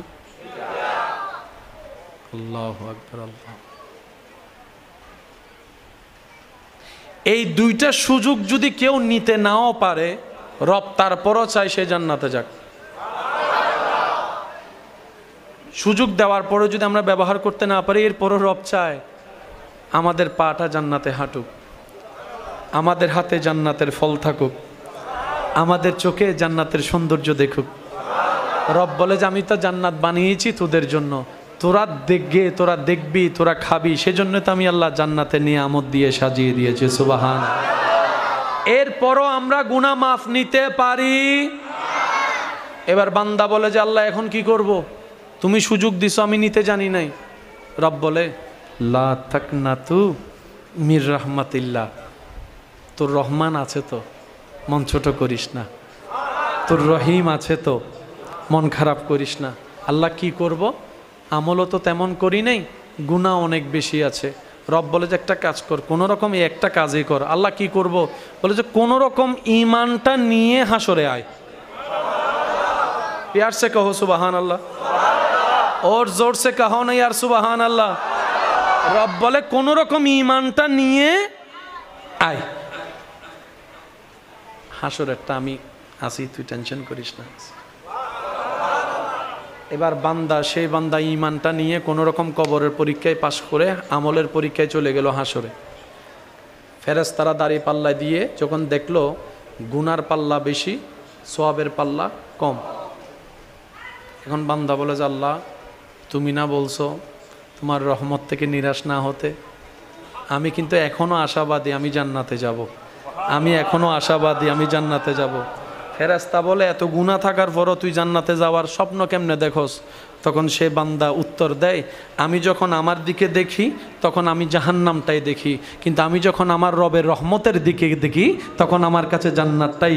আল্লাহু আকবার, আল্লাহ। এই দুইটা সুযোগ যদি কেউ নিতে নাও পারে, রব তারপরও চাই সে জান্নাতে যাক। সুযোগ দেওয়ার পরে যদি আমরা ব্যবহার করতে না পারি, এরপরও রব চায় আমাদের পাটা জান্নাতে হাঁটুক, আমাদের হাতে জান্নাতের ফল থাকুক, আমাদের চোখে জান্নাতের সৌন্দর্য দেখুক। রব বলে যে আমি তো জান্নাত বানিয়েছি তোদের জন্য, তোরা দেখবে, তোরা দেখবি, তোরা খাবি, সেজন্য তো আমি আল্লাহ জান্নাতে নিয়ামত দিয়ে সাজিয়ে দিয়েছি। সুবহান। এরপরও আমরা গুনাহ মাফ নিতে পারি। এবার বান্দা বলে যে আল্লাহ এখন কি করব? তুমি সুযোগ দিছো, আমি নিতে জানি নাই। রব বলে লা তাকনাতু মির রাহমাতিল্লাহ, তোর রহমান আছে তো, মন ছোট করিস না, তোর রহিম আছে তো, মন খারাপ করিস না। আল্লাহ কি করব? আমলও তো তেমন করি নাই, গুনাহ অনেক বেশি আছে। রব বলে যে একটা কাজ কর, কোনো রকম এই একটা কাজই কর। আল্লাহ কি করব? বলে যে কোনো রকম ঈমানটা নিয়ে হাসরে আয়। प्यार से कहो सुबहान अल्लाह, और जोर से कहो ना यार सुबहान अल्लाह। রব বলে কোন রকম ঈমানটা নিয়ে আয়, হাসরেরটা আমি আসি, তুই টেনশন করিস না। এবার বান্দা, সেই বান্দা ঈমানটা নিয়ে কোন রকম কবরের পরীক্ষায় পাশ করে আমলের পরীক্ষায় চলে গেল হাসরে। ফেরেশতারা দাড়ি পাল্লা দিয়ে যখন দেখলো গুনার পাল্লা বেশি, সওয়াবের পাল্লা কম, এখন বান্দা বলে যে আল্লাহ তুমি না বলছো তোমার রহমত থেকে নিরাশ না হতে, আমি কিন্তু এখনো আশাবাদী আমি জান্নাতে যাব, আমি এখনো আশাবাদী আমি জান্নাতে যাব। ফেরেশতা বলে এত গুনাহ থাকার পরও তুই জান্নাতে যাওয়ার স্বপ্ন কেমনে দেখোস? তখন সে বান্দা উত্তর দেয়, আমি যখন আমার দিকে দেখি তখন আমি জাহান্নামটাই দেখি, কিন্তু আমি যখন আমার রবের রহমতের দিকে দেখি তখন আমার কাছে জান্নাতটাই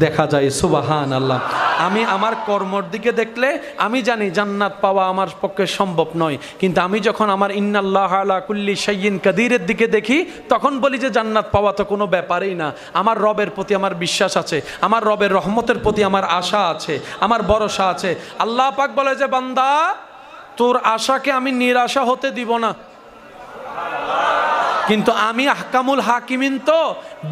দেখা যায়। সুবহান আল্লাহ। আমি আমার কর্মর দিকে দেখলে আমি জানি জান্নাত পাওয়া আমার পক্ষে সম্ভব নয়, কিন্তু আমি যখন আমার ইন্নাল্লাহ আলা কুল্লি শাইইন কাদিরের দিকে দেখি তখন বলি যে জান্নাত পাওয়া তো কোনো ব্যাপারই না। আমার রবের প্রতি আমার বিশ্বাস আছে, আমার রবের রহমতের প্রতি আমার আশা আছে, আমার ভরসা আছে। আল্লাহ পাক বলে যে বান্দা তোর আশাকে আমি নিরাশা হতে দিব না। কিন্তু আমি আহকামুল হাকিমিন, তো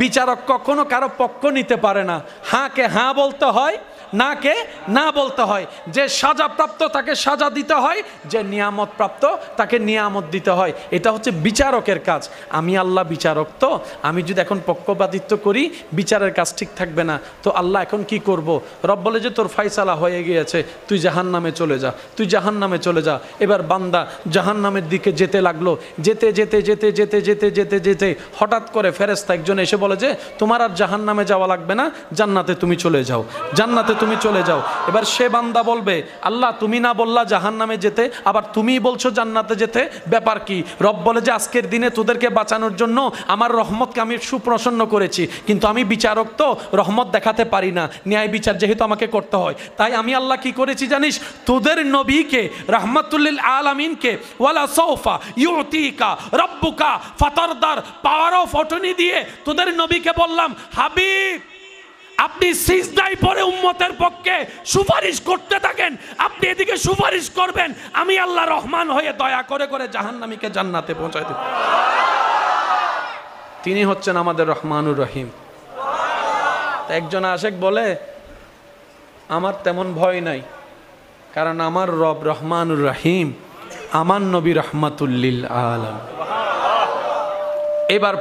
বিচারক কখনো কারো পক্ষ নিতে পারে না। হাঁকে হাঁ বলতে হয়, না কে না বলতে হয়। যে সাজাপ্রাপ্ত তাকে সাজা দিতে হয়, যে নিয়ামত প্রাপ্ত তাকে নিয়ামত দিতে হয়। এটা হচ্ছে বিচারকের কাজ। আমি আল্লাহ বিচারক, তো আমি যদি এখন পক্ষপাতিত্ব করি বিচারের কাজ ঠিক থাকবে না। তো আল্লাহ এখন কি করব? রব বলে যে তোর ফায়সালা হয়ে গিয়েছে, তুই জাহান্নামে চলে যা, তুই জাহান্নামে চলে যা। এবার বান্দা জাহান্নামের দিকে যেতে লাগলো। যেতে যেতে যেতে যেতে যেতে যেতে যেতে হঠাৎ করে ফেরেশতা একজন এসে বলে যে তোমার আর জাহান্নামে যাওয়া লাগবে না, জান্নাতে তুমি চলে যাও, জান্নাতে তুমি চলে যাও। এবার সে বান্দা বলবে আল্লাহ তুমি না বললা জাহান্নামে যেতে, আবার তুমিই বলছো জান্নাতে যেতে, ব্যাপার কি? রব বলে যে আজকের দিনে তোদেরকে বাঁচানোর জন্য আমার রহমতকে আমি সুপ্রসন্ন করেছি, কিন্তু আমি বিচারক, তো রহমত দেখাতে পারি না, ন্যায় বিচার যেহেতু আমাকে করতে হয়। তাই আমি আল্লাহ কি করেছি জানিস? তোদের নবীকে রাহমাতুল্লিল আলামিনকে ওয়ালা সাউফা ইউতিকা রাব্বুকা ফাতারদার পাওয়ার অফ অটর্নি দিয়ে তোদের নবীকে বললাম হাবিব আপনি সিজদায় পড়ে উম্মতের পক্ষে সুপারিশ করতে থাকেন, আপনি এদিকে সুপারিশ করবেন, আমি আল্লাহ রহমান হয়ে দয়া করে করে জাহান্নামীকে জান্নাতে পৌঁছায় দেব। তিনি হচ্ছেন আমাদের রহমানুর রহিম। একজন আশেক বলে আমার তেমন ভয় নাই, কারণ আমার রব রহমানুর রহিম, আমার নবী রহমাতুল্লিল আলামিন। এবার